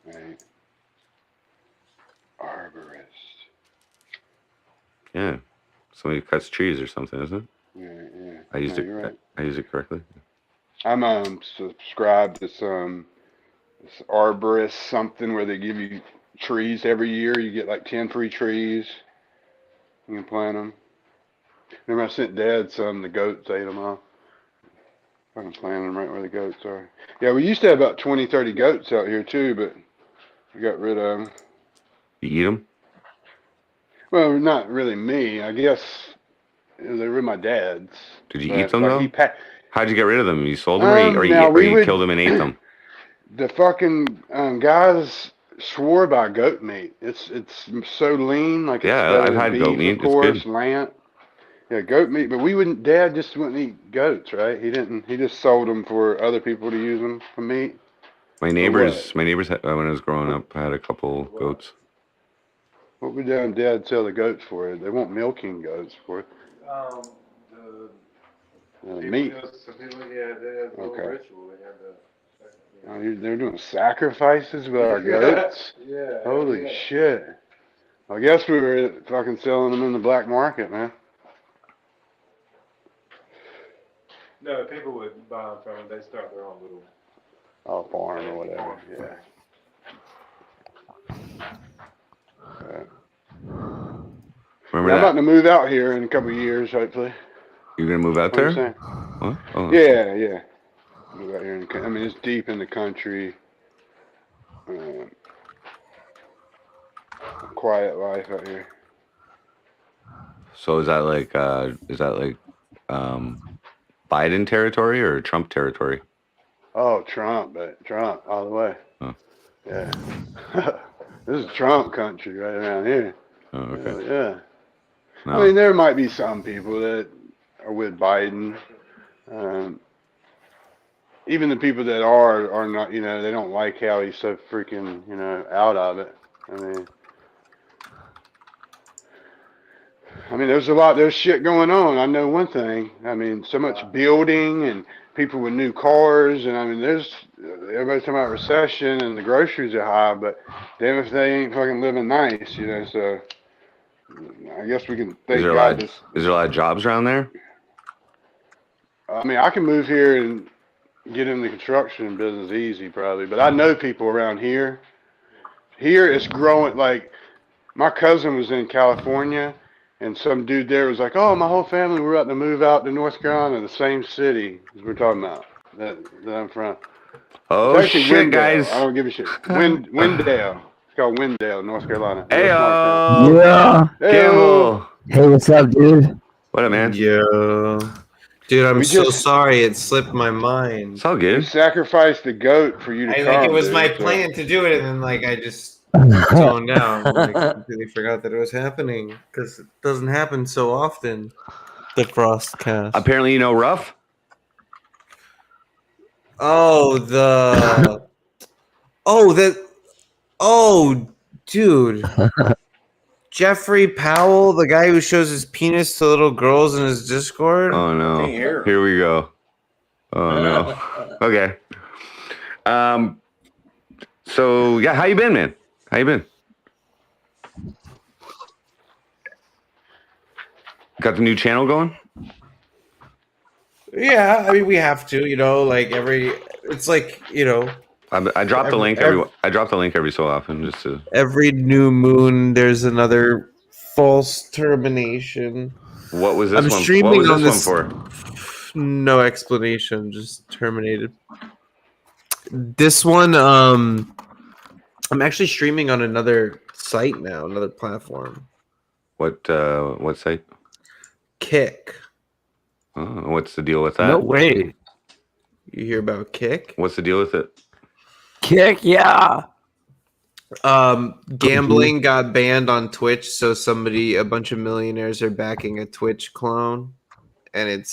Right. Arborist. Yeah. Somebody who cuts trees or something, isn't it? Yeah. I used You're right. I used it correctly. I'm subscribed to some this arborist something where they give you trees every year. You get like 10 free trees. You can plant them. Remember I sent Dad some. The goats ate them all. I can plant them right where the goats are. Yeah, we used to have about 20, 30 goats out here too, but we got rid of them. You eat them? Well, not really me. I guess they were my dad's. Did you But, eat them like, though? How'd you get rid of them? You sold them, or now we you would- killed them and ate them? The fucking guys swore by goat meat. It's so lean, like Yeah, it's better I've than had beef, goat meat. of It's course, good. lamb. Yeah, goat meat. But we wouldn't. Dad just wouldn't eat goats, right? He didn't. He just sold them for other people to use them for meat. My neighbors had, when I was growing up, had a couple goats. What would Dad sell the goats for? They want milking goats for The meat. Some people, yeah, they had a little Okay. ritual. They had the. Oh, they're doing sacrifices with our goats. Yeah. Holy yeah. shit! I guess we were fucking selling them in the black market, man. No, people would buy them from them. They start their own little. Oh, farm or whatever. Yeah. Remember I'm about that? to move out here in a couple of years, hopefully. You're gonna move out What I'm there? saying. What? Oh. Yeah. Move out here. I mean, it's deep in the country. Quiet life out here. So is that like Biden territory or Trump territory? Oh, Trump, but Trump all the way. Oh. Yeah. This is Trump country right around here. Oh, okay. Yeah. No. I mean, there might be some people that are with Biden. Even the people that are not, you know, they don't like how he's so freaking, you know, out of it. I mean, there's shit going on. I know one thing. I mean, so much building and people with new cars, and I mean, everybody's talking about recession and the groceries are high, but damn if they ain't fucking living nice, you know. So I guess we can thank God. Is there a lot of jobs around there? I mean, I can move here and get in the construction business easy, probably. But I know people around here. Here it's growing. Like my cousin was in California, and some dude there was like, "Oh, my whole family we're about to move out to North Carolina, the same city as we're talking about that I'm from." Oh shit, Wendell. guys! I don't give a shit. Wendell. It's called Wendell, North Carolina. Hey, Yeah. Campbell. Hey, what's up, dude? What up, man? Yo. Dude, I'm so sorry. It slipped my mind. It's all We good. sacrificed the goat for you to come. Like, it was dude, my so- plan to do it, and then, like, I just zoned out. Like, I completely forgot that it was happening, because it doesn't happen so often. The FrostCAST. Apparently, you know Ruff. Oh, Oh, dude. Jeffrey Powell, the guy who shows his penis to little girls in his Discord. Oh no! Here we go. Oh no. Okay. So yeah, how you been, man? How you been? Got the new channel going? Yeah, I mean, we have to, you know, like it's like, you know, I drop the link I drop the link every so often just to. Every new moon, there's another false termination. What was this I'm one? streaming What was on this one for? No explanation, just terminated. This one, I'm actually streaming on another site now, another platform. What site? Kick. Oh, what's the deal with that? No way. You hear about Kick? What's the deal with it? Kick, yeah. Gambling got banned on Twitch, so a bunch of millionaires are backing a Twitch clone, and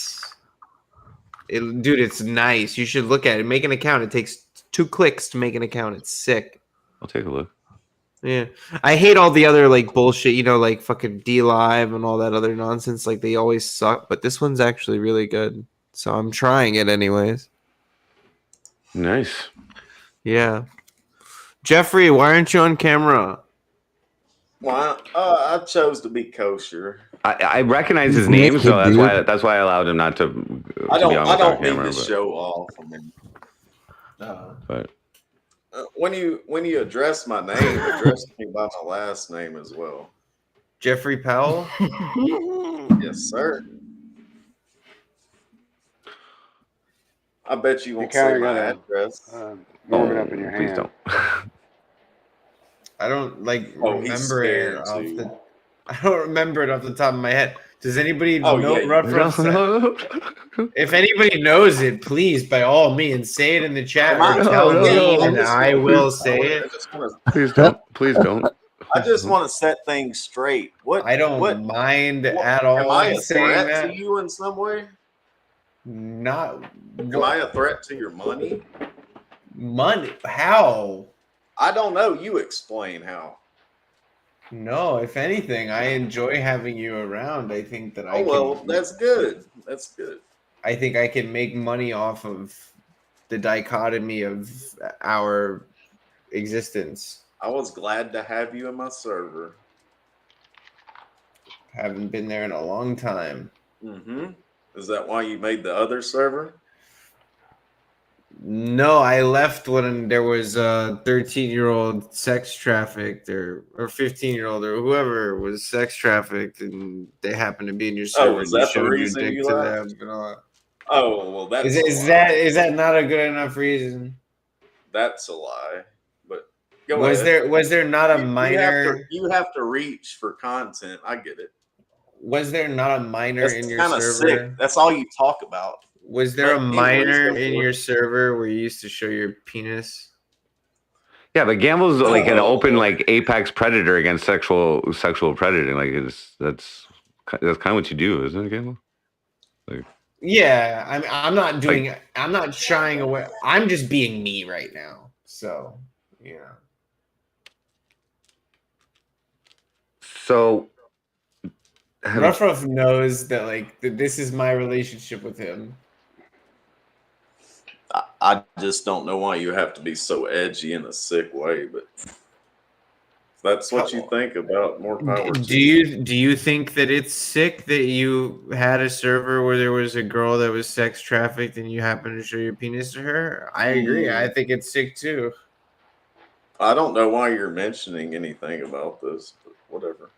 dude, it's nice. You should look at it. Make an account. It takes 2 clicks to make an account. It's sick. I'll take a look. Yeah, I hate all the other like bullshit, you know, like fucking D Live and all that other nonsense. Like they always suck, but this one's actually really good. So I'm trying it anyways. Nice. Yeah. Jeffrey, why aren't you on camera? Well, I chose to be kosher. I recognize his name, so that's why I allowed him not to. I don't need camera, to show off. I mean, but when you address my name, address me by my last name as well. Jeffrey Powell. Yes, sir. I bet you won't say my address. Warm it up in your hand. Please don't. I don't remember it off the. I don't remember it off the top of my head. Does anybody know reference? If anybody knows it, please, by all means, say it in the chat or tell me, and I will say it. Please don't. Please don't. I just want to set things straight. I don't mind at all. Am I a saying threat that. to you in some way? Not. Am I a threat to your money? Money? How? I don't know. You explain how. No, if anything, I enjoy having you around. I think that that's good. That's good. I think I can make money off of the dichotomy of our existence. I was glad to have you in my server. Haven't been there in a long time. Mm-hmm. Is that why you made the other server? No, I left when there was a 13-year-old sex trafficked or 15-year-old or whoever was sex trafficked, and they happened to be in your server. Oh, is that the reason you left? Oh, well, that's is that not a good enough reason? That's a lie. But was there not a minor? You have to reach for content. I get it. Was there not a minor in your server? Sick. That's all you talk about. Was there a But anyways, minor go in for your it. server where you used to show your penis? Yeah, but Gamble's like an Oh, open boy. like apex predator against sexual predating. Like that's kind of what you do, isn't it, Gamble? Like, Yeah, I'm not doing. I'm not shying away. I'm just being me right now. So yeah. so Rough Rough knows that like that this is my relationship with him. I just don't know why you have to be so edgy in a sick way, but if that's what you think about, more power to you. Do you think that it's sick that you had a server where there was a girl that was sex trafficked and you happened to show your penis to her? I agree. I think it's sick too. I don't know why you're mentioning anything about this, but whatever.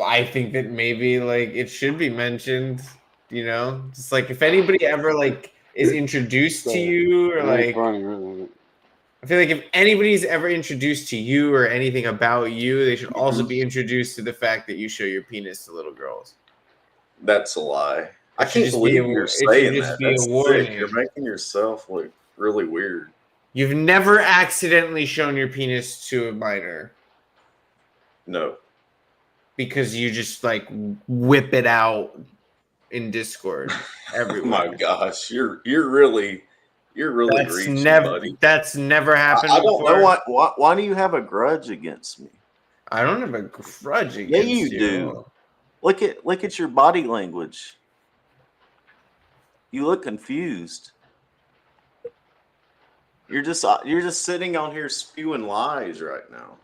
I think that maybe like it should be mentioned, you know, just like if anybody ever like is introduced to you or It ain't like funny, really. I feel like if anybody's ever introduced to you or anything about you, they should also be introduced to the fact that you show your penis to little girls. That's a lie. I It should can't just be believe you're it should saying just that. be a That's sick. warning. You're making yourself look really weird. You've never accidentally shown your penis to a minor No. because you just like whip it out in Discord Oh everywhere. my gosh, you're really That's reaching, never buddy. that's never happened I don't before. know why do you have a grudge against me? I don't have a grudge against Yeah, you do. Look at your body language. You look confused. You're just sitting on here spewing lies right now.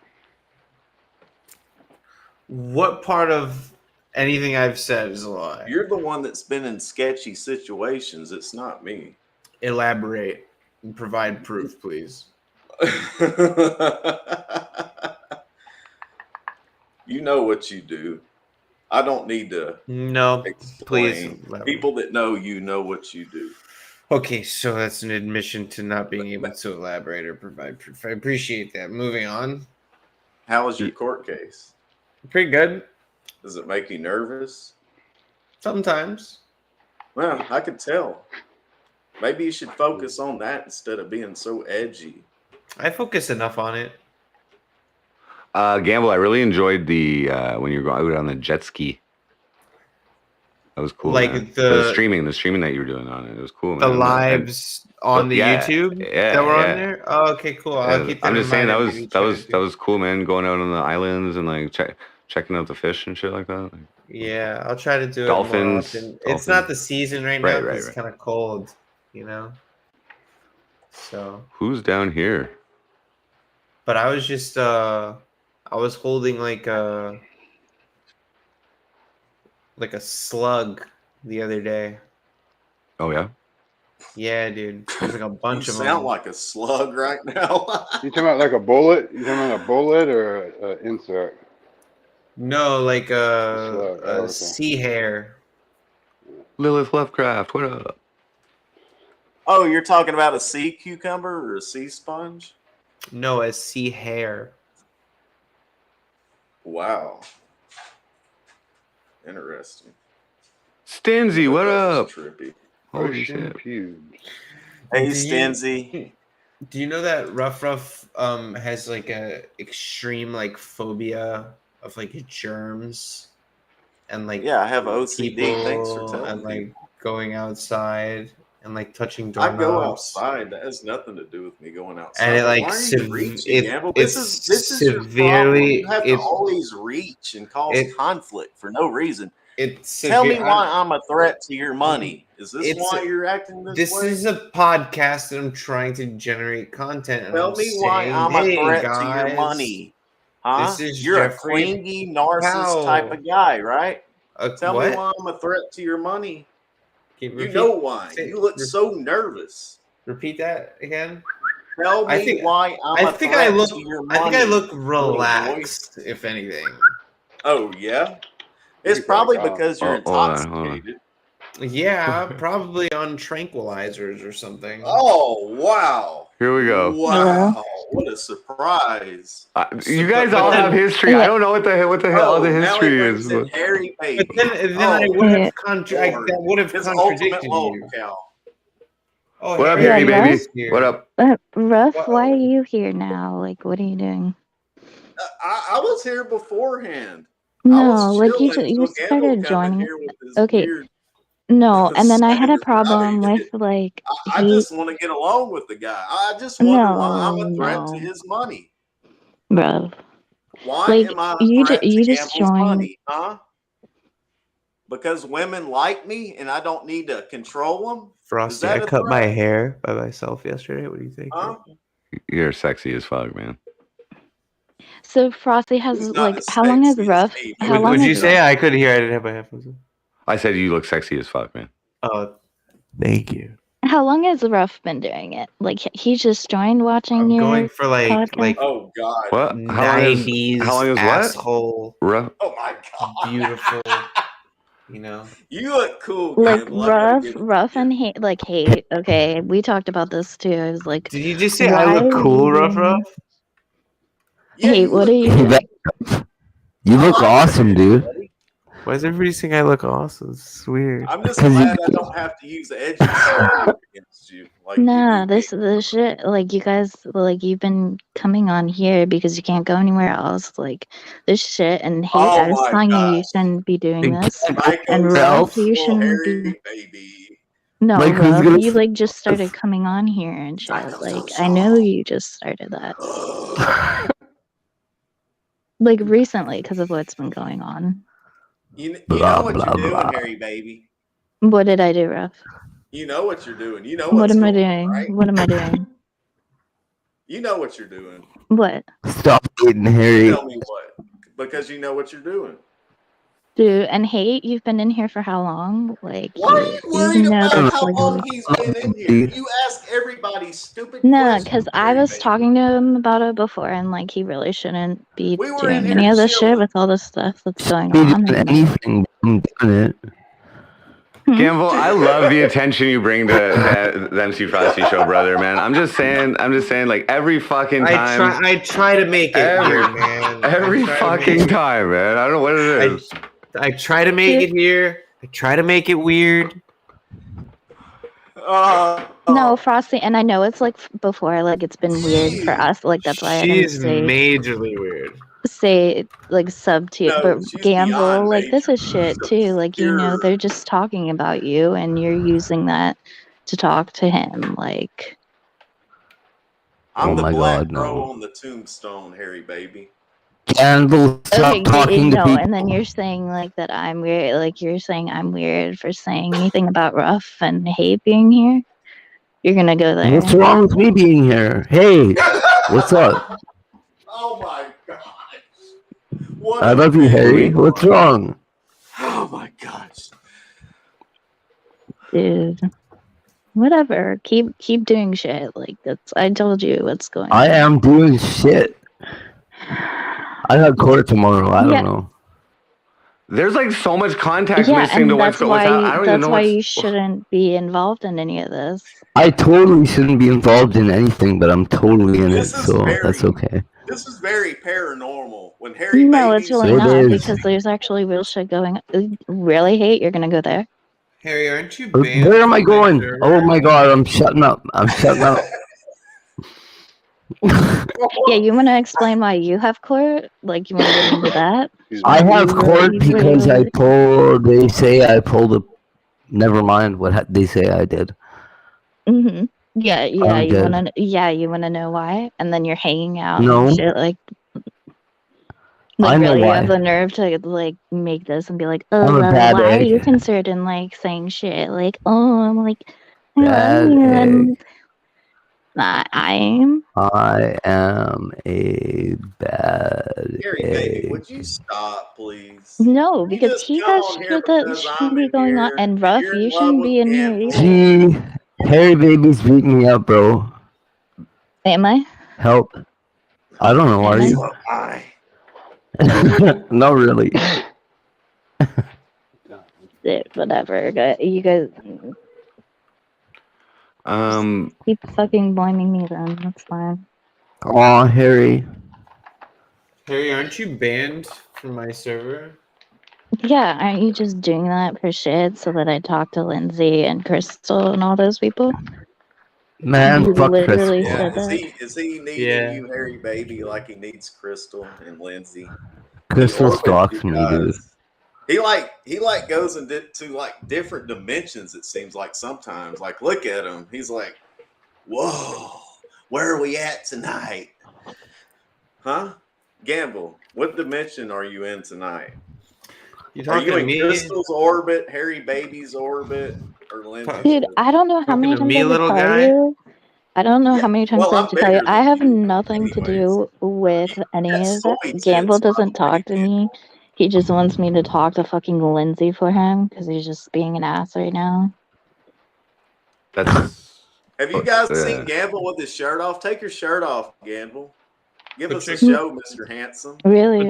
What part of anything I've said is a lie? You're the one that's been in sketchy situations. It's not me. Elaborate and provide proof, please. You know what you do. I don't need to No, please. explain. elaborate. People that know you know what you do. Okay, so that's an admission to not being able to elaborate or provide proof. I appreciate that. Moving on. How was your court case? Pretty good. Does it make you nervous? Sometimes. Well, I could tell. Maybe you should focus on that instead of being so edgy. I focus enough on it. Gamble, I really enjoyed the when you were going out on the jet ski. That was cool. Like man. the streaming that you were doing on it. It was cool. The man. lives on the YouTube that were on there. Oh, okay, cool. I'll keep that. I'm just saying in that mind. that was cool, man. Going out on the islands and like checking out the fish and shit like that. Like, Yeah, I'll try to do Dolphins, it more often. It's not the season right now. Right, It's kind of cold, you know. So. Who's down here? But I was just I was holding like a slug the other day. Oh yeah. Yeah, dude. There's like a bunch You of sound them. like a slug right now. You talking about like a bullet? You talking about a bullet or an insect? No, like Slug. Oh, okay. sea hare. Lilith Lovecraft, what up? Oh, you're talking about a sea cucumber or a sea sponge? No, a sea hare. Wow. Interesting. Stanzy, what up? Trippy. Holy Ocean shit. pubes. Hey, Do you- Stanzy. Do you know that Rough has like a extreme like phobia of like germs and like Yeah, I have OCD. people Thanks for telling and me. like going outside and like touching I doorknobs. go outside. That has nothing to do with me going outside. And it like Why are you reaching, it, Gamble? it's This is your problem. severely You have to always reach and cause conflict for no reason. Tell me why I'm a threat to your money. Is this why you're acting this way? This is a podcast and I'm trying to generate content. And Tell I'm me why saying, I'm a hey, threat guys, to your money. Huh? This is You're Jeffrey a clingy narcissist Powell. type of guy, right? Tell what? me why I'm a threat to your money. Can You know why. You look so nervous. Repeat that again. Tell me why I'm a threat to your money. I think I look little relaxed, if anything. Oh yeah. It's probably because you're intoxicated. Yeah, probably on tranquilizers or something. Oh wow! Here we go. Wow! What a surprise! You guys all have history. I don't know what the hell the now he history brings is. in Harry Baby. But then I would have that would have His contradicted ultimate you. locale. Oh, What up, Harry Harry Yeah, baby? What up? Ruff, Whoa. why are you here now? Like, what are you doing? I was here beforehand. No, like you chilling you till Gamble started come in joining. here with his Okay, weird no, and then I had a sayings that I problem with hated. like I he. just want to get along with the guy. I just wonder why I'm a threat to No, his money. bro. Why Like am I a you, threat to you just Gamble's joined. money, huh? Because women like me and I don't need to control them? Frosty, I cut my hair by myself yesterday. What do you think? Huh? You're sexy as fuck, man. So Frosty has Who's not like as how long has sexy as Ruff? me? How long Would you has say? Ruff? I couldn't hear. I didn't have my headphones in. I said you look sexy as fuck, man. Oh, thank you. How long has Ruff been doing it? Like he just joined watching I'm your going for podcast? Oh God. What? 90s How long is what? asshole. Rough. Oh my God. Beautiful. You know. You look cool, Like Gamble. I gotta give it to Ruff you. and hate, like hate. Okay, we talked about this too. I was like, Did you just say why I look are cool, you Ruff doing Ruff? this? Yeah, Hey, you what are look you cool. doing? You look awesome, dude. Why is everybody saying I look awesome? It's weird. I'm just glad I don't have to use the edge of the against you. Like Nah, you do. this shit. Like you guys, like you've been coming on here because you can't go anywhere else. Like this shit and hate. Oh I was my telling you God. you shouldn't be doing this. And Psycho Ruff, you sexual shouldn't be. Harry Baby. No, Like, who's Ruff, gonna you like just started coming on here and shit. Like I know you just started that. Like recently because of what's been going on. You know Blah, what blah, you're doing, blah. Harry Baby. What did I do, Ruff? You know what you're doing. You know What what's am I going doing? on, right? What am I doing? You know what you're doing. What? Stop hating Harry. Tell me what. Because you know what you're doing. Dude, and hate, you've been in here for how long? Like, Why are you worried about that's how like long he's been in here? You ask everybody stupid no, questions. because I was talking to him about it before, and like he really shouldn't be We were in doing here any of this chilling. shit with all this stuff that's going Be on. doing And, anything. I'm doing it. Gamble, I love the attention you bring to the MC Frosty show, brother, man. I'm just saying, like every fucking time. I try to make it weird, man. Every fucking time, man. I don't know what it is. I try to make it here. I try to make it weird. no, Frosty, and I know it's like before, like it's been weird for us. Like that's why She's I didn't majorly weird. say like sub to No, but she's Gamble, beyond like this is shit too. Like you know, pure. they're just talking about you, and you're using that to talk to him. Like I'm the my black God, no. crow on the tombstone, Harry Baby. Gamble, stop talking to no, people. and then you're saying like that I'm weird. Like you're saying I'm weird for saying anything about Ruff and hate being here. You're gonna go there. What's wrong with me being here? Hey, what's up? Oh my gosh. What I a love you, man. Harry. What's wrong? Oh my gosh. Dude. Whatever. Keep doing shit. Like that's I told you what's going on. I am doing shit. I got court tomorrow. I don't know. There's like so much context Yeah, missing and to what's that's going why on. I don't even that's know why what's. you shouldn't be involved in any of this. I totally shouldn't be involved in anything, but I'm totally in it, so that's okay. This is very paranormal. When Harry No, Baby it's really It not is. because there's actually real shit going. Really hate you're gonna go there. Harry, aren't you banned? Where am I from my going? server? Oh my God, I'm shutting up. I'm shutting up. Yeah, you want to explain why you have court? Like, you want to get into that? I have court because I pulled. They say I pulled a. Never mind what they say I did. Mm-hmm. Yeah, I'm you dead. wanna. Yeah, you wanna know why? And then you're hanging out No. and shit. Like I know really, you why. have the nerve to like make this and be like, oh, I'm a well, bad why are egg. you concerned in like saying shit? Like, oh, I'm like, I Bad love you. And egg. I am. I am a bad Harry egg. Baby, would you stop, please? No, You because just he come has on here shit that because shouldn't I'm be in going on. here, And Ruff, you're in you love shouldn't with be in here either. Gee, Harry Baby's beating me up, bro. Am I? Help. I don't know. Are you? Not really. Whatever. You guys keep fucking blaming me then. That's fine. Aw, Harry. Harry, aren't you banned from my server? Yeah, aren't you just doing that for shit so that I talk to Lindsay and Crystal and all those people? Man, You fuck literally Crystal. said Is that. he needing you, Harry baby, like he needs Crystal and Lindsay? Crystal He stalks me, dude. He goes into like different dimensions. It seems like sometimes. Like, look at him. He's like, whoa, where are we at tonight? Huh? Gamble. What dimension are you in tonight? Are you in Crystal's orbit, Harry baby's orbit, or Lindsay's Dude, orbit? I don't know how many times I have to tell you. I don't know how many times I have to tell you. I have nothing to do with any of that. Gamble doesn't talk to me. He just wants me to talk to fucking Lindsay for him because he's just being an ass right now. That's. Have you guys seen Gamble with his shirt off? Take your shirt off, Gamble. Give us a show, Mr. Handsome. Really?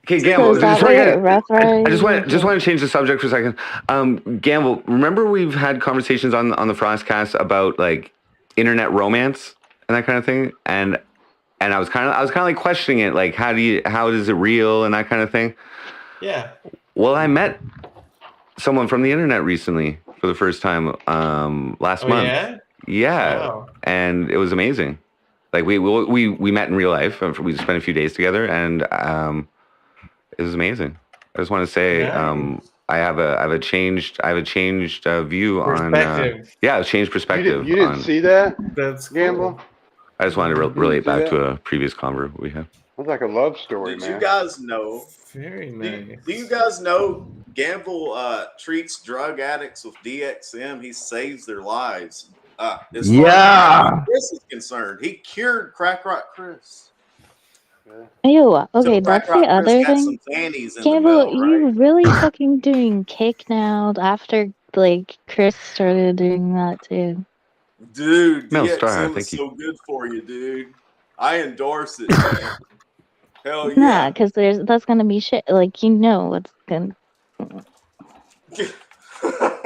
Okay, Gamble. So I just want to change the subject for a second. Gamble, remember we've had conversations on the FrostCAST about like internet romance and that kind of thing, and I was kind of like questioning it, like how is it real and that kind of thing. Yeah. Well, I met someone from the internet recently for the first time last month. Yeah. Yeah, wow. And it was amazing. Like we met in real life. We spent a few days together, and it was amazing. I just want to say I have a changed view on a changed perspective. You didn't see that? That's Gamble. Cool. I just wanted to relate back to a previous convo we had. It's like a love story, Did man. you guys know? Very nice. Do you guys know Gamble treats drug addicts with DXM? He saves their lives. As far as Chris is concerned, he cured Crack Rock Chris. Ew, okay, So that's the other thing. Gamble, you really fucking doing cake now after like Chris started doing that too. Dude, Mel Star, DXM is thank you. so good for you, dude. I endorse it, man. Hell yeah. Nah, because that's gonna be shit. Like you know what's gonna.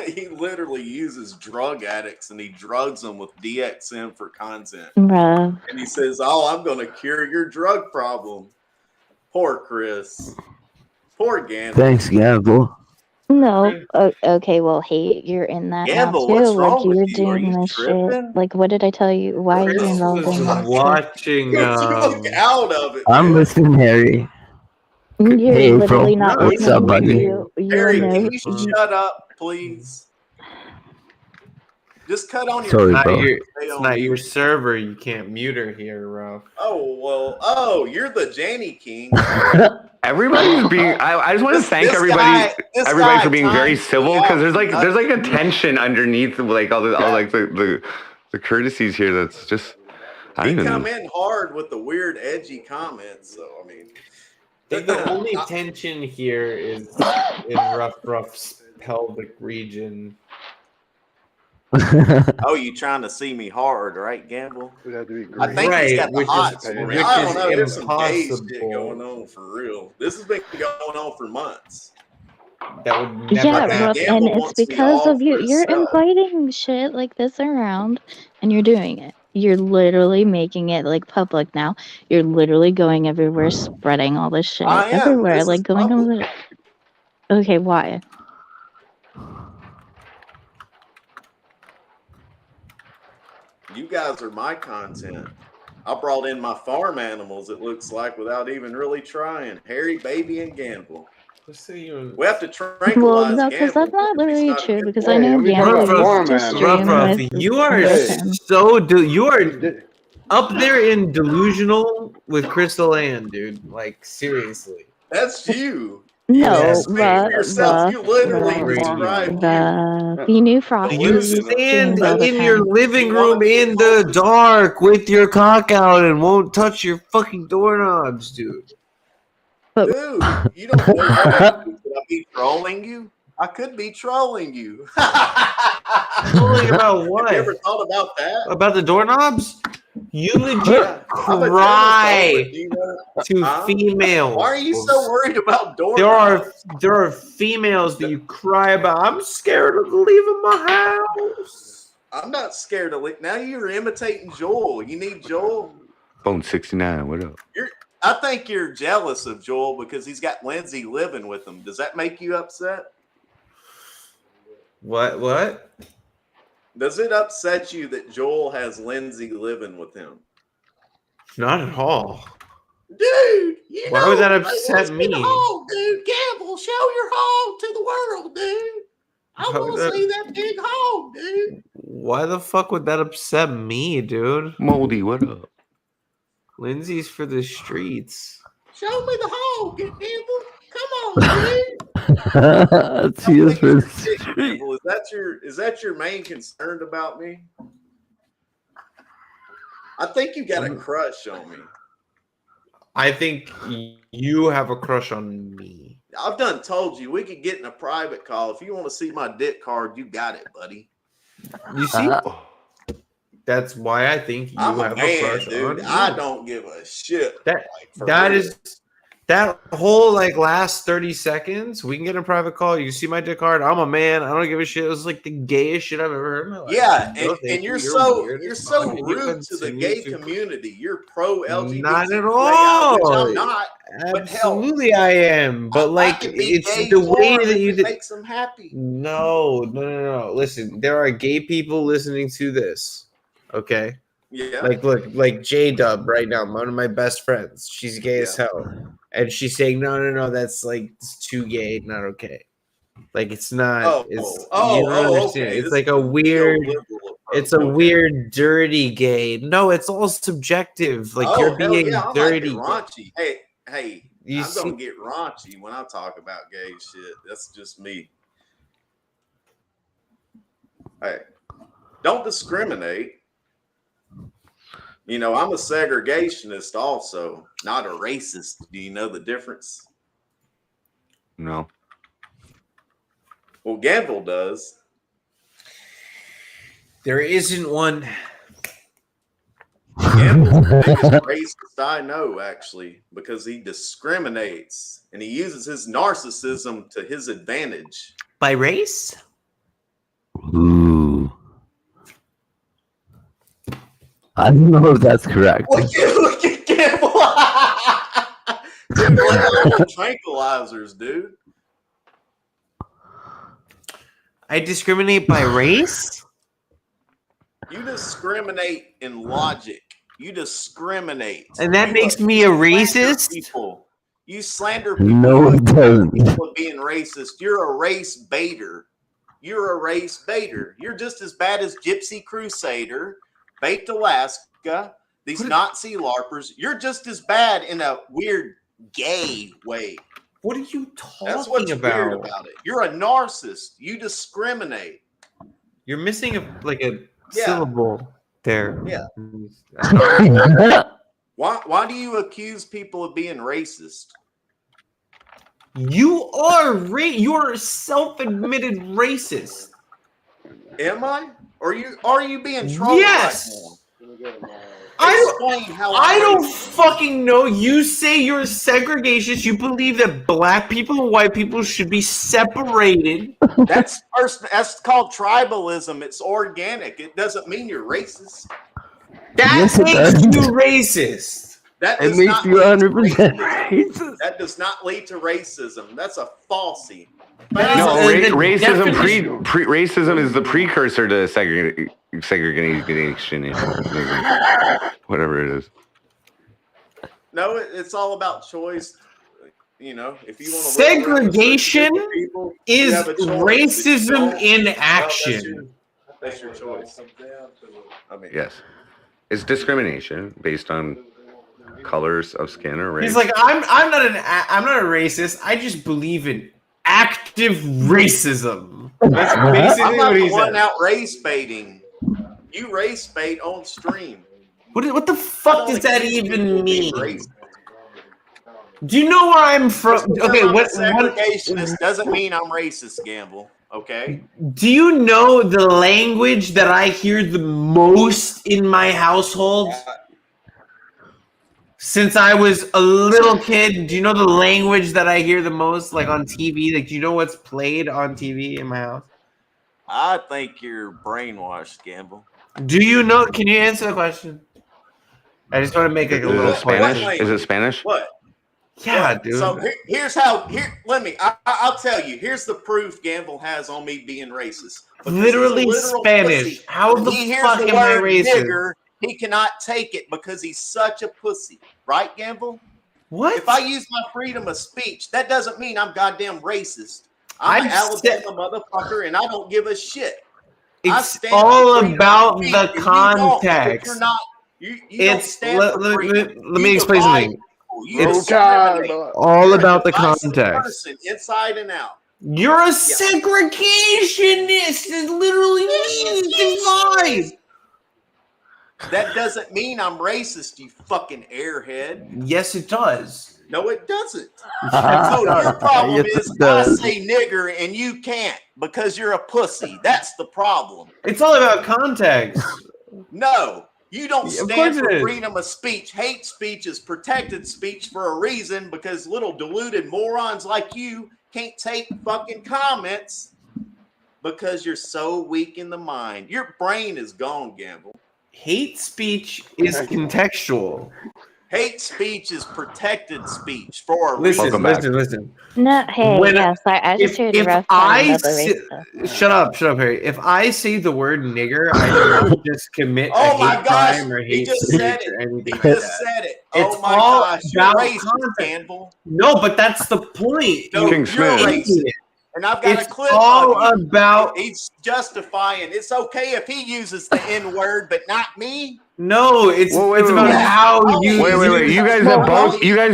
He literally uses drug addicts and he drugs them with DXM for content. Bruh. And he says, "Oh, I'm going to cure your drug problem." Poor Chris. Poor Gamble. Thanks, Gamble. No. Okay. Well, hey, you're in that Gamble, now too. what's Like wrong with you're you? Are doing you this tripping? shit. Like, what did I tell you? Why are you Chris involved in was that? watching. Look out of it. I'm listening, Harry. You're Hey, literally April. not What's listening. up, buddy? Harry, know. can you shut up, please? Just cut on your. Sorry, bro. It's not your server. You can't mute her here, Ruff. Oh well. Oh, you're the Janny King. Everybody's being. I just want to thank everybody for being very civil because there's like a tension underneath like all the courtesies here. That's just. He come in hard with the weird, edgy comments. So I mean, the only tension here is in Ruff's pelvic region. Oh, you trying to see me hard, right, Gamble? Would to be I think he's got the hots for me. I don't know. There's some gay impossible. shit going on for real. This has been going on for months. That would never Yeah, Ruff, and it's because of you. You're inviting shit like this around, and you're doing it. You're literally making it like public now. You're literally going everywhere, spreading all this shit I am. everywhere, This like is going over public. the. Okay, why? You guys are my content. I brought in my farm animals, it looks like, without even really trying. Harry, Baby, and Gamble. We have to tranquilize Well, no, because Gamble. that's not literally not true. good Because for I know him. Gamble used to stream Ruff, with you are him. you are up there in delusional with Crystal Ann, dude. Like seriously. That's you. No, You literally described you knew Frosty. You stand in your living room in the dark with your cock out and won't touch your fucking doorknobs, dude. Dude, you don't know what could I be trolling you? I could be trolling you. Trolling about what? Have you ever thought about that? About the doorknobs? You legit cry to females. Why are you so worried about doorknobs? There are females that you cry about. I'm scared of leaving my house. I'm not scared of leave. Now you're imitating Joel. You need Joel. Bone 69, what up? I think you're jealous of Joel because he's got Lindsay living with him. Does that make you upset? What? Does it upset you that Joel has Lindsay living with him? Not at all. Dude, why would that upset me? Hog, dude, Gamble, show your hog to the world, dude. I want to see that big hog, dude. Why the fuck would that upset me, dude? Moldy, what up? Lindsay's for the streets. Show me the hog, Gamble. Come on, dude. She is for the street. Is that your main concern about me? I think you got a crush on me. I think you have a crush on me. I've done told you we could get in a private call. If you want to see my dick card, you got it, buddy. You see? That's why I think you have a crush on me. I don't give a shit. That whole last 30 seconds, we can get a private call. You see my dick card. I'm a man. I don't give a shit. It was like the gayest shit I've ever heard in my life. Yeah, and you're so rude to the gay community. You're pro LGBT. Not at all. Which I'm not. Absolutely, I am. But it's the way that you makes them happy. No. Listen, there are gay people listening to this. Okay. Yeah. Like J-Dub right now, one of my best friends. She's gay as hell. And she's saying, no, that's it's too gay, not okay. It's not. You don't understand. Okay. It's like a weird. It's a weird, dirty gay. No, it's all subjective. You're being dirty. Raunchy. Hey, I'm gonna get raunchy when I talk about gay shit. That's just me. Hey, don't discriminate. I'm a segregationist also, not a racist. Do you know the difference? No. Well, Gamble does. There isn't one. Gamble's the biggest racist I know, actually, because he discriminates and he uses his narcissism to his advantage. By race? Ooh. I don't know if that's correct. Look at Gamble. Dude, tranquilizers, dude. I discriminate by race? You discriminate in logic. You discriminate. And that makes me a racist? You slander people. No, it doesn't. People being racist. You're a race baiter. You're a race baiter. You're just as bad as Gypsy Crusader, Baked Alaska, these Nazi LARPers. You're just as bad in a weird gay way. What are you talking That's what's about? weird about it. You're a narcissist. You discriminate. You're missing a syllable there. Yeah. Why do you accuse people of being racist? You are you're a self-admitted racist. Am I? Are you being trolled? Yes. Right now? I don't fucking know. You say you're a segregationist. You believe that black people and white people should be separated. That's called tribalism. It's organic. It doesn't mean you're racist. That makes you racist. It makes you 100% racist. That does not lead to racism. That's a falsie. No, racism racism is the precursor to segregation, whatever it is. No, it's all about choice. If you want to segregation is racism in action. That's your choice. Yes, it's discrimination based on colors of skin or race. He's like, I'm not a racist. I just believe in active racism. That's basically I'm not what the he one said. out race baiting. You race bait on stream. What the fuck does that even mean? Do you know where I'm from? Okay, what segregationist doesn't mean I'm racist, Gamble. Okay. Do you know the language that I hear the most in my household? Since I was a little kid, do you know the language that I hear the most, like on TV? Like, do you know what's played on TV in my house? I think you're brainwashed, Gamble. Do you know? Can you answer the question? I just want to make like a little Spanish. Is it Spanish? What? Yeah, what? dude. So here's how. I'll tell you. Here's the proof Gamble has on me being racist. Because Literally Spanish. Pussy. How the fuck am I racist? Nigger, he cannot take it because he's such a pussy. Right, Gamble? What? If I use my freedom of speech, that doesn't mean I'm goddamn racist. I'm an Alabama motherfucker, and I don't give a shit. It's all about the context. You're not. You don't stand for freedom. Let me explain something. It's all about the context. Inside and out. You're a segregationist. It literally means divide. That doesn't mean I'm racist, you fucking airhead. Yes, it does. No, it doesn't. So your problem is I say nigger and you can't because you're a pussy. That's the problem. It's all about context. No, you don't stand for freedom of speech. Hate speech is protected speech for a reason because little deluded morons like you can't take fucking comments because you're so weak in the mind. Your brain is gone, Gamble. Hate speech is contextual. Hate speech is protected speech for a reason. Listen. No, hey, sorry, I just heard the ref talking about the race stuff. Shut up, Harry. If I say the word nigger, I don't just commit a hate crime or hate speech or anything. He just said it. It's oh my all gosh, about you're racist, Campbell. No, but that's the point. No, King Smith. You're racist. And I've got It's a clip. all about. He's justifying. It's okay if he uses the N word, but not me. No, it's about how you. Wait. You guys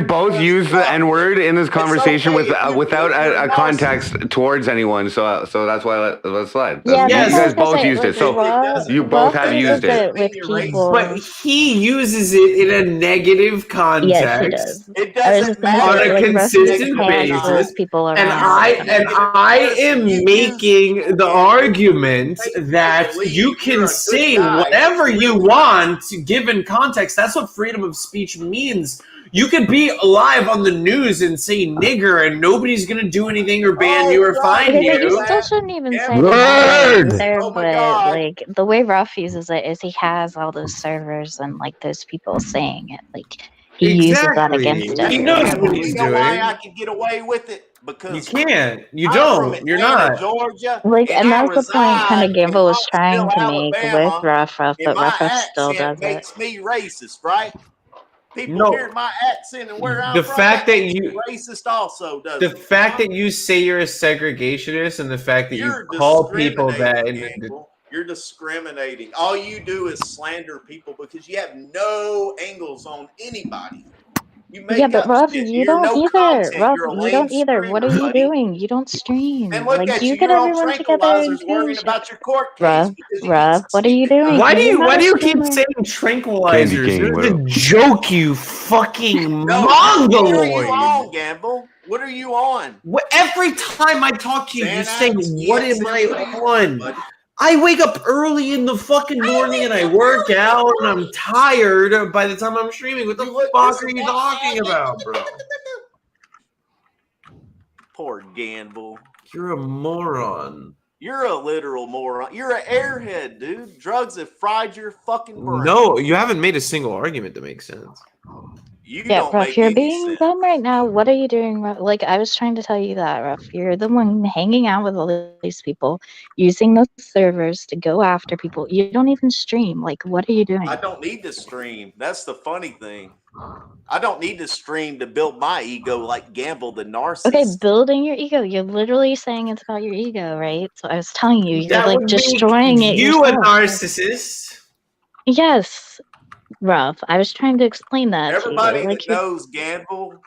both use the N word in this conversation without a context towards anyone. So that's why let's slide. Yeah, you guys both used it. So you both have used it. With people. But he uses it in a negative context. Yes, he does. It doesn't on a consistent basis. People around and I am making the argument that you can say whatever you want given context. That's what freedom of speech means. You could be live on the news and say nigger and nobody's going to do anything or ban you or fine you. You still shouldn't even say that there, but like the way Ruff uses it is he has all those servers and like those people saying it. Like he uses that against it. He knows what he's doing. Why I can get away with it? Because you can't. You don't. You're not. Georgia, like, and that's the point kind of Gamble was trying to make with Ruff, but Ruff still does it. Makes me racist, right? People hear my accent and where I'm the from. Fact that you racist also does. The fact that you say you're a segregationist and the fact that you call people that. You're discriminating. All you do is slander people because you have no angles on anybody. But Ruff, you don't either. Ruff, you don't either. What are you doing? You don't stream. And look like at you get everyone together and worrying about your court case. Ruff, what are you doing? Why do you keep saying tranquilizers? It's a joke, you fucking mongoloid. What are you on, Gamble? What are you on? Every time I talk to you, you say, "What am I on?" I wake up early in the fucking morning and I work out and I'm tired by the time I'm streaming. What the fuck are you talking about, bro? Poor Gamble. You're a moron. You're a literal moron. You're an airhead, dude. Drugs have fried your fucking brain. No, you haven't made a single argument that makes sense. Ruff, you're being dumb right now. What are you doing, Ruff? Like, I was trying to tell you that, Ruff. You're the one hanging out with all these people, using those servers to go after people. You don't even stream. Like, what are you doing? I don't need to stream. That's the funny thing. I don't need to stream to build my ego like Gamble the narcissist. Okay, building your ego. You're literally saying it's about your ego, right? So I was telling you, you're like destroying it. You a narcissist? Yes. Ruff, I was trying to explain that. Everybody that knows Gamble,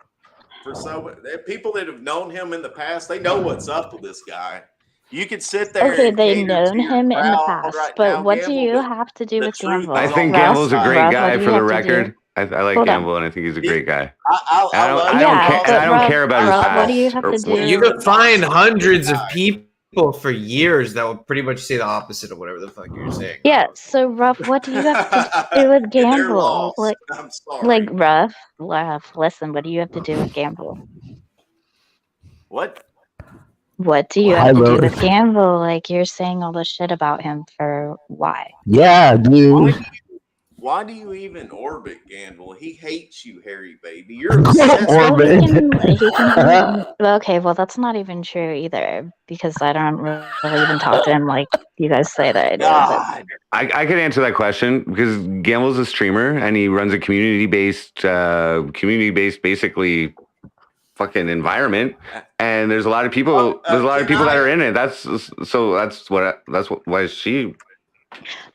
people that have known him in the past, they know what's up with this guy. You could sit there. Okay, they've known him in the past, but what do you have to do with Gamble? I think Gamble's a great guy for the record. I like Gamble, and I think he's a great guy. I don't care about his past. What do you have to do? You could find hundreds of people people for years that will pretty much say the opposite of whatever the fuck you're saying. Yeah, so Ruff, what do you have to do with They're Gamble? lost. Like, I'm sorry. Ruff, listen, what do you have to do with Gamble? What? What do you have to do with Gamble? Like, you're saying all this shit about him for why? Yeah, dude. Why do you even orbit Gamble? He hates you, Harry baby. You're obsessed. Orbit. Okay, well, that's not even true either, because I don't really even talk to him like you guys say that I do. God. I could answer that question because Gamble's a streamer and he runs a community-based, basically fucking environment. And there's a lot of people. There's a lot of people that are in it. Why she.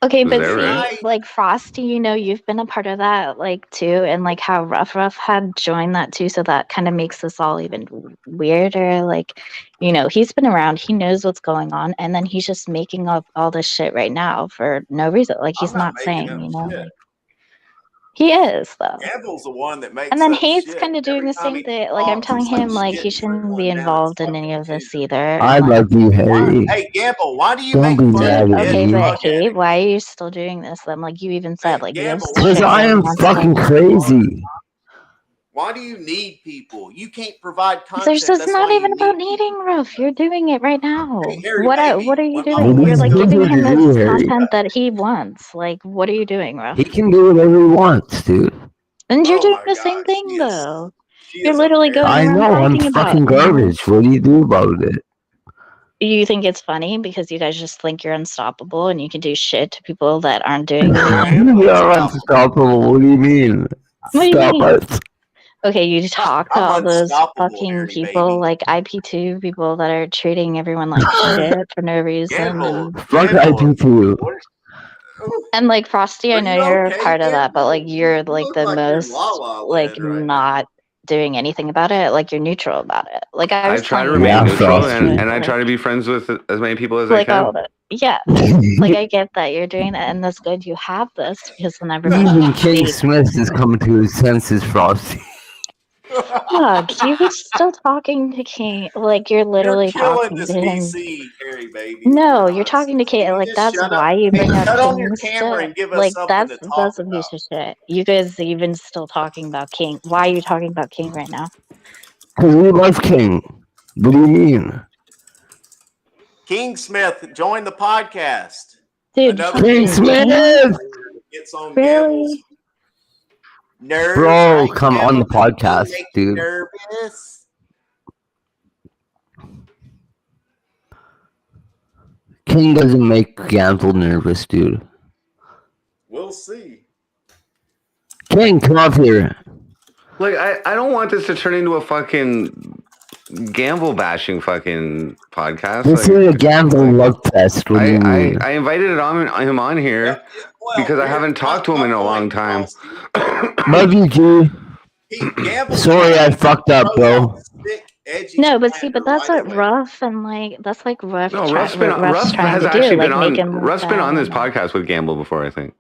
Okay, but there, see, right? like Frosty, you've been a part of that, like, too, and like how Ruff had joined that too, so that kind of makes this all even weirder. Like, he's been around, he knows what's going on, and then he's just making up all this shit right now for no reason. Like, he's not saying, like, he is though. Gamble's the one that makes. And then up he's shit. kind of doing Every the time same he thing. Like, I'm talks, telling it's like him, like, shit he shouldn't be trickling down involved his in any of fucking this tube. either. I love you, Harry. Hey, Gamble, why do you Don't make be fun mad of at Okay, me. but hey, why are you still doing this? Then, like, you even said, like, you guys. Gamble, Because I am fucking crazy. Why do you need people? You can't provide content. There's just That's not why even you about need needing Ruff. You're doing it right now. Hey, Harry, What are baby, you when doing? my You're boys like go giving to him do, this Harry. content that he wants. Like, what are you doing, Ruff? He can do whatever he wants, dude. And you're Oh doing my the same God, thing, she is- though. she You're is a literally going I around know, I'm bragging about fucking him. garbage. What do you do about it? You think it's funny because you guys just think you're unstoppable and you can do shit to people that aren't doing anything? You're unstoppable. What do you mean? What do you Stop mean? us. Okay, you talk to I'm all those unstoppable, fucking Harry, people, baby. like IP2 people that are treating everyone like shit for no reason. Gamble, Fuck Gamble, IP2. And like Frosty, I Are know you you're a okay, part of that, but like Gamble? you're You like look the like you're in most La La like Land right not doing anything about it. Like you're neutral about it. Like I I was try to telling you remain about neutral Frosty. and I try to be friends with as many people as I like all can. the yeah. Like I get that you're doing that, and that's good. You have this because when everybody Even King speaks, Smith is coming to his senses, Frosty. look, you were still talking to King. Like you're You're literally killing talking this to him. VC, Harry, baby. No, you're talking to Can King. you Like just that's shut why up? you bring up Cut on your King's camera shit. and give us Like something to talk that's a about. piece of shit. You guys even still talking about King. Why are you talking about King right now? Because we love King. What do you mean? King Smith, join the podcast. Dude, Another King Smith! gets on Really? Gamble's nerves. Bro, right? come on the Gamble, podcast, make you dude. nervous. King doesn't make Gamble nervous, dude. We'll see. King, come up here. Like I don't want this to turn into a fucking Gamble bashing fucking podcast. This is a Gamble love test. What do you mean? I invited him on here because I haven't talked to him in a long time. Love you, G. Sorry, I fucked up, bro. No, but see, but that's what Ruff and like that's like Ruff. No, Ruff's Ruff trying has to do, actually like been make on. him look Ruff's been on bad. this podcast with Gamble before, I think.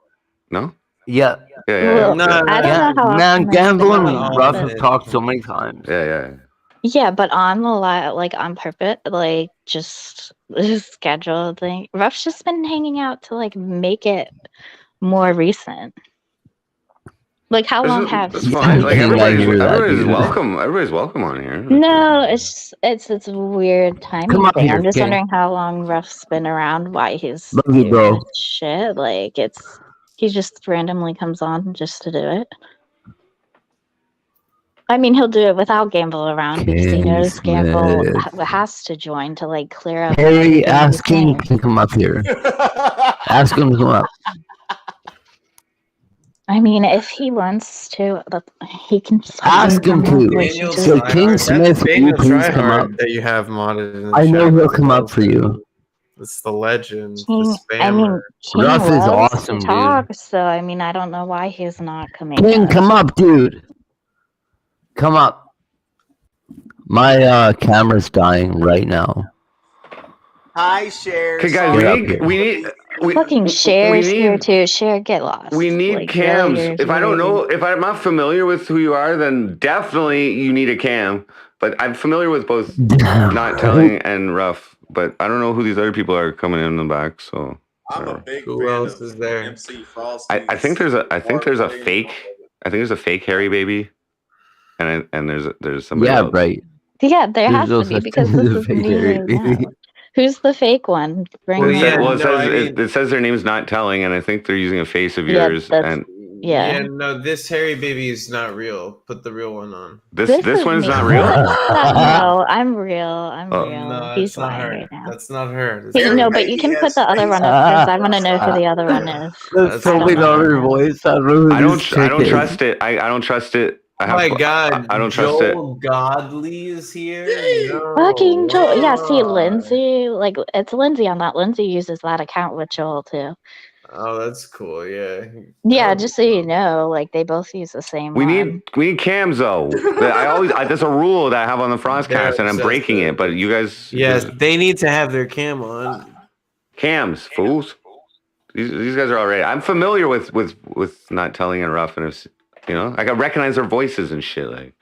No. Yeah. Well, I don't know how Man, often Gamble it's been and on, Ruff but- have talked so many times. Yeah. Yeah, but on the like on purpose, like just schedule thing. Ruff's just been hanging out to like make it more recent. Like how long have That's fine. Like everybody's welcome. Everybody's welcome on here. No, it's a weird timing Come on thing. here, I'm just King. wondering how long Ruff's been around, why he's Love you, doing bro. this shit. Like he just randomly comes on just to do it. I mean, he'll do it without Gamble around because he King knows Gamble Smith. has to join to like clear up. Harry, everything ask he's King saying. to come up here. Ask him to come up. I mean, if he wants to, he can. Ask him to. Daniel So King Tryhard, Smith, that's will you Daniel please come up? Tryhard that you have modded in the I know chat. he'll come up for you. It's the legend, King, the spammer. I mean, King Ruff is loves awesome, to dude. talk, so I mean, I don't know why he's not coming. King, up. come up, dude. Come up. My camera's dying right now. Hi, Cher. Okay, guys, we need Fucking Cher's here too. Cher, get lost. We need Like, cams. really, If I don't know, if I'm not familiar with who you are, then definitely you need a cam. But I'm familiar with both not telling and Ruff. but I don't know who these other people are coming in the back. So I'm a big Who fan else of is there? MC Frosty. I think there's a fake. I think there's a fake Harry baby, and there's somebody Yeah, else. right. Yeah, there There's has no to be such because thing as this a is fake me Harry right baby. now. Who's the fake one? Bring Well, them it, on. says it says their name's not telling, and I think they're using a face of Yeah, yours. that's And yeah. No, this Harry baby is not real. Put the real one on. this is one's me. not real. No, I'm real. I'm Oh. real. No, He's it's not lying her. right now. That's not her. Wait, no, but you can put the other one up because I want to know who the other one is. That's I don't totally know not right her now. voice. I don't know who I don't this chick is. trust it. I don't trust it. Oh my God! I don't trust it. Joel Godley is here. No. Fucking Joel. Yeah, see, Lindsay, like, it's Lindsay on that. Lindsay uses that account with Joel, too. Oh, that's cool. Yeah. Yeah, just so you know, like, they both use the same We one. need cams though. That's a rule that I have on the FrostCast, and I'm breaking it. But you guys, yes, they need to have their cam on. Cams, fools. These guys are already. I'm familiar with not telling and rough, and if I can recognize their voices and shit. Like,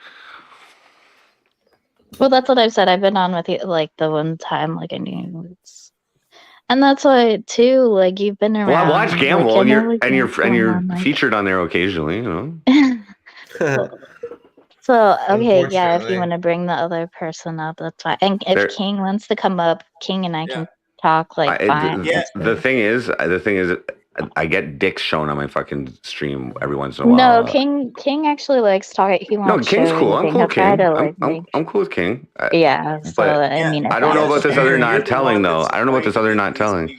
Well, that's what I've said. I've been on with you, like, the one time, like, I knew it's... And that's why, too, like, you've been around. well, I watch Gamble, like, and you're featured on there occasionally, So, okay, yeah, if you want to bring the other person up, that's fine. And if King wants to come up, King and I can talk, like, fine. The thing is, I get dicks shown on my fucking stream every once in a while. No, King actually likes talking. He wants King's cool. I'm cool with King. Like, I'm cool with King. Yeah, so I mean, I don't know about this other not telling though. I don't know about this other not telling.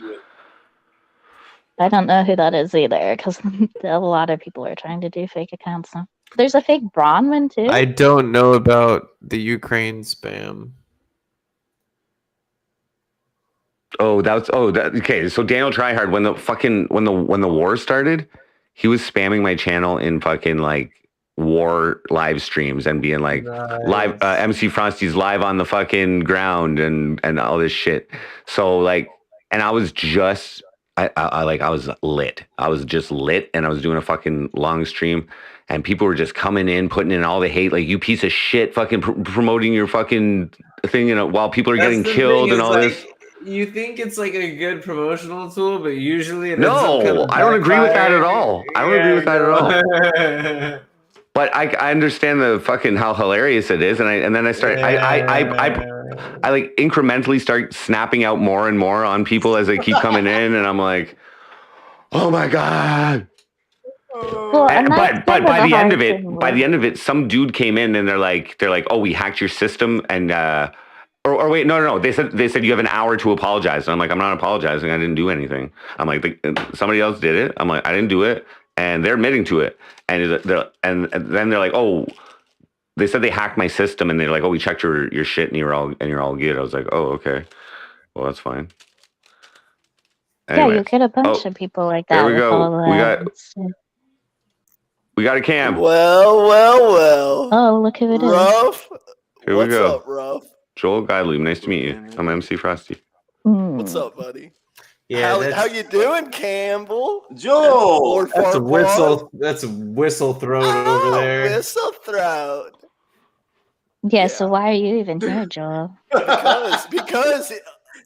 I don't know who that is either, because a lot of people are trying to do fake accounts now. There's a fake Braun one too. I don't know about the Ukraine spam. Okay. So Daniel Tryhard, when the war started, he was spamming my channel in fucking like war live streams and being like live MC Frosty's live on the fucking ground and all this shit. So like, and I was just I was lit. I was just lit, and I was doing a fucking long stream, and people were just coming in, putting in all the hate, like, you piece of shit, fucking promoting your fucking thing, while people are getting killed and all this. You think it's like a good promotional tool, but usually it no, I don't agree with that at all. I don't agree with that at all. But I understand the fucking how hilarious it is, and then I start I like incrementally start snapping out more and more on people as they keep coming in, and I'm like, oh my god. Well, but by the end of it, some dude came in and they're like, oh, we hacked your system, and or wait, no. They said you have an hour to apologize, and I'm like, I'm not apologizing. I didn't do anything. I'm like, somebody else did it. I'm like, I didn't do it, and they're admitting to it, and then they're like, oh, they said they hacked my system, and they're like, oh, we checked your shit, and you're all good. I was like, oh, okay, well, that's fine. Anyway, yeah, you get a bunch of people like that. There we go. We got a cam. Well. Oh, look who it is. Ruff. Here we go. What's up, Ruff? Joel Godley, nice to meet you. I'm MC Frosty. What's up, buddy? Yeah, how you doing, Campbell? Joel. That's a whistle. That's a whistle throat over there. Whistle throat. Yeah, so why are you even here, Joel? Because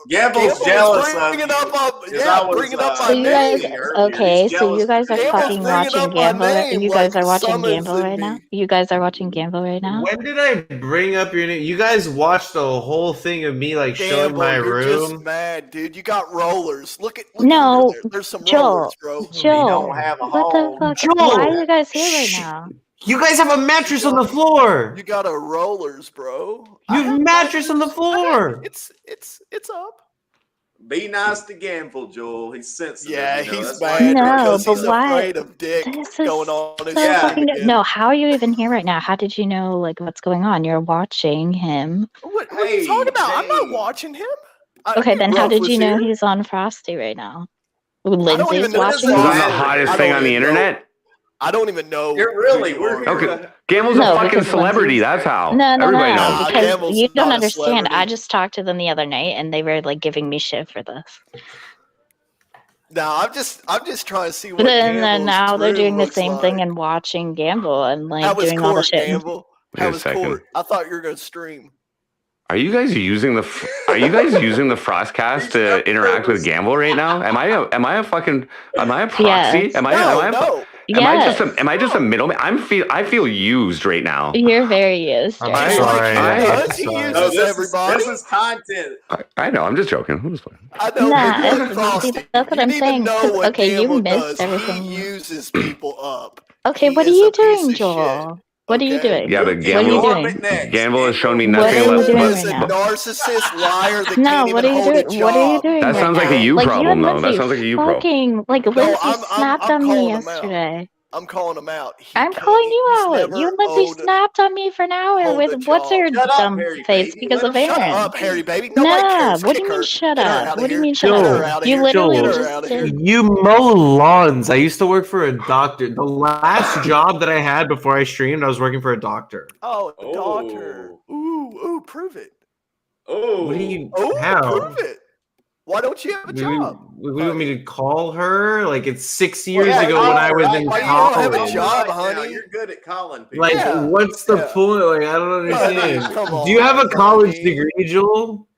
Gamble's jealous of bringing up my So you guys, name. okay, so you guys are Gamble's fucking bringing watching up my Gamble. name, You guys like are watching summons Gamble in right me. now? You guys are watching Gamble right now? When did I bring up your name? You guys watched the whole thing of me like showing Gamble, my you're room. just mad, dude. You got rollers. Look No, over there. There's some Joel, rollers, bro. Joel, what the fuck? Joel! Why are you guys here right now? You guys have a mattress on the floor. You got a rollers, bro. You have a mattress on the floor. It's up. Be nice to Gamble, Joel. He's sensitive. Yeah, you know, he's that's mad why- No, because but he's why? afraid of Dick This is going on his so fucking again. no. How are you even here right now? How did you know like what's going on? You're watching him. What are you talking about? I'm not watching him. Okay, then how Ruff did was you know here. he's on Frosty right now? even Lindsay's know watching this Who's him? on the hottest thing on the internet? I don't even know. We're Okay, Gamble's No, a fucking because celebrity. Lindsay's- That's how. No, Everybody knows. because Gamble's you don't not a understand. I celebrity. just talked to them the other night, and they were like giving me shit for this. No, I'm just trying to see what. But then Gamble's now they're room doing the looks same like. thing and watching Gamble and like How was doing all the court, shit. Gamble? Wait How a was second. court? I thought you were gonna stream. Are you guys using the FrostCast to interact with Gamble right now? Am I a proxy? Yes. Am I just a middleman? I feel used right now. You're very used. I'm Right? sorry. He uses No, everybody. this is content. I know. I'm just joking. Who's I know. Nah, but see, Frosty, that's what you I'm need to saying. know 'Cause, what okay, you Gamble missed does. everything. He uses people up. Okay, He what are is you a piece doing, of Joel? shit. What are you Okay? doing? Yeah, but What are you doing? Gamble has shown me What nothing are you less. doing Gamble is right a now? narcissist liar that No, can't what even are you hold a doing? What are you job. doing That right sounds like a now? you Like you problem, and though. That Lindsay sounds like a you problem. fucking like No, Lindsay snapped on me calling him out. yesterday. I'm calling him out. I'm calling you out. You and Lindsay snapped on me for an hour hold with a what's her job. Shut up, dumb Harry, face baby. because Let of him shut Aaron. up, Harry, baby. Nobody Nah, cares. what do Kick you mean her. shut Get her up? out of What do you here. mean shut Get up? her out of You here. literally Get her just out of did. here. You mow lawns. I used to work for a doctor. The last job that I had before I streamed, I was working for a doctor. Oh, doctor. Ooh, prove it. What do you? Oh, How? prove it. Why don't you have a We job? want me to call her? Like it's 6 Well, years yeah, ago when I was right, in why college. you don't have a job, Right now, honey? you're good at calling people. Like, Yeah, what's the point? Like, I don't understand. Honey, come Do you have a on, college honey. degree, Joel?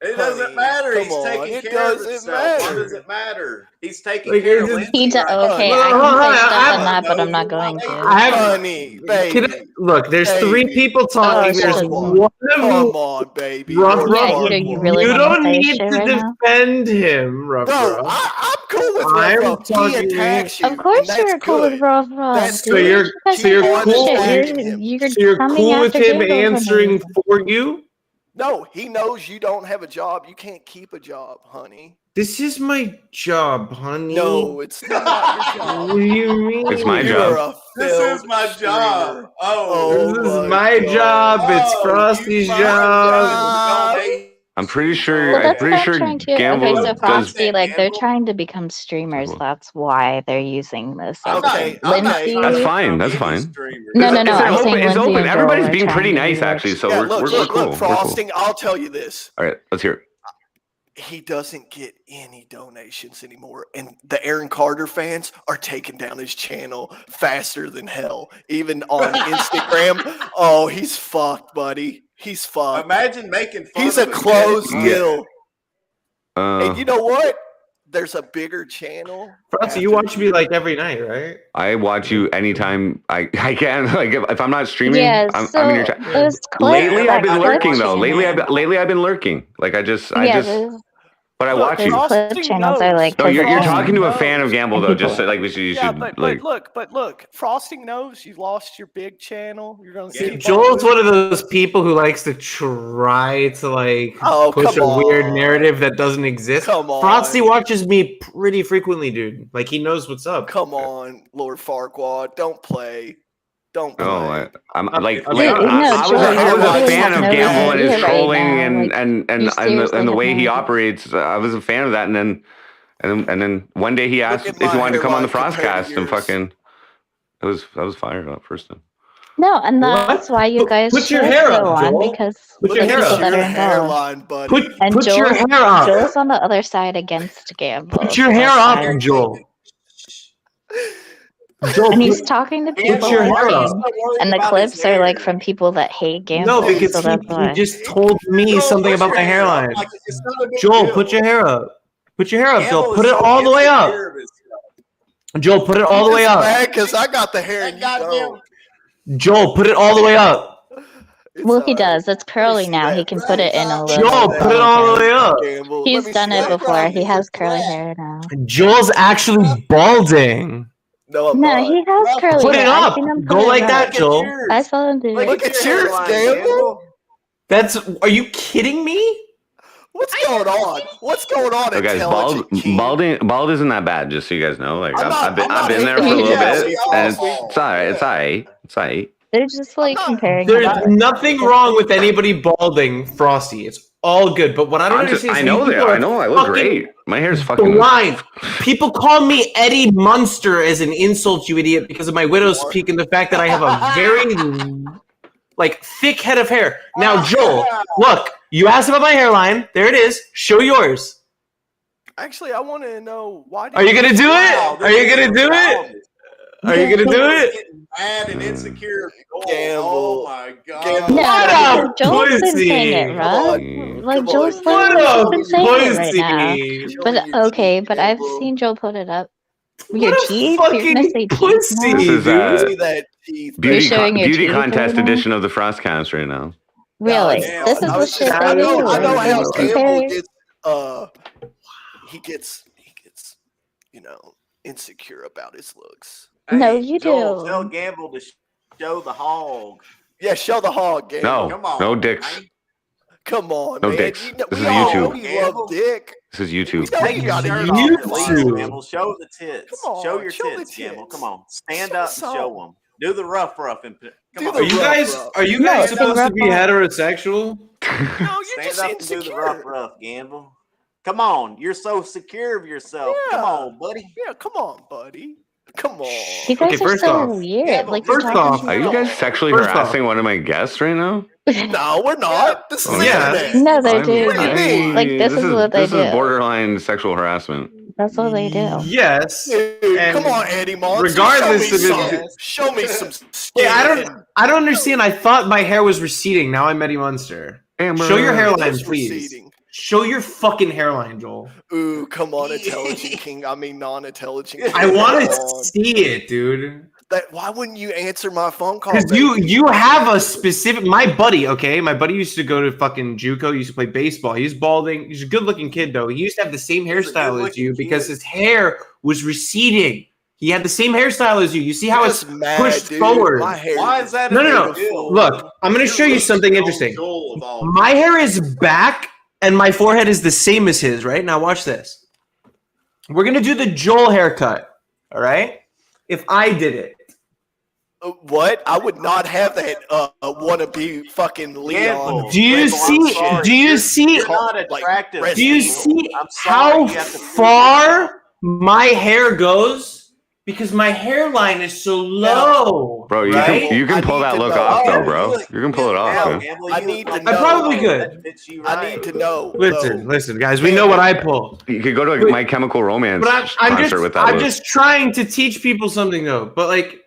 It doesn't Honey, matter. come He's on. taking It care of doesn't himself. Why matter. does it matter? He's taking Like, care of it's Lindsay He right okay, now. I can say stuff I on that, but I'm not going to. I have. Honey, baby. Look, there's three Baby. people talking. Oh, There's shit. one of Come on, baby. Ruff Lord Yeah, Ruff. you really You want to don't say need shit to right now? defend him, Ruff No, Ruff. I'm cool with Ruff I'm Ruff. He talking. attacks you, Of course and that's you're cool with good. Ruff Ruff, That's dude. So you're You guys so are you're doing cool. shit. him. You're So you're coming cool with after him Gamble for no answering reason. for you. No, he knows you don't have a job. You can't keep a job, honey. This is my job, honey. No, it's not your job. What do you mean? It's my You job. are a This is failed my job. streamer. Oh, This is my my God. job. It's Oh, Frosty's you job. I'm pretty sure. Well, I'm that's pretty what I'm sure trying to. Gamble Okay, so does. Frosty, like they're trying to become streamers. Cool. That's why they're using this. I'm Okay, not Lindsay. That's fine. from That's any fine. streamer. No, no, It's no. an I'm open. saying It's Lindsay open. and Joel Everybody's are being trying pretty to nice, be like actually. So Yeah, we're look, cool. look, We're cool. Frosting. I'll tell you this. All right, let's hear it. He doesn't get any donations anymore, and the Aaron Carter fans are taking down his channel faster than hell. Even on Instagram. Oh, he's fucked, buddy. He's fucked. Imagine making fun He's of a closed Yeah. deal. And you know what? There's a bigger channel. Frosty, you watch me like every night, right? I watch you anytime I can. Like if I'm not streaming, Yeah, I'm so in your chat. those clips Lately, I've that been clip lurking though. channel. Lately, I've been lurking. Like I just. But I watch you. Those clip channels are like. No, you're Frosting talking to a knows. fan of Gamble And though. people Just like you Yeah, should but like. look, Frosting knows you lost your big channel. You're gonna See, keep Joel's on one of those people who likes to try to like Oh, push come a weird on. narrative that doesn't exist. Come on. Frosty watches me pretty frequently, dude. Like he knows what's up. Come on, Lord Farquaad, don't play. Don't play. No, I'm like Okay, I was a fan of Gamble and his trolling and the way he operates. I was a fan of that, and then one day he asked if he wanted to come on the FrostCast, and fucking I was fired up first time. No, and that's why you guys Put your should hair go up, on Joel. because Put the your hair people up. that are Your involved. hairline, buddy. And Put your hair up. Joel's on the other side against Gamble. Put your so hair that's up, why- Joel. Joel, And he's talking to people put your hair up. and the clips are like from people that hate Gamble. No, because so that's he why. just told me something about my hairline. Joel, put your hair up. Put your hair up, Joel. Put it all the way up. Joel, put it all the way up. Because I got the hair and you don't. Joel, put it all the way up. Well, he does. It's curly now. He can put it in a little. Joel, put it all the way up. He's done it before. He has curly hair now. Joel's actually balding. No, No, he has curly Put hair. it I've up. seen him Go put it like up. that, Joel. I saw him do it. Look at yours, Gamble. Are you kidding me? What's going on? What's going on? So guys, bald isn't that bad. Just so you guys know, like I'm I've been there for a little bit, and it's alright. It's alright. They're just like comparing. There's nothing wrong with anybody balding, Frosty. It's all good. But what I don't understand is I know I look great. My hair's fucking blind. People call me Eddie Munster as an insult, you idiot, because of my widow's peak and the fact that I have a very thick head of hair. Now, Joel, look, you asked about my hairline. There it is. Show yours. Actually, I want to know why. Are you gonna do it? Are you gonna do it? Are you gonna do it? Getting mad and insecure. Gamble. Oh my god! Gamble. No, What Joel's a been saying it, pussy! Russ. Like Come Joel's on. literally What a been saying it right now. pussy! But okay, but I've seen Joel put it up. Your What a teeth? You're gonna fucking say teeth pussy, now? This is dude! See that teeth. beauty showing your beauty teeth contest right now? edition of the FrostCast right now. Really? Damn, This is I the was shit just- they I do. know Like, how you just Gamble compare. gets, he gets, insecure about his looks. No, Hey, you Joel, do. tell Gamble to show the hog. Yeah, show the hog, Gamble. No, Come on, no dicks. man. Come on, No man. dicks. You know, This we is all YouTube. know you love dick. This is We YouTube. know Take you your got a shirt YouTube. off at least, YouTube. Gamble. Show the tits. Come on, show your show the tits, Gamble. tits. Come on, stand Show up and some. show them. Do the rough and come Do on. the Are you rough, guys? rough. Are you No, guys it's a supposed to rough be one. heterosexual? No, you're Stand just up and do the rough, insecure. Gamble. Come on, you're so secure of yourself. Come Yeah. on, buddy. Yeah, come on, buddy. Come on. You guys Okay, are first so off- weird. Gamble, Like you're first talking off, to Are you guys sexually First off- harassing one of my guests right now? No, we're not. This is the Yeah. internet. No, they I'm- do. What do you mean? Like this is what they this is do. borderline sexual harassment. That's what they do. Yes. Dude, And come on, Eddie Monson. regardless of show me some Hey, skin. I don't understand. I thought my hair was receding. Now I'm Eddie Munster. Amber. Show your hairline, It's please. receding. Show your fucking hairline, Joel. Ooh, come on, intelligent king. I mean, non-intelligent king. I want Come to on. see it, dude. Why wouldn't you answer my phone call? Because you have a specific. My buddy, okay, my buddy used to go to fucking JUCO. He used to play baseball. He's balding. He's a good-looking kid, though. He used to have the same hairstyle as you because his hair was receding. He had the same hairstyle as you. You see how it's pushed forward. My hair Why is that? No. Look, I'm going to show you something interesting. My hair is back, and my forehead is the same as his. Right now, watch this. We're going to do the Joel haircut. All right. If I did it. What? I would not have that wannabe fucking Leon. Do you see? Do you see? You're not attractive. Do you see I'm sorry, how you have to prove far my hair goes? Because my hairline is so low. Bro, you right? can I pull need that to look know. off, though, Yeah, bro. you You can pull it off, dude. I need to I know. probably could. That fits you I right. need to know. Listen, guys. We know what I pull. You could go to Wait, My Chemical Romance But I'm concert with that I'm look. just trying to teach people something, though. But like,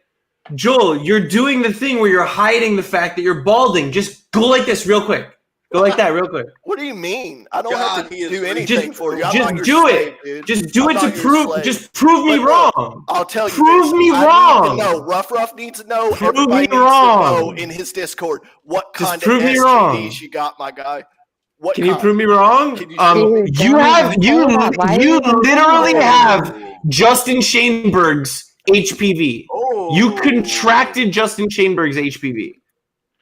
Joel, you're doing the thing where you're hiding the fact that you're balding. Just go like this, real quick. Go like that, real quick. What do you mean? I don't God, have to he is do really- anything for you. I'm Just not your do slave, it. dude. Just do I'm it to not your prove. slave. Just prove me But look, wrong. I'll tell you. Prove this. me I wrong. Need to know. Rough needs to know. Prove Everybody me needs wrong. to know in his Discord what Just kind prove of me STDs wrong. you got, my guy. What Can you kind? prove me wrong? Can you Dude, You don't have even you say that. Why are you you even literally saying that? have Justin Shainberg's HPV. Oh. You contracted Justin Shainberg's HPV.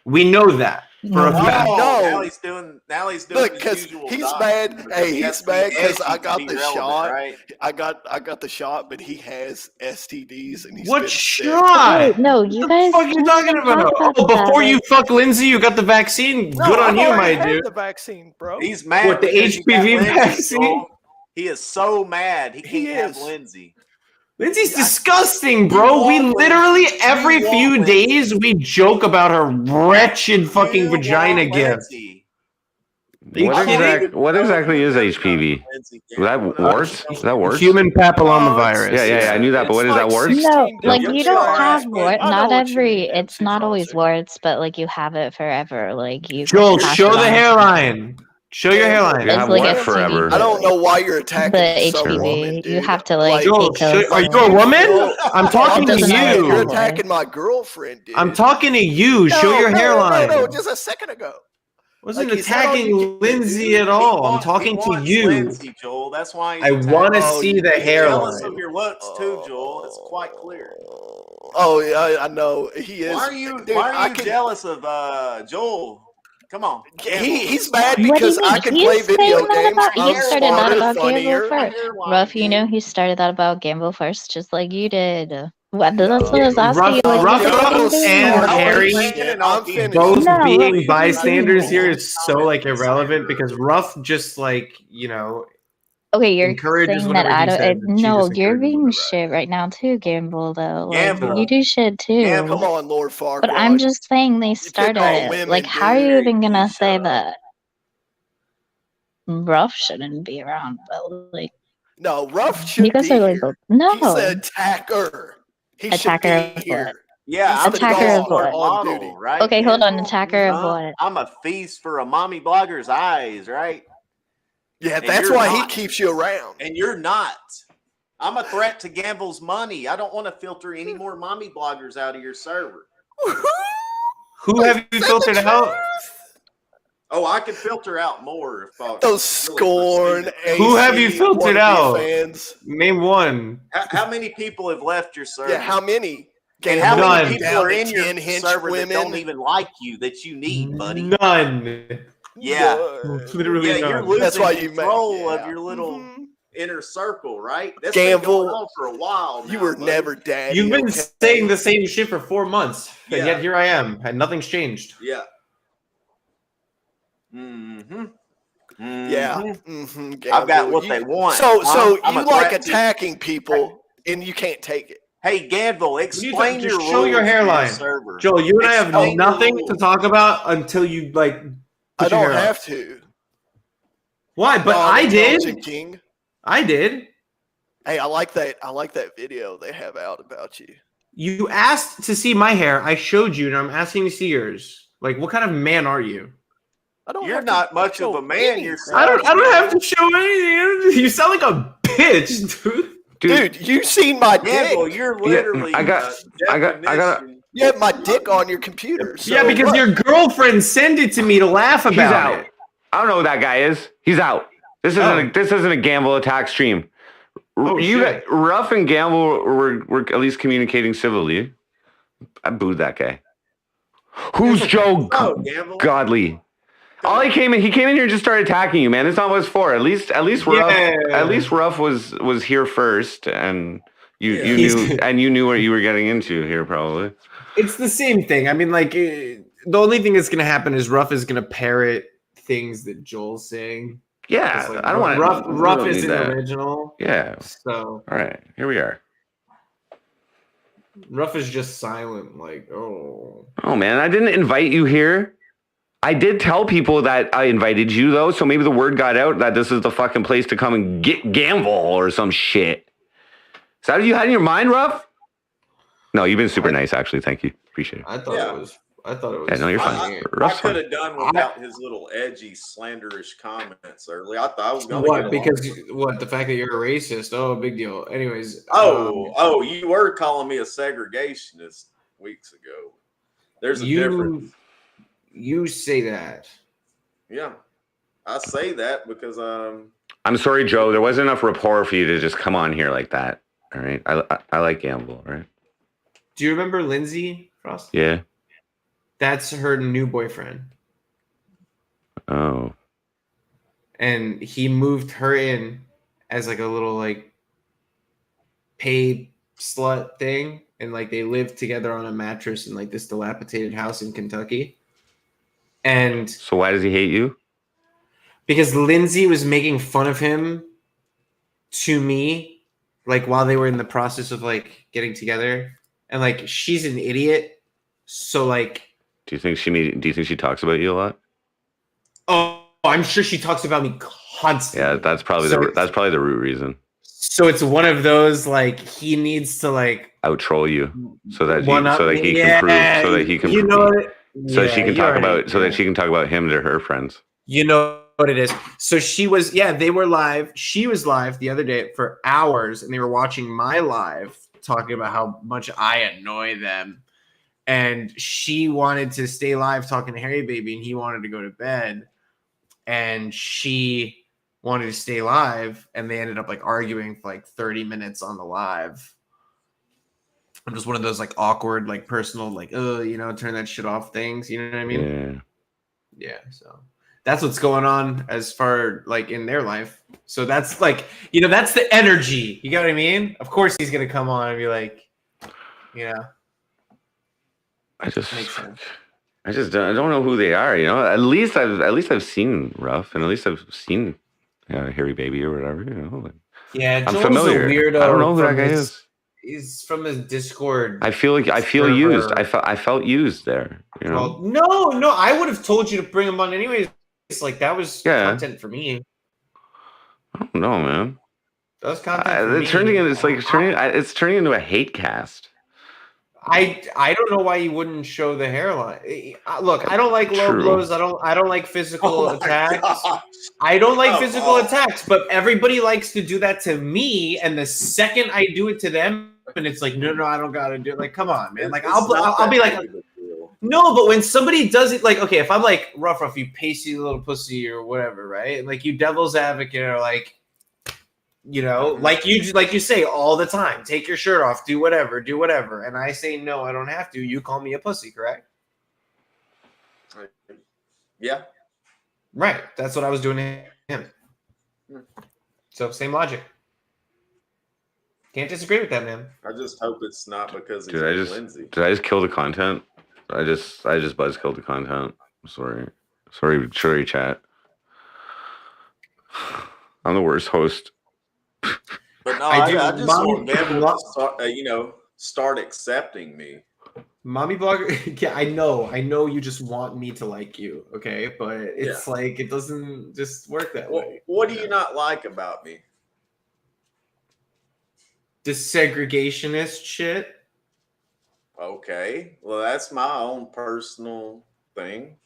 We know that for a No. fact. No. Now he's doing. Look, his because usual he's dodge. mad. Hey, he's That's mad because the I got STD the relevant, shot. right? I got the shot, but he has STDs and he's What been sick. shot? Wait, no, you guys What the fuck are you can't talking even talk about? about Oh, before that. you fuck Lindsay, you got the vaccine. No, Good on I you, already my had dude. the vaccine, bro. He's mad. What, the because you got HPV Lindsay, vaccine? Joel. He is so mad. He He can't have is. Lindsay. Lindsay's disgusting, bro. We want literally Lindsay. every You want few Lindsay. days we joke about her wretched fucking You vagina want gift. Lindsay. Are you kidding? What exactly is HPV? Lindsay, Is that warts? Is that warts? Human papillomavirus. Yeah, I knew that, but what is that, warts? No, 16 like different you don't shots. have I wart. know Not what you every. mean, It's MC not always Foster. warts, but like you have it forever. Like you. Joel, pass show it the on. hairline. Show your hairline. You It's have like what STD. forever? I don't know why you're attacking The some HPV. woman, You dude. have to like Joel, take those. are you a woman? I'm talking to doesn't matter. You're you. attacking my girlfriend, dude. I'm talking to you. Show No, your no, hairline. No, just a second ago. Wasn't Like, he said, oh, attacking you can- Lindsay at He all. I'm wants- talking he to wants you. Lindsay, Joel. That's why he's I want to Oh, see you the jealous jealous hairline. of your looks too, Joel. It's quite clear. Oh, yeah, I know. He is. Why are you? Dude, why I are you can- jealous of Joel? Come on. He's mad What do you because mean? I can He's play video saying that games. about- he I'm started that smarter, about Gamble funnier. first. Ruff, you know he started that about Gamble first, just like you did. What? That's what I was asking Ruff- you. Like, Ruff you fucking and doing? Harry I'm finished. both No, being Ruff, bystanders you- here is so like irrelevant because Ruff just like Okay, you're encourages saying that whatever I he don't. says, and she No, just you're encourages being whatever. shit right now too, Gamble. Though, like Gamble. you do shit too. Gamble. Come on, Lord Farquaad. But I'm just saying they started on it. women, Like, how are you dude. even gonna Shut say up. that Ruff shouldn't be around? But like, No, Ruff should you guys be are like, here. no. He's the attacker. He Attacker should be of here. what? Yeah, He's I'm the a Attacker of Discord what? on model, duty. right? Okay, hold on. Gandalf? Attacker of Huh? what? I'm a feast for a mommy blogger's eyes, right? Yeah, And that's you're why he not. keeps you around. And you're not. I'm a threat to Gamble's money. I don't want to filter any more mommy bloggers out of your server. Who have you filtered out? Oh, I can filter out more if I Those really scorn pursue it. Who have you AC filtered wannabe out? fans. Name one. How many people have left your server? Yeah, how many? And how None. many people Down are to in your 10 server women? that don't even like you that you need, buddy? None. Yeah. Literally Yeah, you're none. losing That's why you control make- of your little Mhm. inner circle, right? That's been going Gamble, on for a while now, you were buddy. never daddy. You've been okay? saying the same shit for 4 months, Yeah. and yet here I am, and nothing's changed. Yeah. Mm-hmm. Yeah. I've got what they want. So I'm you a like threat to- attacking people, and you can't take it. Hey, Ganville, explain your Just show your rules for hairline. server. Joel, you and I have Explain your nothing to rules. talk about until you like. I put your don't hair up. have to. Why? But I Non-intelligent did. King. I did. Hey, I like that. I like that video they have out about you. You asked to see my hair. I showed you, and I'm asking to see yours. Like, what kind of man are you? I don't. You're have not to much show of a man any- yourself. I don't have to show anything. You sound like a bitch, dude. Dude, you seen my dick? Ganville, you're literally. I got- definition. You have my dick on your computer. So Yeah, because what? your girlfriend sent it to me to laugh about He's out. it. I don't know who that guy is. He's out. This isn't a Gamble attack stream. Oh, shit. Ruff and Gamble were at least communicating civilly. I booed that guy. Who's Joe Gamble. Godly? All he came in here and just started attacking you, man. That's not what it's for. At least Ruff was here first, and you knew what you were getting into here, probably. It's the same thing. I mean, like, the only thing that's going to happen is Ruff is going to parrot things that Joel's saying. Yeah, Like, I don't want Ruff isn't original. Yeah. So, all right, here we are. Ruff is just silent, like, oh. Oh man, I didn't invite you here. I did tell people that I invited you though, so maybe the word got out that this is the fucking place to come and get gamble or some shit. Is that what you had in your mind, Ruff? No, you've been super nice, actually. Thank you. Appreciate it. I thought it was. Yeah, no, you're fine. I Ruff's could fine. have done without his little edgy, slanderish comments earlier. I thought I was going What? to Because what? The fact that you're a racist? Oh, big deal. Anyways. You were calling me a segregationist weeks ago. There's a difference. You say that. Yeah, I say that because I'm sorry, Joe. There wasn't enough rapport for you to just come on here like that. All right. I like gamble. All right. Do you remember Lindsay Frost? Yeah. That's her new boyfriend. Oh. And he moved her in as like a little like paid slut thing. And like they lived together on a mattress in like this dilapidated house in Kentucky. And so why does he hate you? Because Lindsay was making fun of him to me, like while they were in the process of like getting together. And like she's an idiot. So like Do you think she talks about you a lot? Oh, I'm sure she talks about me constantly. Yeah, that's probably the root reason. So it's one of those like he needs to like out troll you so that he can you know it. So she can talk about that she can talk about him to her friends. You know what it is. So they were live. She was live the other day for hours, and they were watching my live talking about how much I annoy them. And she wanted to stay live talking to Harry Baby, and he wanted to go to bed. And she wanted to stay live, and they ended up like arguing for like 30 minutes on the live. I'm just one of those like awkward, like personal, like, turn that shit off things. You know what I mean? Yeah. So that's what's going on as far like in their life. So that's like, that's the energy. You get what I mean? Of course he's going to come on and be like, I don't know who they are. At least I've seen Ruff, and at least I've seen Harry Baby or whatever. Yeah, I'm Joel's familiar. A weirdo. I don't know who that guy is. He's from his Discord. I feel used. I felt used there. Well, no, I would have told you to bring him on anyways. It's like that was content for me. I don't know, man. That was content for me. It's turning into a hate cast. I don't know why you wouldn't show the hairline. Look, I don't like low True. blows. I don't like physical Oh my attacks. gosh. I don't like Come physical on. attacks, but everybody likes to do that to me. And the second I do it to them, and it's like, no, I don't gotta do it. Like, come on, man. Like, It's I'll not be that like, big of a deal. no, but when somebody does it, like, okay, if I'm like rough, you pasty little pussy or whatever, right? Like, you devil's advocate are like, you know, like you say all the time, take your shirt off, do whatever, and I say no, I don't have to. You call me a pussy, correct? Yeah. Right. That's what I was doing to him. So same logic. Can't disagree with that, man. I just hope it's not because he's Did Lindsay. I just kill the content? I just buzz killed the content. Sorry, chat. I'm the worst host. But no, I just want Gamble to start accepting me. Mommy blogger, yeah, I know you just want me to like you, okay? But it's like it doesn't just work that way. What do you not like about me? This segregationist shit. Okay, well, that's my own personal thing.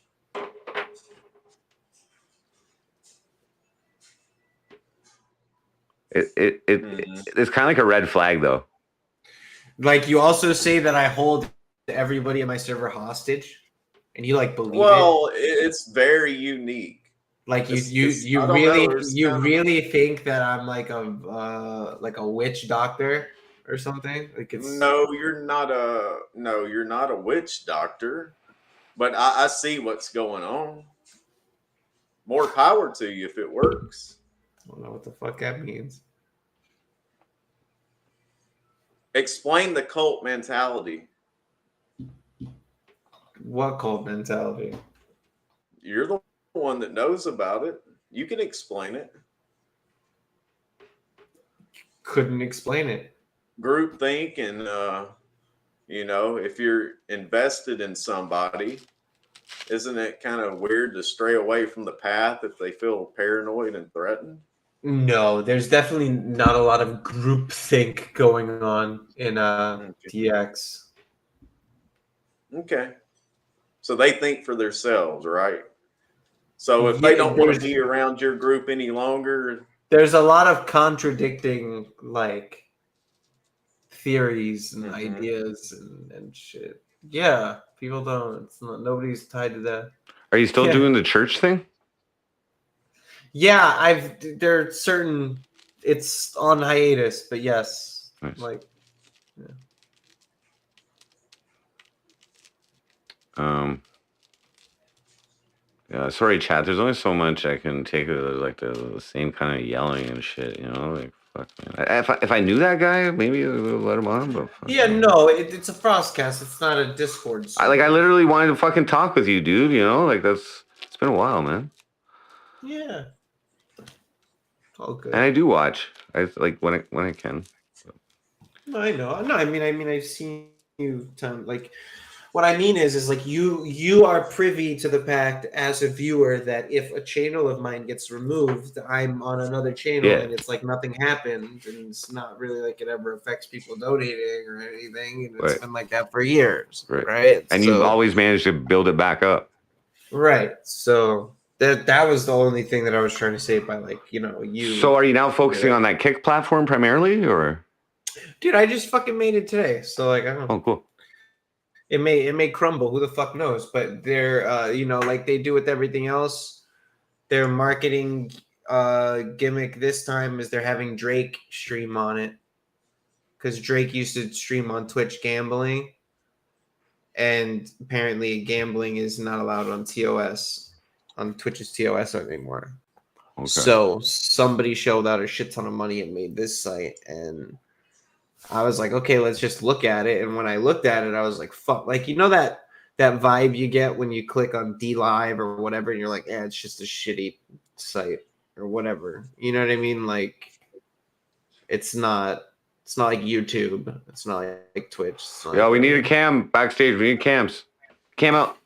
It's kind of like a red flag, though. Like, you also say that I hold everybody in my server hostage, and you like believe it. Well, it's very unique. Like you really think that I'm like a witch doctor or something? Like it's No, you're not a witch doctor. But I see what's going on. More power to you if it works. I don't know what the fuck that means. Explain the cult mentality. What cult mentality? You're the one that knows about it. You can explain it. Couldn't explain it. Groupthink and if you're invested in somebody, isn't it kind of weird to stray away from the path if they feel paranoid and threatened? No, there's definitely not a lot of groupthink going on in DX. Okay. So they think for themselves, right? So if they don't want to be around your group any longer, there's a lot of contradicting like theories and ideas and shit. Yeah, people don't. Nobody's tied to that. Are you still doing the church thing? Yeah, there's certain. It's on hiatus, but yes, nice. Like. Yeah. Yeah, sorry, chat. There's only so much I can take of like the same kind of yelling and shit, you know? Like, fuck, man. If I knew that guy, maybe I would let him on, but fuck, yeah, no, it's a FrostCAST. It's not a Discord. I literally wanted to fucking talk with you, dude, you know? Like, it's been a while, man. Yeah. All good. And I do watch. I like when I can. So. I know. No, I mean, I've seen you like. What I mean is like you are privy to the fact as a viewer that if a channel of mine gets removed, I'm on another channel and it's like nothing happened, and it's not really like it ever affects people donating or anything, and it's been like that for years, right? And you've always managed to build it back up, right? So that was the only thing that I was trying to say by like you. So are you now focusing on that Kick platform primarily, or? Dude, I just fucking made it today, so like I don't know. Oh, cool. It may crumble. Who the fuck knows? But they're like they do with everything else. Their marketing gimmick this time is they're having Drake stream on it, because Drake used to stream on Twitch gambling, and apparently gambling is not allowed on Twitch's TOS anymore. Okay. So somebody shelled out a shit ton of money and made this site, and I was like, okay, let's just look at it. And when I looked at it, I was like, fuck. Like, you know that vibe you get when you click on D Live or whatever, and you're like, it's just a shitty site or whatever. You know what I mean? Like, it's not like YouTube. It's not like Twitch. Yeah, we need a cam backstage. We need cams. Cam out.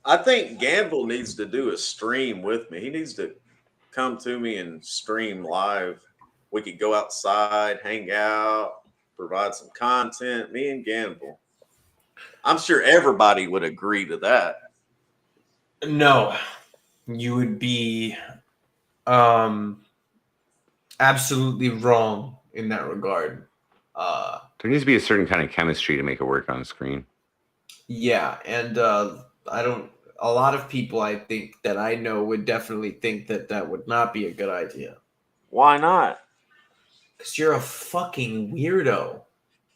I think Gamble needs to do a stream with me. He needs to come to me and stream live. We could go outside, hang out, provide some content. Me and Gamble. I'm sure everybody would agree to that. No, you would be absolutely wrong in that regard. There needs to be a certain kind of chemistry to make it work on screen. Yeah, and I don't. A lot of people I think that I know would definitely think that that would not be a good idea. Why not? Because you're a fucking weirdo.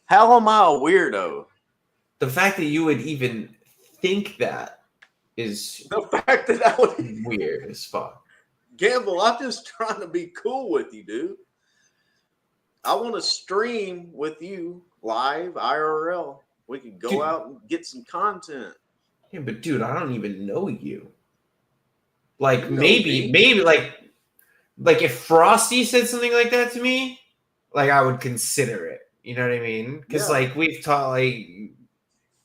How am I a weirdo? The fact that you would even think that is The fact that I would weird as fuck. Gamble, I'm just trying to be cool with you, dude. I want to stream with you live IRL. We could go out and get some content. Yeah, but dude, I don't even know you. Like You know maybe like if Frosty said something like that to me, like I would consider it. You know what I mean? Because like we've taught, like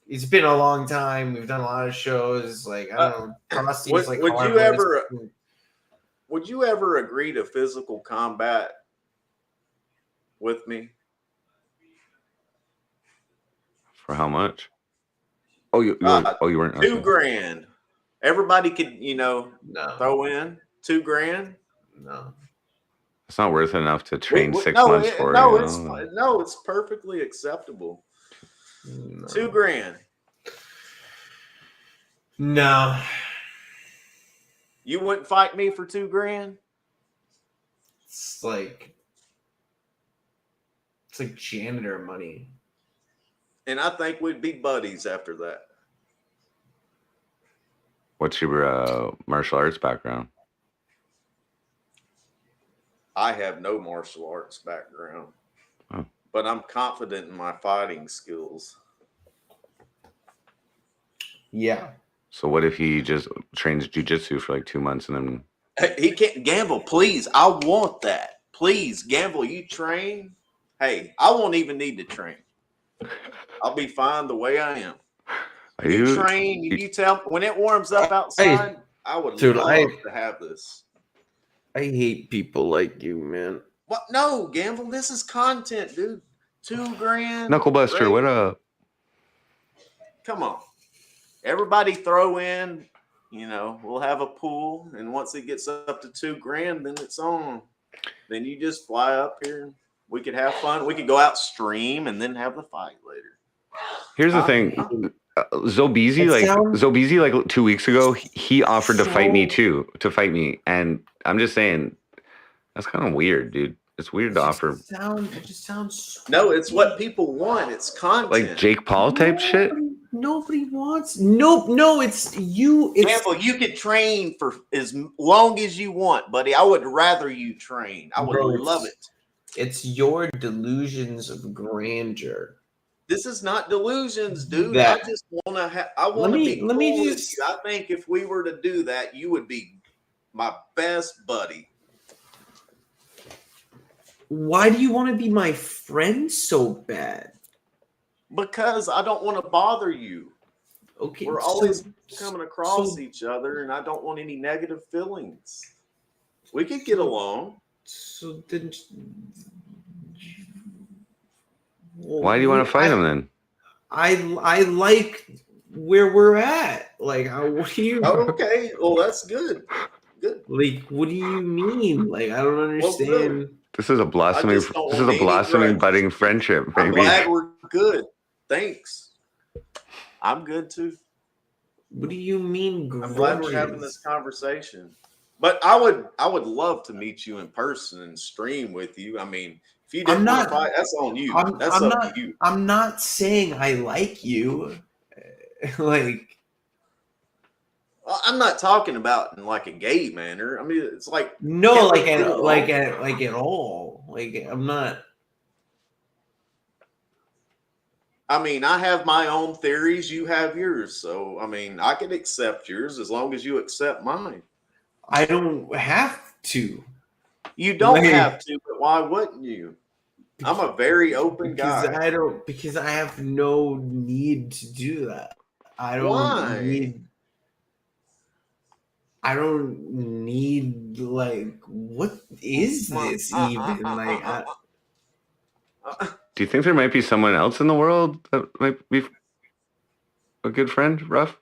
it's been a long time. We've done a lot of shows. Like I don't know, Frosty's like. Would you ever agree to physical combat with me? For how much? Oh, you weren't. $2,000. Everybody could, throw in $2,000. No, it's not worth enough to train 6 months for. No, it's perfectly acceptable. No. $2,000. No. You wouldn't fight me for $2,000? It's like janitor money. And I think we'd be buddies after that. What's your martial arts background? I have no martial arts background, but I'm confident in my fighting skills. Yeah. So what if he just trains jujitsu for like 2 months and then He can't Gamble, please. I want that. Please, Gamble, you train. Hey, I won't even need to train. I'll be fine the way I am. You train, you tell when it warms up outside, I would love to have this. I hate people like you, man. What? No, Gamble, this is content, dude. $2,000. Knucklebuster, great. what up? Come on. Everybody throw in, we'll have a pool, and once it gets up to $2,000, then it's on. Then you just fly up here. We could have fun. We could go out stream and then have the fight later. Here's the thing. Zobeezy, like 2 weeks ago, he offered to fight me too, and I'm just saying that's kind of weird, dude. It's weird to offer. It just sounds. No, it's what people want. It's content. Like Jake Paul type shit. Nobody wants. No, it's you. Gamble, you could train for as long as you want, buddy. I would rather you train. I would love it. It's your delusions of grandeur. This is not delusions, dude. I just want to have. I want to be. Let me just. I think if we were to do that, you would be my best buddy. Why do you want to be my friend so bad? Because I don't want to bother you. Okay, we're always coming across each other, and I don't want any negative feelings. We could get along. So then. Why do you want to fight him then? I like where we're at. Like, what do you? Okay, well that's good. Good. Like, what do you mean? Like, I don't understand. Well, this is a blossoming, budding friendship, baby. I'm glad we're good. Thanks. I'm good too. What do you mean? I'm glad we're having this conversation. But I would love to meet you in person and stream with you. I mean, if you didn't want to fight, that's on you. That's up to you. I'm not saying I like you. Like, I'm not talking about in like a gay manner. I mean, it's like no, like at all. Like, I'm not. I mean, I have my own theories. You have yours. So, I mean, I can accept yours as long as you accept mine. I don't have to. You don't have to, but why wouldn't you? I'm a very open guy. Because I have no need to do that. I don't need like, what is this even? Like, Do you think there might be someone else in the world that might be a good friend, Ruff?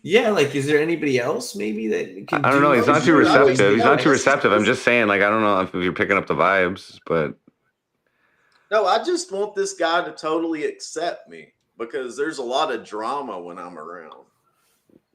Yeah, like, is there anybody else maybe that can? I don't know. He's not too receptive. He's not too This is- receptive. I'm just saying, like, I don't know if you're picking up the vibes, but No, I just want this guy to totally accept me because there's a lot of drama when I'm around.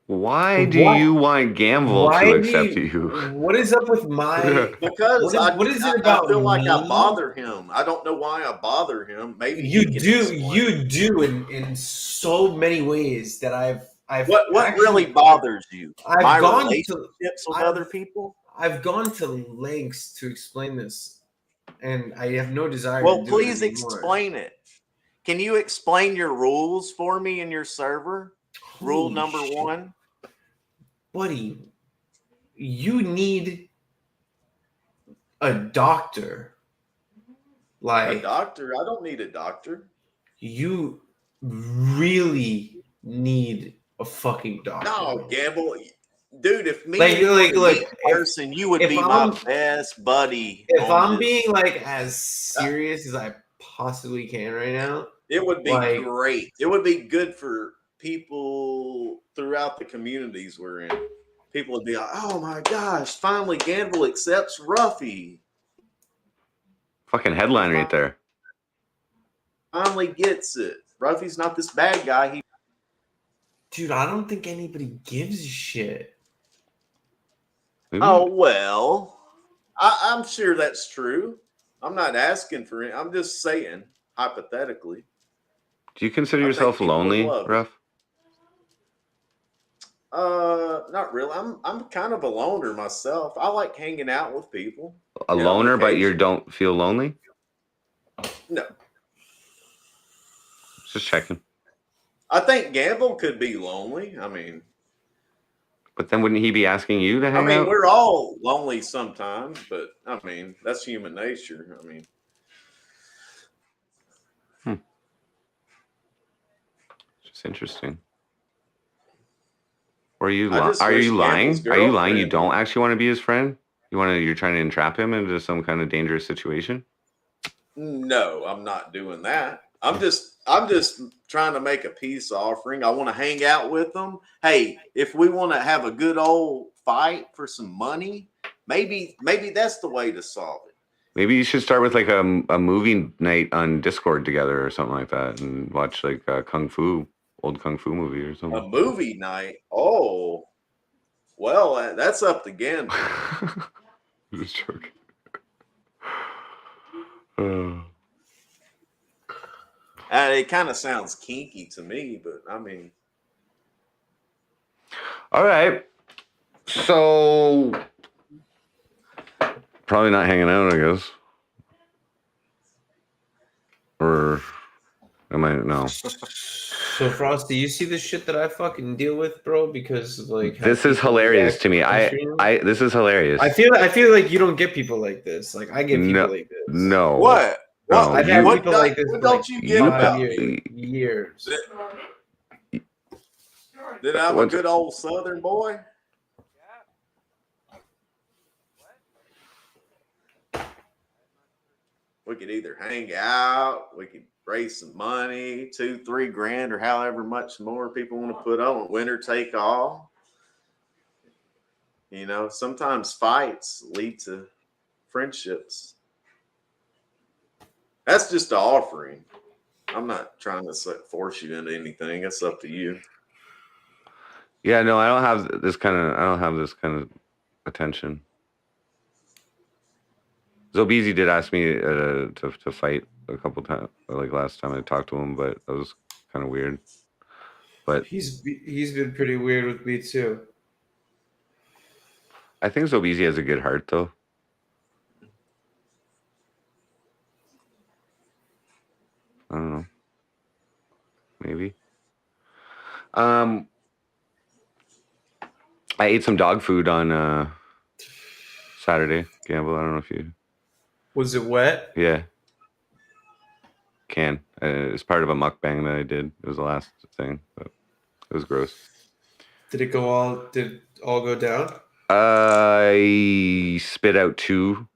why do you want Gamble to accept you? What is up with my? Because what is it about I feel like I me? bother him. I don't know why I bother him. Maybe You he can do. explain. You do in so many ways that I've. What actually, really bothers you? I've My gone relationships with other people? I've gone to lengths to explain this, and I have no desire. Well, to do please it anymore. explain it. Can you explain your rules for me in your server? Rule number 1. Buddy, you need a doctor. Like a doctor? I don't need a doctor. You really need a fucking doctor. No, Gamble. Dude, if me like person, you would be my best buddy. If I'm being like as serious as I possibly can right now, it would be great. It would be good for people throughout the communities we're in. People would be like, "Oh my gosh, finally Gamble accepts Ruffy." Fucking headline right there. Finally gets it. Ruffy's not this bad guy. Dude, I don't think anybody gives a shit. Oh, well, I'm sure that's true. I'm not asking for it. I'm just saying, hypothetically. Do you consider yourself lonely, Ruff? Not really. I'm kind of a loner myself. I like hanging out with people. A loner, but you don't feel lonely? No. Just checking. I think Gamble could be lonely. I mean, but then wouldn't he be asking you to hang out? We're all lonely sometimes, but I mean, that's human nature. I mean, it's interesting. Or are you lying? Are you lying? You don't actually want to be his friend? You're trying to entrap him into some kind of dangerous situation? No, I'm not doing that. I'm just trying to make a peace offering. I want to hang out with them. Hey, if we want to have a good old fight for some money, maybe that's the way to solve it. Maybe you should start with like a movie night on Discord together or something like that, and watch like a old kung fu movie or something. A movie night? Oh, well, that's up to Gamble. Just joking. It kind of sounds kinky to me, but I mean. All right. So, probably not hanging out, I guess. Or am I? No. So, Frosty, you see the shit that I fucking deal with, bro? Because like this is hilarious to me. This is hilarious. I feel like you don't get people like this. Like I get people like this. No. What? No, I've had people like this. What don't you get about years? Did I'm a good old Southern boy? We could either hang out, we could raise some money, $2-3 grand, or however much more people want to put on. Winner take all. You know, sometimes fights lead to friendships. That's just an offering. I'm not trying to force you into anything. It's up to you. Yeah, no, I don't have this kind of attention. Zobeezy did ask me to fight a couple times, like last time I talked to him, but that was kind of weird. But he's been pretty weird with me too. I think Zobeezy has a good heart, though. I don't know. Maybe. I ate some dog food on Saturday. Gamble. I don't know if you. Was it wet? Yeah. It's part of a mukbang that I did. It was the last thing, but it was gross. Did it all go down? I spit out two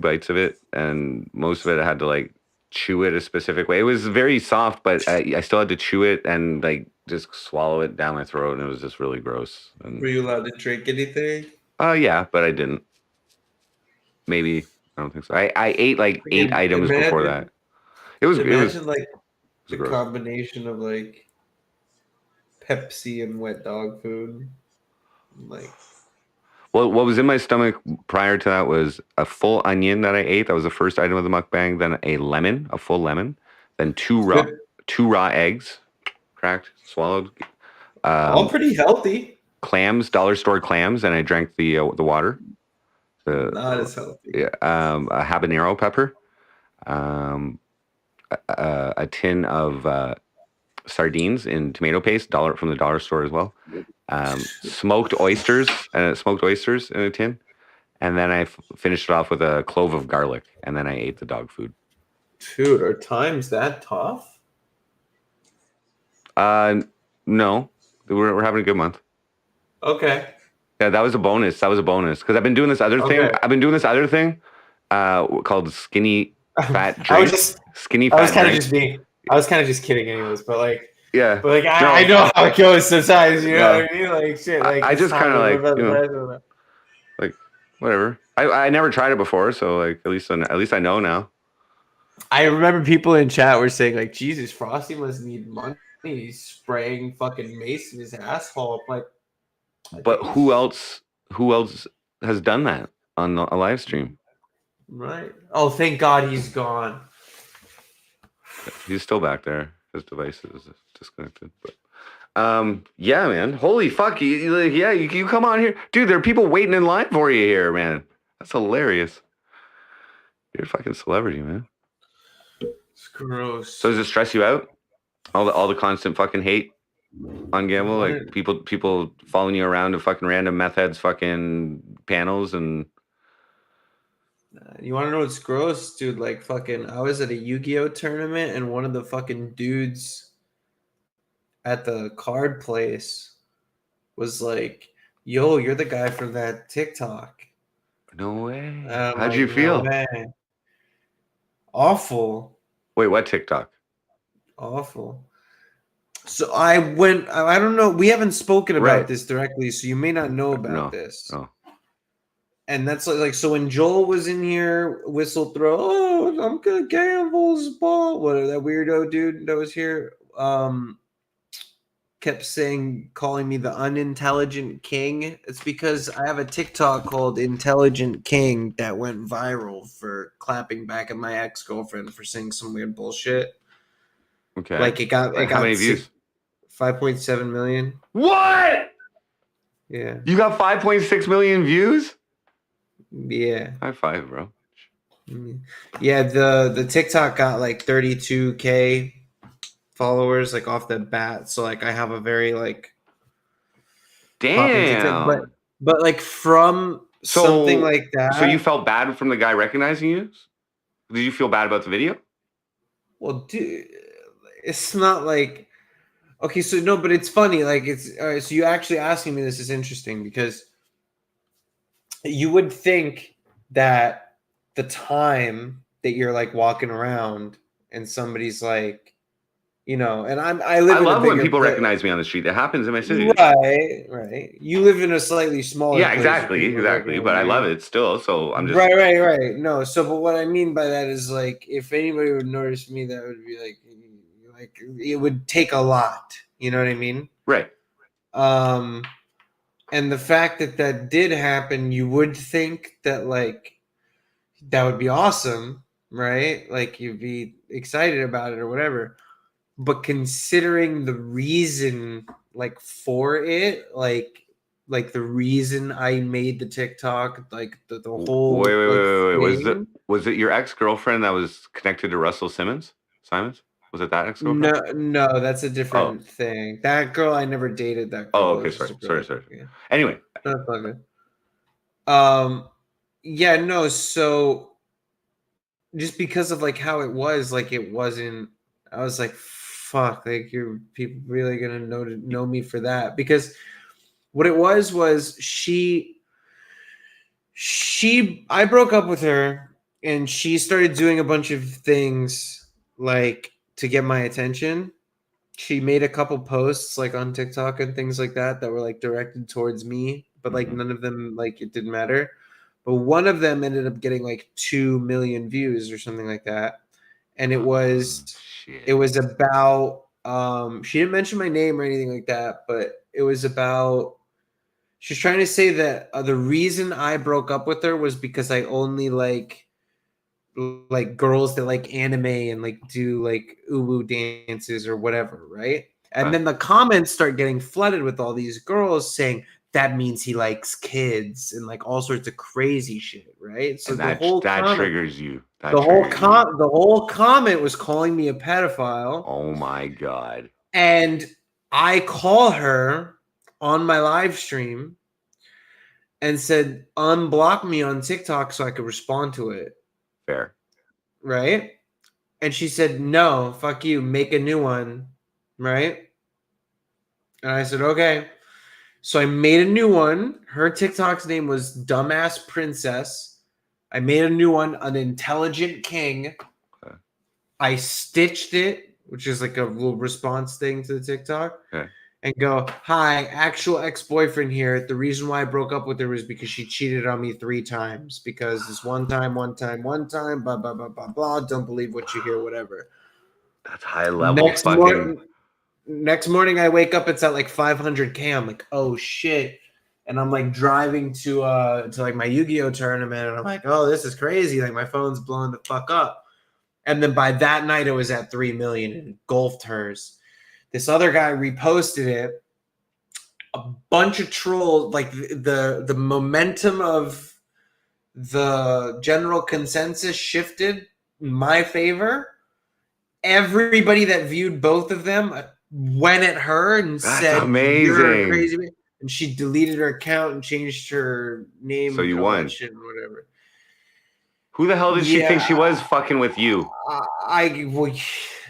bites of it, and most of it I had to like chew it a specific way. It was very soft, but I still had to chew it and like just swallow it down my throat, and it was just really gross. And, Were you allowed to drink anything? yeah, but I didn't. Maybe I don't think so. I ate like 8 items before that. It was like the gross. combination of like Pepsi and wet dog food. Like, well, what was in my stomach prior to that was a full onion that I ate. That was the first item of the mukbang. Then a full lemon. Then two raw eggs, cracked, swallowed. all pretty healthy. Clams, dollar store clams, and I drank the water. Not as healthy. Yeah, a habanero pepper, a tin of sardines in tomato paste, from the dollar store as well. Smoked oysters in a tin, and then I finished it off with a clove of garlic, and then I ate the dog food. Dude, are times that tough? No, we're having a good month. Okay. Yeah, that was a bonus. Because I've been doing this other thing. Called skinny fat drink. I was kind of just kidding, anyways. But like, yeah. But like, I know how it goes sometimes. You know what I mean? Like, shit. Like, I just kind of like whatever. I never tried it before, so like at least I know now. I remember people in chat were saying like, Jesus, Frosty must need money. He's spraying fucking mace in his asshole. Like, but who else has done that on a live stream? Right. Oh, thank God he's gone. He's still back there. His device is disconnected. But yeah, man. Holy fuck. You come on here. Dude, there are people waiting in line for you here, man. That's hilarious. You're a fucking celebrity, man. It's gross. So does it stress you out? All the constant fucking hate on Gamble? Like people following you around to fucking random meth heads fucking panels and... You want to know what's gross, dude? Like, fucking, I was at a Yu-Gi-Oh tournament, and one of the fucking dudes at the card place was like, "Yo, you're the guy from that TikTok." No way. How'd you feel? No, awful. Wait, what TikTok? Awful. So I went. I don't know. We haven't spoken about this directly, so you may not know about this. No. And that's like so when Joel was in here, whistle throw, oh, I'm gonna Gamble's ball. Whatever that weirdo dude that was here, kept calling me the unintelligent king. It's because I have a TikTok called Intelligent King that went viral for clapping back at my ex-girlfriend for saying some weird bullshit. Okay. Like it got how many views? 5.7 million. What? Yeah. You got 5.6 million views? Yeah. High five, bro. Yeah, the TikTok got like 32K followers like off the bat. So like I have a very like damn. But like from something like that. So you felt bad from the guy recognizing you? Did you feel bad about the video? Well, dude, it's not like okay, so no, but it's funny. Like it's all right, so you actually asking me this is interesting because you would think that the time that you're like walking around and somebody's like, you know, and I love when people recognize me on the street. It happens in my city. Right. You live in a slightly smaller place. Exactly. But I love it still. So I'm just right. No, so but what I mean by that is like if anybody would notice me, that would be like it would take a lot. You know what I mean? Right. And the fact that did happen, you would think that like that would be awesome, right? Like you'd be excited about it or whatever. But considering the reason like for it, like the reason I made the TikTok, like the whole wait. Was it your ex-girlfriend that was connected to Russell Simons? Was it that ex-girlfriend? No, that's a different thing. That girl, I never dated that girl. Oh, okay, sorry. Yeah. Anyway. That's all good. Yeah, no, so just because of like how it was, like it wasn't, I was like, fuck, like you're people really gonna know me for that. Because what it was she I broke up with her and she started doing a bunch of things like to get my attention. She made a couple posts like on TikTok and things like that were like directed towards me, but like none of them, like, it didn't matter. But one of them ended up getting like 2 million views or something like that. And it was about she didn't mention my name or anything like that, but it was about, she's trying to say that the reason I broke up with her was because I only like girls that like anime and like do like uwu dances or whatever, right? And then the comments start getting flooded with all these girls saying that means he likes kids and like all sorts of crazy shit, right? So and the whole that comment, triggers you. the whole comment was calling me a pedophile. Oh my god. And I call her on my live stream and said, unblock me on TikTok so I could respond to it. Fair. Right? And she said, no, fuck you, make a new one. Right? And I said, okay. So I made a new one. Her TikTok's name was Dumbass Princess. I made a new one, An Intelligent King. Okay. I stitched it, which is like a little response thing to the TikTok. Okay. And go, hi, actual ex-boyfriend here. The reason why I broke up with her was because she cheated on me 3 times. Because it's one time, blah, blah, blah, blah, blah. Don't believe what you hear, whatever. That's high level fucking... Next morning, I wake up, it's at like 500K. I'm like, oh, shit. And I'm like driving to like my Yu-Gi-Oh tournament. And I'm like, oh, this is crazy. Like my phone's blowing the fuck up. And then by that night, it was at 3 million and engulfed hers. This other guy reposted it. A bunch of trolls, like the momentum of the general consensus shifted in my favor. Everybody that viewed both of them went at her and said, amazing. You're crazy. And she deleted her account and changed her name. So you won. Shit and whatever. Who the hell did she think she was fucking with you?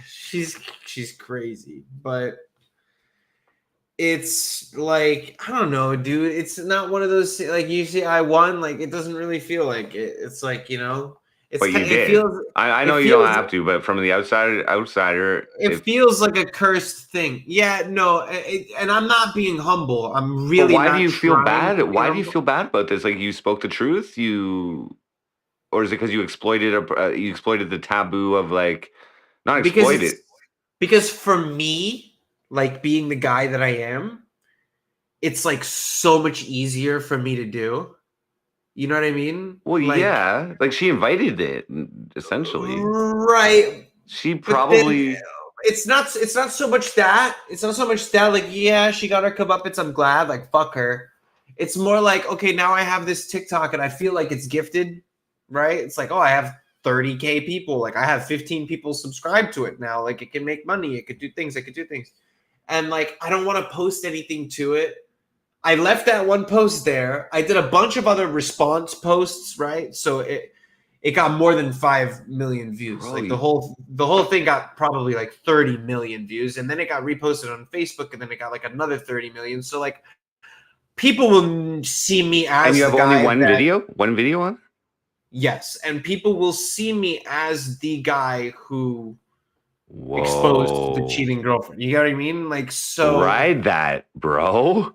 She's crazy, but it's like, I don't know, dude. It's not one of those, like, you see I won, like, it doesn't really feel like it. It's like, you know, it's, but you did. I know you don't have to, but from the outsider, it feels like a cursed thing. Yeah, no, and I'm not being humble. I'm really. But why do you feel bad? Why do you feel bad about this? Like, you spoke the truth, or is it because you exploited the taboo of, like, not exploited? Because for me, like, being the guy that I am, it's like so much easier for me to do. You know what I mean? Well, like, yeah, like she invited it, essentially. Right. She probably. It's not so much that. It's not so much that. Like, yeah, she got her comeuppance. I'm glad. Like, fuck her. It's more like, okay, now I have this TikTok and I feel like it's gifted, right? It's like, oh, I have 30K people. Like, I have 15 people subscribed to it now. Like, it can make money. It could do things. And like, I don't want to post anything to it. I left that one post there. I did a bunch of other response posts, right? So it got more than 5 million views. Really? Like the whole thing got probably like 30 million views, and then it got reposted on Facebook, and then it got like another 30 million. So like, people will see me as. And you have only one video on? Yes, and people will see me as the guy who exposed the cheating girlfriend. You know what I mean? Like, so ride that, bro.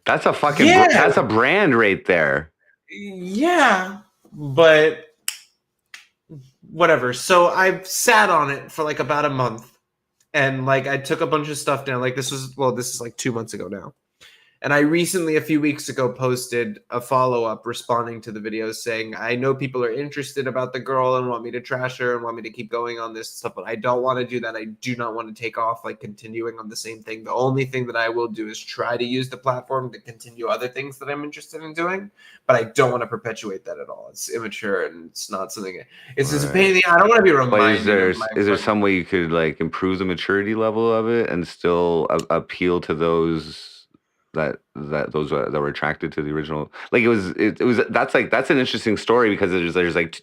That's a fucking that's a brand right there. Yeah, but whatever. So I sat on it for like about a month, and like I took a bunch of stuff down. Like this is like 2 months ago now. And I recently, a few weeks ago, posted a follow-up responding to the videos saying, I know people are interested about the girl and want me to trash her and want me to keep going on this stuff, but I don't want to do that. I do not want to take off, like, continuing on the same thing. The only thing that I will do is try to use the platform to continue other things that I'm interested in doing, but I don't want to perpetuate that at all. It's immature and it's not something. It's just a pain in the. I don't want to be reminded. Is there some way you could, like, improve the maturity level of it and still appeal to those that were attracted to the original? Like, that's an interesting story, because there's like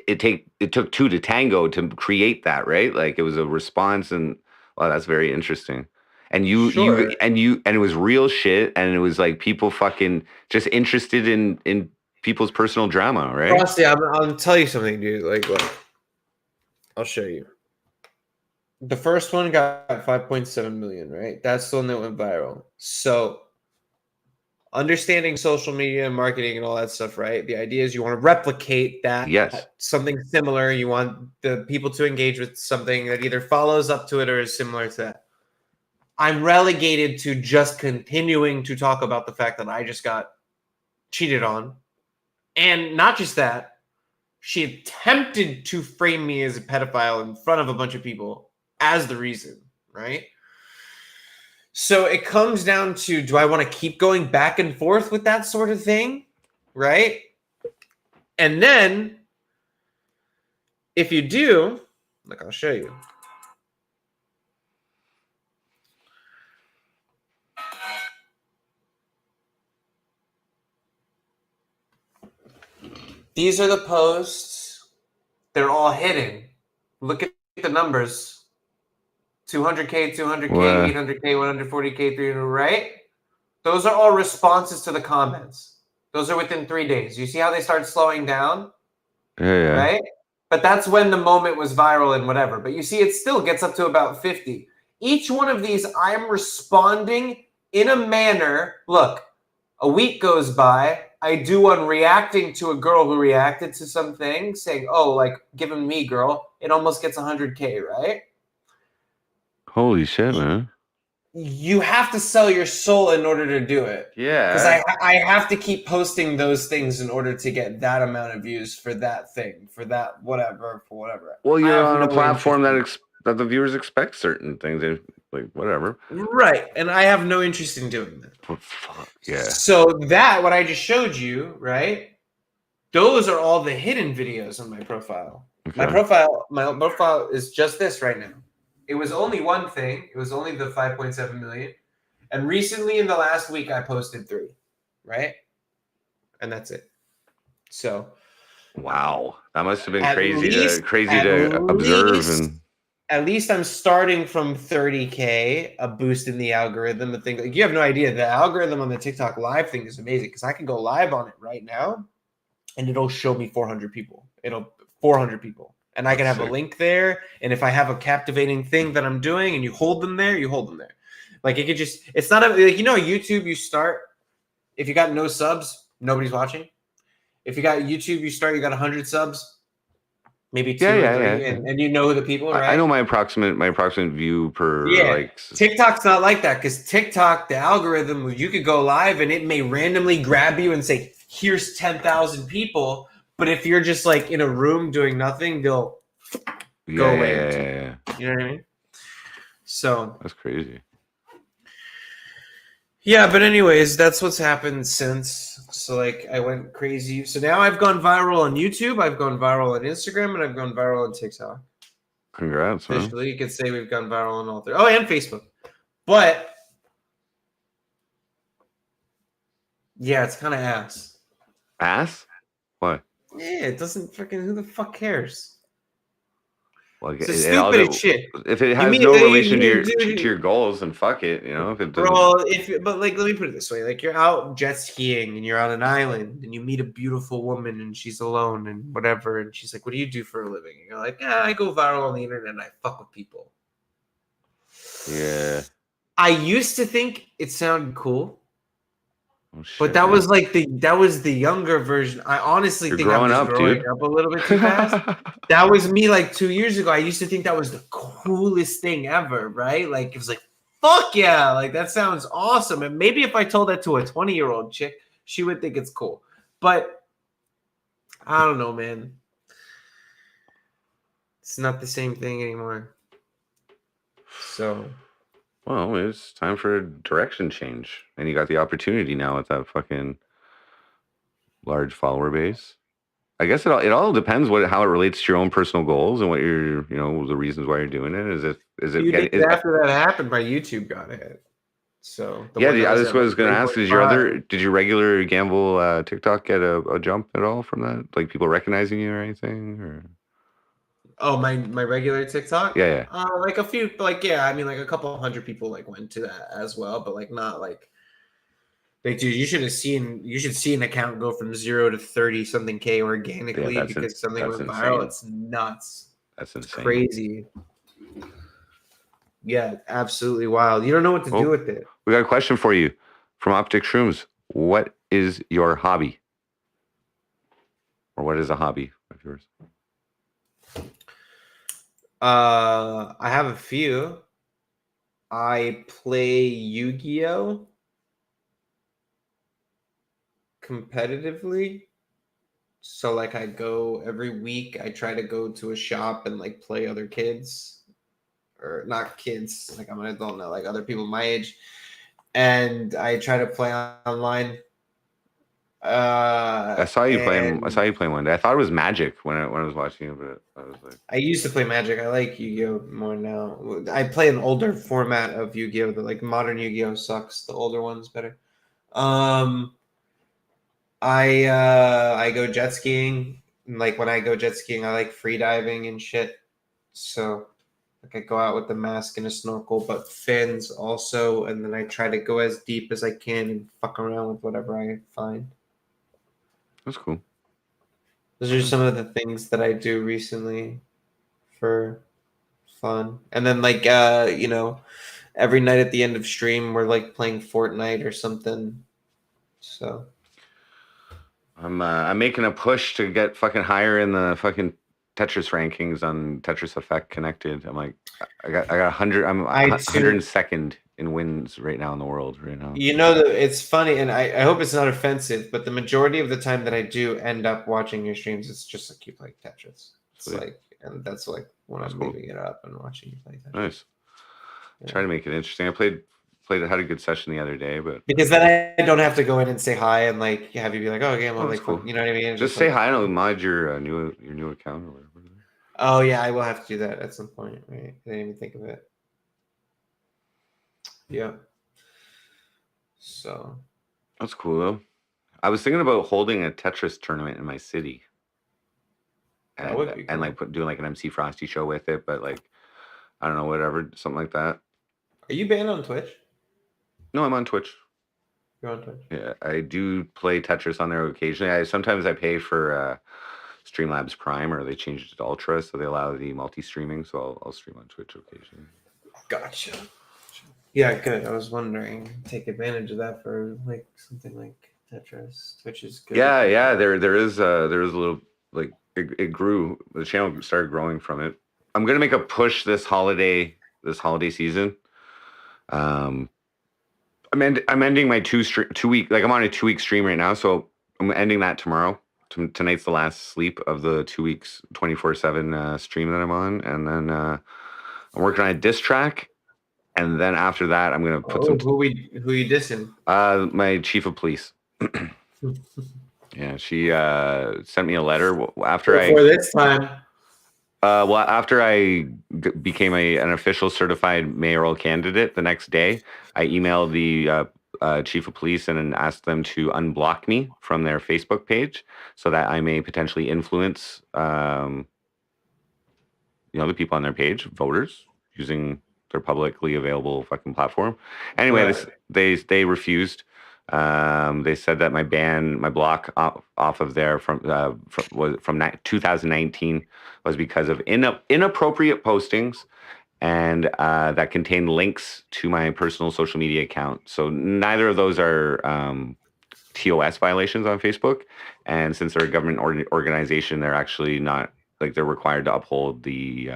it took 2 to tango to create that, right? Like, it was a response, and wow, that's very interesting. And and it was real shit, and it was like people fucking just interested in people's personal drama, right? Frosty, I'll tell you something, dude. Like, look, I'll show you. The first one got 5.7 million, right? That's the one that went viral. So, understanding social media and marketing and all that stuff, right? The idea is you want to replicate that. Yes. Something similar. You want the people to engage with something that either follows up to it or is similar to that. I'm relegated to just continuing to talk about the fact that I just got cheated on. And not just that, she attempted to frame me as a pedophile in front of a bunch of people as the reason, right? So it comes down to, do I want to keep going back and forth with that sort of thing, right? And then, if you do, like I'll show you. These are the posts. They're all hidden. Look at the numbers. 200K, 200K, Wow. 800K, 140K, 300, right? Those are all responses to the comments. Those are within 3 days. You see how they start slowing down? Yeah. Right? But that's when the moment was viral and whatever. But you see, it still gets up to about 50. Each one of these, I'm responding in a manner. Look, a week goes by. I do one reacting to a girl who reacted to something, saying, oh, like, giving me, girl. It almost gets 100K, right? Holy shit, man. You have to sell your soul in order to do it. Yeah. Because I have to keep posting those things in order to get that amount of views for that thing, for that whatever, for whatever. Well, you're on a no platform that the viewers expect certain things, like whatever. Right, and I have no interest in doing that. Oh, fuck, yeah. So that, what I just showed you, right? Those are all the hidden videos on my profile. Okay. My profile is just this right now. It was only one thing. It was only the 5.7 million. And recently in the last week, I posted 3, right? And that's it. So. Wow. That must have been crazy to observe. And at least I'm starting from 30K, a boost in the algorithm, a thing. Like, you have no idea. The algorithm on the TikTok live thing is amazing because I can go live on it right now and it'll show me 400 people. 400 people. And I can have a link there. And if I have a captivating thing that I'm doing and you hold them there, you hold them there. Like, it could just, it's not like, YouTube, you start, if you got no subs, nobody's watching. If you got YouTube, you start, you got 100 subs, maybe 2 or 3, and you know the people, right? I know my approximate view per like. TikTok's not like that because TikTok, the algorithm, you could go live and it may randomly grab you and say, here's 10,000 people. But if you're just like in a room doing nothing, they'll go away. Yeah. You know what I mean? So that's crazy. Yeah, but anyways, that's what's happened since. So like I went crazy. So now I've gone viral on YouTube, I've gone viral on Instagram, and I've gone viral on TikTok. Congrats, man. Officially, you could say we've gone viral on all 3. Oh, and Facebook. But yeah, it's kind of ass. Ass? Why? Yeah, it doesn't freaking. Who the fuck cares? Like, it's stupid as shit. If it has no relation to your goals, then fuck it. If it doesn't. But like, let me put it this way: like, you're out jet skiing and you're on an island and you meet a beautiful woman and she's alone and whatever, and she's like, "What do you do for a living?" And you're like, I go viral on the internet and I fuck with people. Yeah. I used to think it sounded cool. Oh, shit, but that was like the younger version. I honestly think I'm just growing up a little bit too fast. That was me like 2 years ago. I used to think that was the coolest thing ever, right? Like, it was like, fuck yeah, like that sounds awesome. And maybe if I told that to a 20-year-old chick, she would think it's cool. But I don't know, man. It's not the same thing anymore. So. Well, it's time for a direction change. And you got the opportunity now with that fucking large follower base. I guess it all depends how it relates to your own personal goals and what your, the reasons why you're doing it. After that happened, my YouTube got ahead. So that's what I was going to ask. Did your regular gamble TikTok get a jump at all from that? Like people recognizing you or anything? Or? Oh, my regular TikTok? Yeah. Like a few, like, yeah, I mean, like a couple hundred people like went to that as well, but like not like Like, dude, you should see an account go from 0 to 30 something K organically because something went viral. It's nuts. That's insane. Crazy. Yeah, absolutely wild. You don't know what to do with it. We got a question for you from Optic Shrooms. What is your hobby? Or what is a hobby of yours? I have a few. I play Yu-Gi-Oh! Competitively. So like I go every week, I try to go to a shop and like play other kids. Or not kids, like I'm an adult now, like other people my age. And I try to play online. I saw you playing one day. I thought it was Magic when I was watching it, but I was like, I used to play Magic. I like Yu-Gi-Oh more now. I play an older format of Yu-Gi-Oh. The like modern Yu-Gi-Oh sucks. The older one's better. I go jet skiing. And, like when I go jet skiing, I like free diving and shit. So like I go out with the mask and a snorkel, but fins also, and then I try to go as deep as I can and fuck around with whatever I find. That's cool. Those are some of the things that I do recently for fun. And then like every night at the end of stream we're like playing Fortnite or something. So I'm making a push to get fucking higher in the fucking Tetris rankings on Tetris Effect Connected. I'm like, I got 100. I'm 102nd in wins right now in the world right now. You know, it's funny, and I hope it's not offensive, but the majority of the time that I do end up watching your streams, it's just like you play Tetris. It's like, and that's like when I'm leaving it up and watching you play Tetris. Nice. Yeah. Try to make it interesting. I had a good session the other day, but because then I don't have to go in and say hi and like have you be like, oh, okay, I'm like, cool. You know what I mean? Just say hi and I'll mod your new account or whatever. Oh yeah, I will have to do that at some point. Right? I didn't even think of it. Yeah. So that's cool though. I was thinking about holding a Tetris tournament in my city. And, that would be cool. And like doing like an MC Frosty show with it, but like I don't know, whatever, something like that. Are you banned on Twitch? No, I'm on Twitch. You're on Twitch. Yeah, I do play Tetris on there occasionally. Sometimes I pay for Streamlabs Prime, or they changed it to Ultra, so they allow the multi-streaming. So I'll stream on Twitch occasionally. Gotcha. Yeah, good. I was wondering, take advantage of that for like something like Tetris. Twitch is good. Yeah. There is a little like it grew. The channel started growing from it. I'm gonna make a push this holiday season. I'm ending my 2 week, like I'm on a 2-week stream right now, so I'm ending that tomorrow. Tonight's the last sleep of the 2 weeks 24/7 stream that I'm on, and then I'm working on a diss track, and then after that I'm gonna put who you dissing? My chief of police. Yeah, she sent me a letter after this time. After I became an official certified mayoral candidate, the next day, I emailed the chief of police and asked them to unblock me from their Facebook page so that I may potentially influence, the people on their page, voters, using their publicly available fucking platform. Anyway, right. They refused. They said that my block off of there from 2019 was because of inappropriate postings and that contained links to my personal social media account. So neither of those are TOS violations on Facebook, and since they're a government organization, they're actually not, like, they're required to uphold the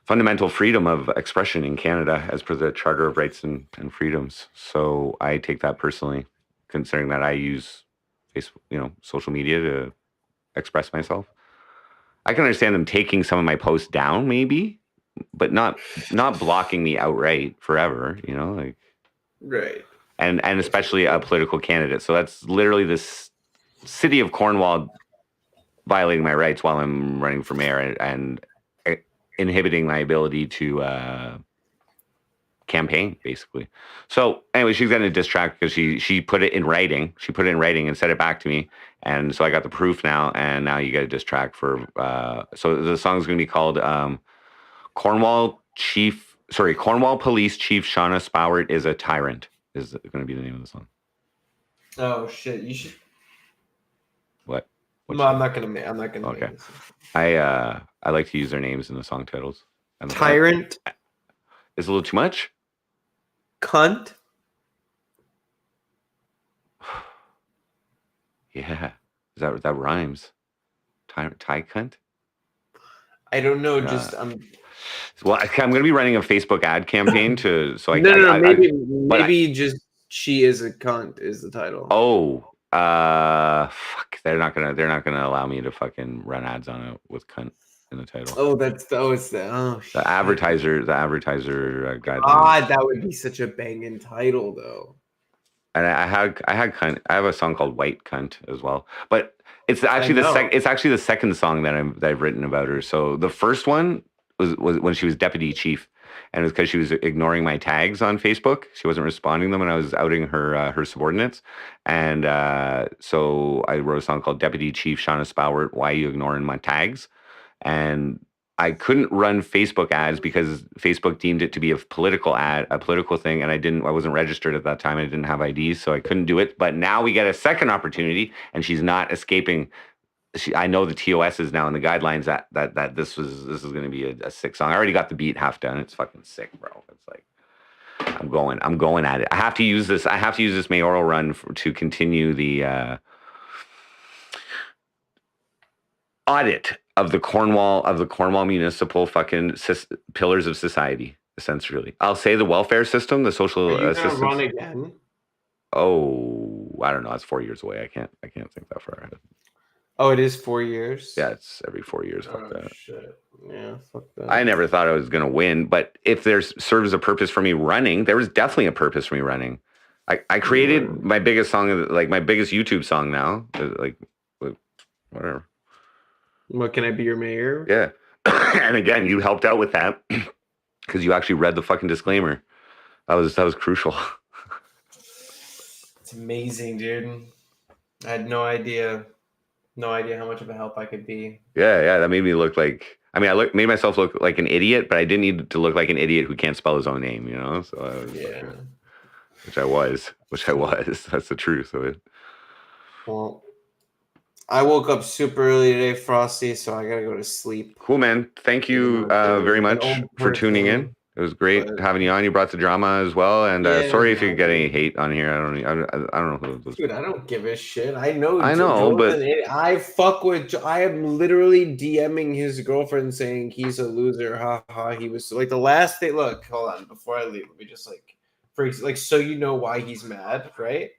fundamental freedom of expression in Canada as per the Charter of Rights and Freedoms. So I take that personally, considering that I use Facebook, social media to express myself. I can understand them taking some of my posts down, maybe, but not blocking me outright forever. Like, right. And especially a political candidate. So that's literally this city of Cornwall violating my rights while I'm running for mayor and inhibiting my ability to campaign, basically. So anyway, she's getting a diss track because she put it in writing. She put it in writing and sent it back to me, and so I got the proof now. And now you get a diss track for. So the song's going to be called Cornwall Police Chief Shauna Spowert is a Tyrant. Is going to be the name of the song. Oh shit! You should. What? No, I'm not gonna make. I'm not gonna Okay. make this. I like to use their names in the song titles. Tyrant. Is a little too much. Cunt. Yeah. That rhymes? Ty cunt. I don't know. Just Well, I'm going to be running a Facebook ad campaign maybe just she is a cunt is the title. Oh, fuck! They're not gonna allow me to fucking run ads on it with cunt in the title. Oh, it's the advertiser guidelines. God, that would be such a banging title though. And I had cunt. I have a song called White Cunt as well, but it's actually the second song that I've written about her. So the first one was when she was deputy chief, and it was because she was ignoring my tags on Facebook. She wasn't responding to them, and I was outing her subordinates. And so I wrote a song called Deputy Chief Shauna Spowert, Why You Ignoring My Tags? And I couldn't run Facebook ads because Facebook deemed it to be a political thing, and I wasn't registered at that time. I didn't have IDs, so I couldn't do it. But now we get a second opportunity, and she's not escaping. I know the TOS is now in the guidelines that this is going to be a sick song. I already got the beat half done. It's fucking sick, bro. It's like I'm going at it. I have to use this mayoral run to continue the audit of the Cornwall municipal fucking pillars of society. Essentially, I'll say the welfare system, the social assistance. Run again? Oh, I don't know. That's 4 years away. I can't think that far ahead. Oh, it is 4 years. Yeah, it's every 4 years. Fuck that. Shit. Yeah, fuck that. I never thought I was gonna win, but if there serves a purpose for me running, there was definitely a purpose for me running. I created my biggest song, like my biggest YouTube song now, like whatever. What, can I be your mayor? Yeah. And again, you helped out with that because you actually read the fucking disclaimer. That was crucial. It's amazing, dude. I had no idea how much of a help I could be. Yeah, that made me look like. I mean, made myself look like an idiot, but I didn't need to look like an idiot who can't spell his own name, you know. So I was, which I was. That's the truth of it. Well, I woke up super early today, Frosty, so I gotta go to sleep. Cool, man. Thank you very much for tuning in. It was great having you on. You brought the drama as well, and sorry if you get any hate on here. I don't know who. Dude, I don't give a shit. I know, but I fuck with. I am literally DMing his girlfriend saying he's a loser. Ha ha. He was like the last thing. Look, hold on. Before I leave, let me just so you know why he's mad, right?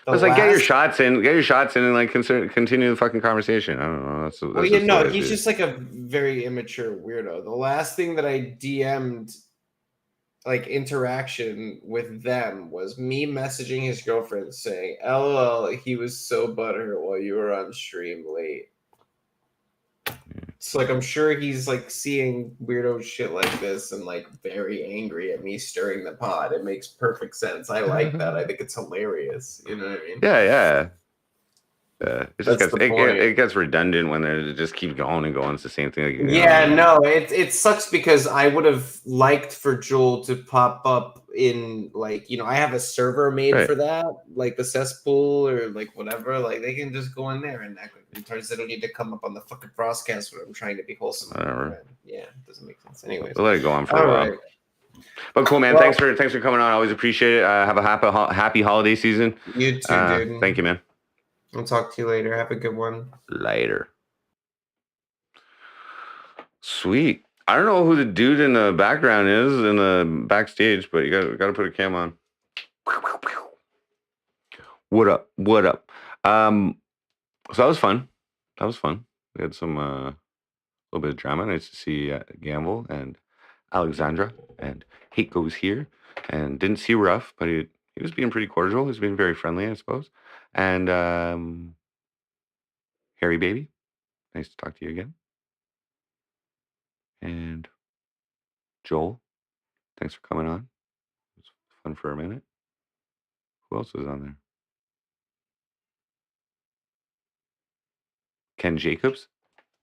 It's like get your shots in, and like continue the fucking conversation. I don't know. He's just like a very immature weirdo. The last thing that I DM'd, like interaction with them, was me messaging his girlfriend saying, "LOL, he was so butthurt while you were on stream late." So like I'm sure he's like seeing weirdo shit like this and like very angry at me stirring the pot. It makes perfect sense. I like that. I think it's hilarious. You know what I mean? Yeah. It gets redundant when they just keep going and going. It's the same thing. It sucks because I would have liked for Joel to pop up in I have a server made for that, like the cesspool or like whatever. Like they can just go in there and in turns they don't need to come up on the fucking FrostCAST when I'm trying to be wholesome. Yeah, it doesn't make sense. Anyways, we'll let it go on for a while. Right. But cool, man. Thanks for coming on. I always appreciate it. Have a happy holiday season. You too, dude. Thank you, man. I'll talk to you later. Have a good one. Later. Sweet. I don't know who the dude in the background is in the backstage, but you got to put a cam on. What up? So that was fun. We had some little bit of drama. Nice to see Gamble and Alexandra, and Hate Goes here, and didn't see Ruff, but he was being pretty cordial. He was being very friendly, I suppose. And Harry Baby, nice to talk to you again. And Joel, thanks for coming on. It was fun for a minute. Who else was on there? Ken Jacobs,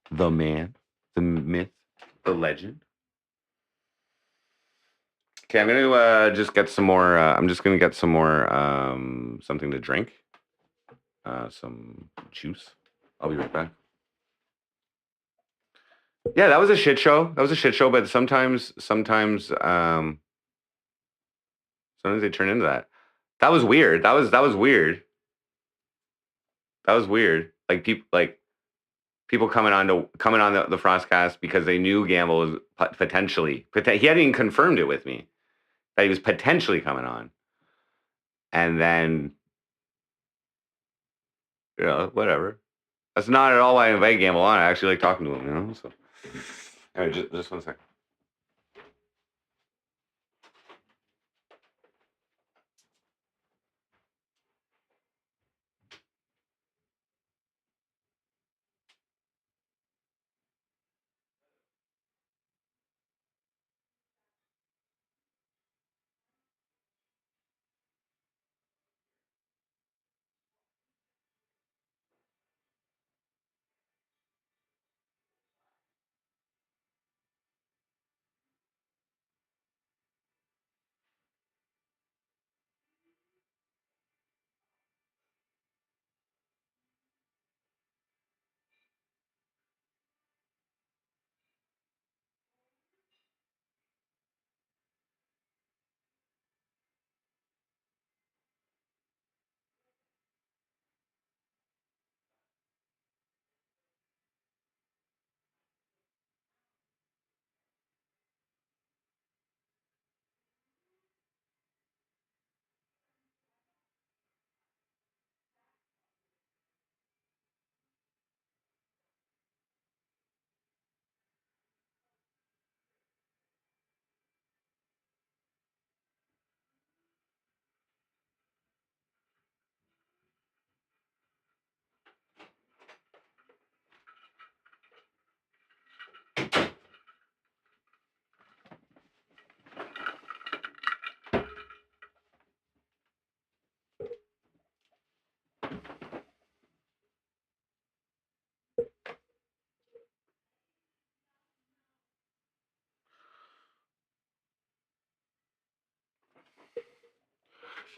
the man, the myth, the legend. Okay, I'm gonna just get some more. I'm just gonna get some more something to drink, some juice. I'll be right back. Yeah, that was a shit show. But sometimes they turn into that. That was weird. That was weird. That was weird. Like people coming on the FrostCAST because they knew Gamble was potentially. He hadn't even confirmed it with me that he was potentially coming on, and then whatever. That's not at all why I invite Gamble on. I actually like talking to him. So anyway, just 1 second.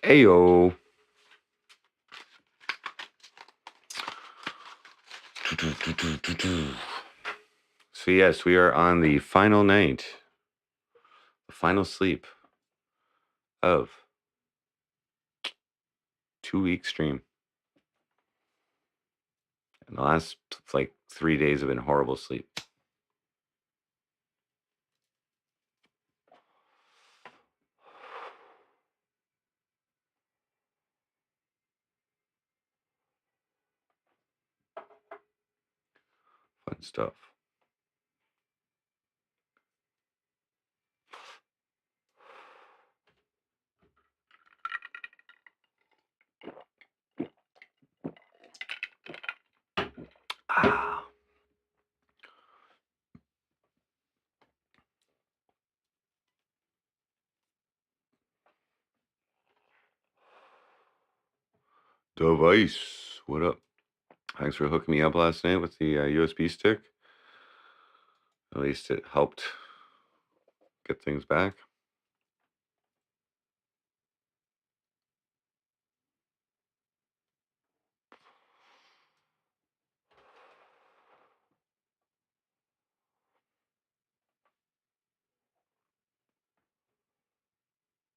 Ayo. So yes, we are on the final night, the final sleep of 2-week stream. And the last 3 days have been horrible sleep. Fun stuff. Ah. Device, what up? Thanks for hooking me up last night with the USB stick. At least it helped get things back.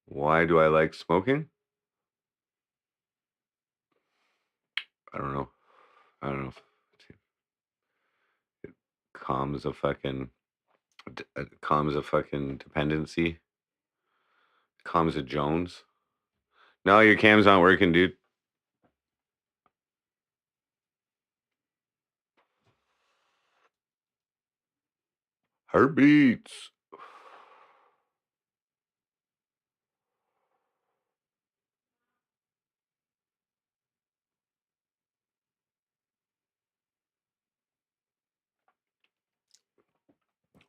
Why do I like smoking? I don't know. It calms a fucking dependency. Calms a Jones. No, your cam's not working, dude. Heartbeats.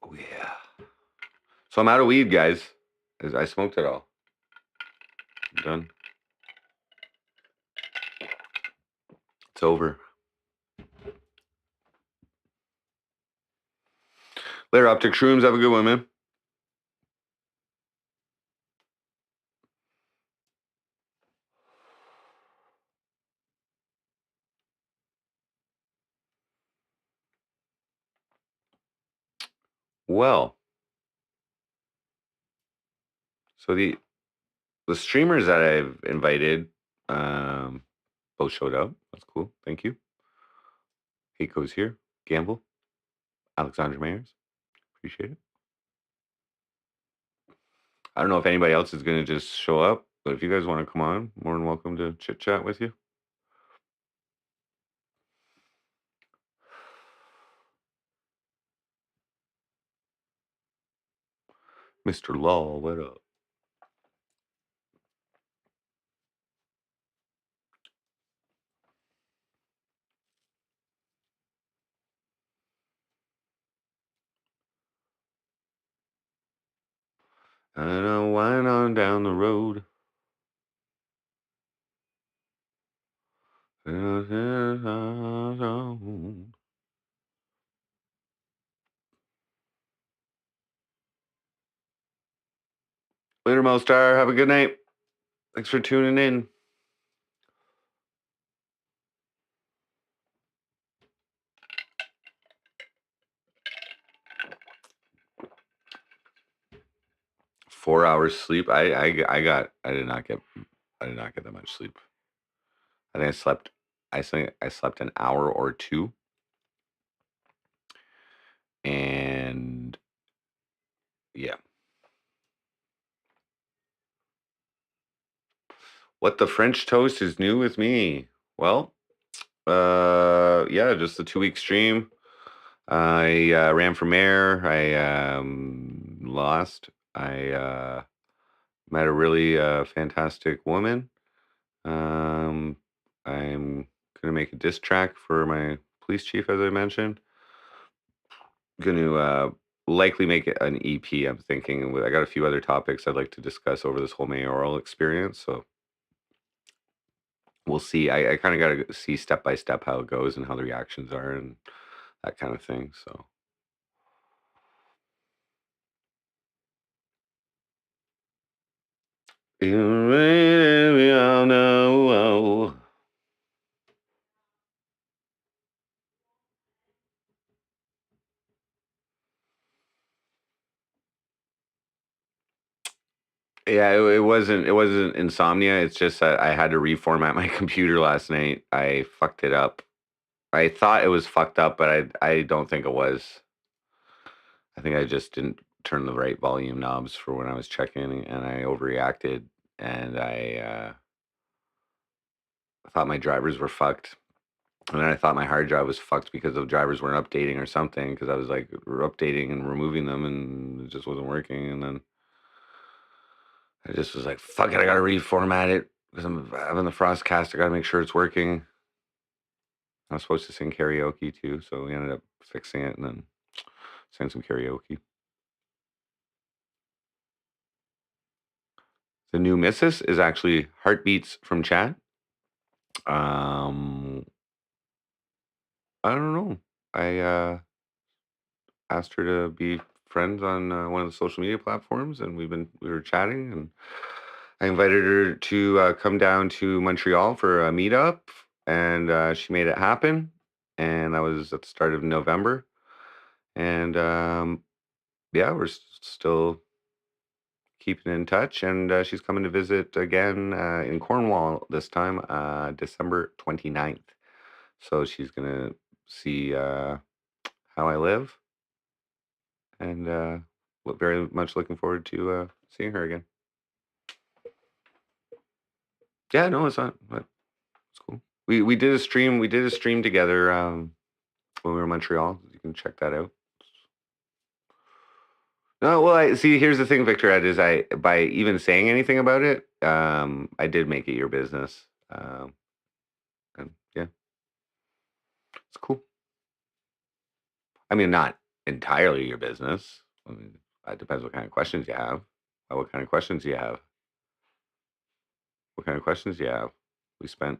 Oh yeah. So I'm out of weed, guys. I smoked it all. I'm done. It's over. Later, Optic Shrooms. Have a good one, man. Well, so the streamers that I've invited both showed up. That's cool. Thank you. Keiko's here. Gamble. Alexandra Mayers. Appreciate it. I don't know if anybody else is going to just show up, but if you guys want to come on, more than welcome to chit chat with you. Mr. Law, what up? And I went on down the road. Later, Melstar. Have a good night. Thanks for tuning in. Four hours sleep. I did not get that much sleep. I think I slept an hour or two. And yeah. What the French toast is new with me? Well, yeah, just the 2-week stream. I ran for mayor. I lost. I met a really fantastic woman. I'm gonna make a diss track for my police chief, as I mentioned. Gonna likely make it an EP. I'm thinking. I got a few other topics I'd like to discuss over this whole mayoral experience. So we'll see. I kind of got to see step by step how it goes and how the reactions are and that kind of thing. So. We all know. Yeah, it wasn't insomnia. It's just that I had to reformat my computer last night. I fucked it up. I thought it was fucked up, but I don't think it was. I think I just didn't turn the right volume knobs for when I was checking, and I overreacted, and I thought my drivers were fucked. And then I thought my hard drive was fucked because the drivers weren't updating or something, because I was like updating and removing them, and it just wasn't working. And then I just was like, fuck it, I gotta reformat it because I'm having the FrostCAST. I gotta make sure it's working. I was supposed to sing karaoke too, so we ended up fixing it and then sang some karaoke. The new missus is actually Heartbeats from chat. I don't know. I asked her to be friends on one of the social media platforms, and we were chatting, and I invited her to come down to Montreal for a meetup, and she made it happen. And that was at the start of November, and yeah, we're still keeping in touch, and she's coming to visit again in Cornwall this time, December 29th. So she's gonna see how I live, and very much looking forward to seeing her again. Yeah, no, it's not. But it's cool. We did a stream. We did a stream together when we were in Montreal. You can check that out. No, well, I see. Here's the thing, Victor. Ed, is by even saying anything about it, I did make it your business, and yeah, it's cool. I mean, not entirely your business. I mean, it depends what kind of questions you have. What kind of questions do you have? What kind of questions do you have? We spent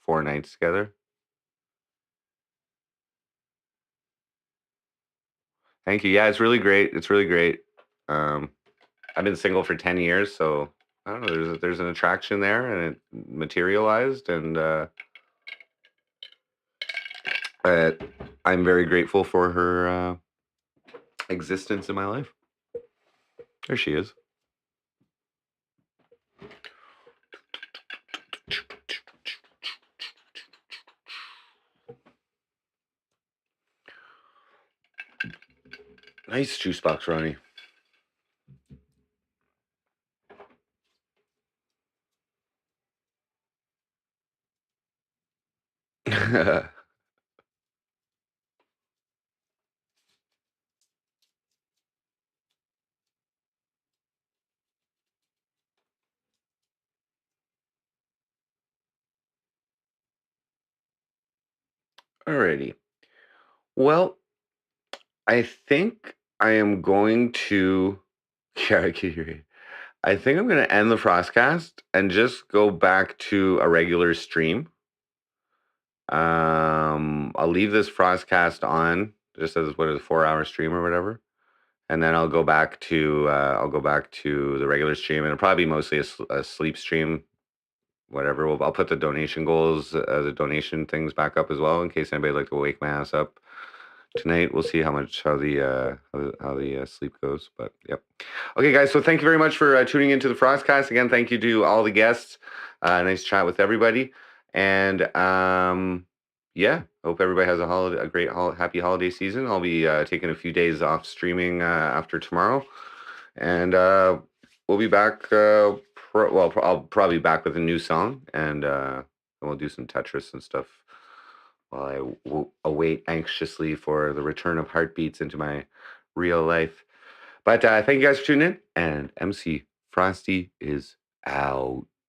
4 nights together. Thank you. Yeah, it's really great. It's really great. I've been single for 10 years, so I don't know. There's an attraction there, and it materialized, and I'm very grateful for her existence in my life. There she is. Nice juice box, Ronnie. Alrighty. Well, I think I am going to. Yeah, I can hear you. I think I'm going to end the FrostCast and just go back to a regular stream. I'll leave this FrostCast on just as what is a 4-hour stream or whatever, and then I'll go back to the regular stream, and it'll probably be mostly a sleep stream. Whatever. I'll put the donation goals, the donation things back up as well in case anybody would like to wake my ass up tonight. We'll see how the sleep goes, but yep. Okay, guys. So thank you very much for tuning into the FrostCast again. Thank you to all the guests. Nice chat with everybody, and yeah. Hope everybody has a great happy holiday season. I'll be taking a few days off streaming after tomorrow, and we'll be back. I'll probably be back with a new song, and we'll do some Tetris and stuff while I await anxiously for the return of heartbeats into my real life. But thank you guys for tuning in, and MC Frosty is out.